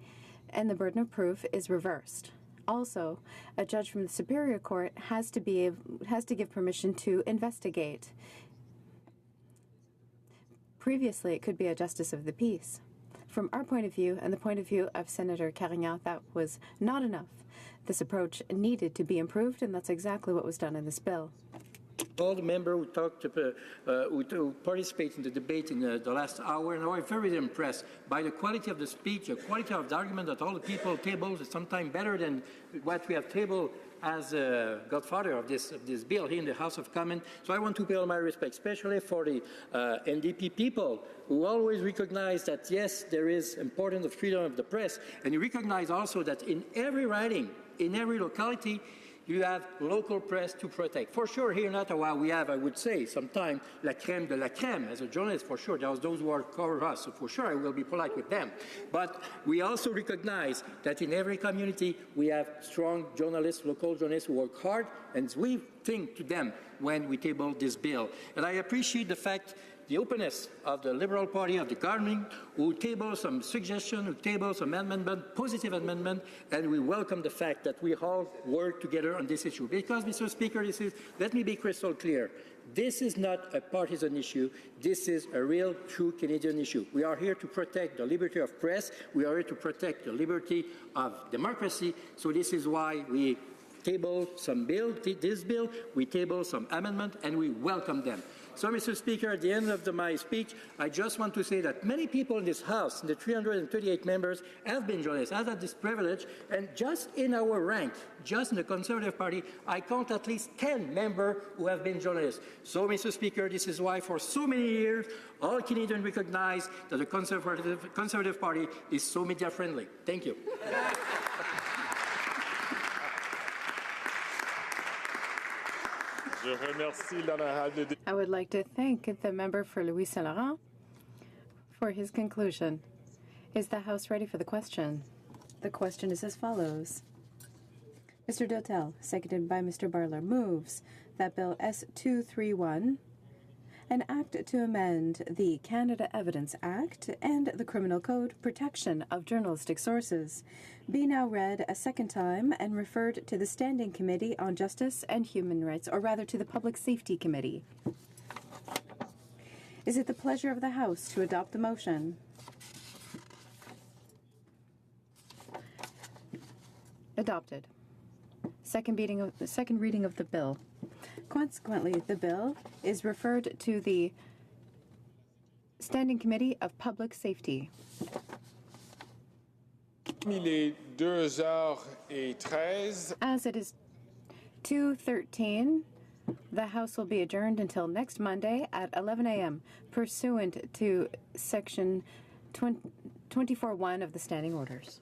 burden of proof is reversed. Also, a judge from the Superior Court has to give permission to investigate. Previously, it could be a justice of the peace. From our point of view and the point of view of Senator Carignan, that was not enough. This approach needed to be improved, and that's exactly what was done in this bill. All the members who participated in the debate in the last hour, and I was very impressed by the quality of the speech, the quality of the argument that all the people tabled is sometimes better than what we have tabled as a godfather of this bill here in the House of Commons. So I want to pay all my respect, especially for the NDP people who always recognize that, yes, there is importance of freedom of the press, and you recognize also that in every riding, in every locality, you have local press to protect. For sure, here in Ottawa, we have, I would say, sometimes la crème de la crème. As a journalist, for sure, there are those who are cover us, so for sure I will be polite with them. But we also recognize that in every community, we have strong journalists, local journalists who work hard, and we think to them when we table this bill. And I appreciate the fact the openness of the Liberal Party of the government, who table some suggestion, who table some amendment, positive amendment, and we welcome the fact that we all work together on this issue. Because, Mr. Speaker, let me be crystal clear. This is not a partisan issue. This is a real, true Canadian issue. We are here to protect the liberty of press. We are here to protect the liberty of democracy. So this is why we table some bill, this bill, we table some amendment, and we welcome them. So, Mr. Speaker, at the end of my speech, I just want to say that many people in this House, the 338 members, have been journalists, have had this privilege, and just in our rank, just in the Conservative Party, I count at least 10 members who have been journalists. So, Mr. Speaker, this is why for so many years, all Canadians recognize that the Conservative Party is so media-friendly. Thank you. I would like to thank the member for Louis Saint Laurent for his conclusion. Is the House ready for the question? The question is as follows. Mr. Dotel, seconded by Mr. Barler, moves that Bill S-231, an act to amend the Canada Evidence Act and the Criminal Code Protection of Journalistic Sources, be now read a second time and referred to the Standing Committee on Justice and Human Rights, or rather to the Public Safety Committee. Is it the pleasure of the House to adopt the motion? Adopted. Second reading of the bill. Consequently, the bill is referred to the Standing Committee of Public Safety. As it is 2:13, the House will be adjourned until next Monday at 11 a.m., pursuant to Section 24(1) of the Standing Orders.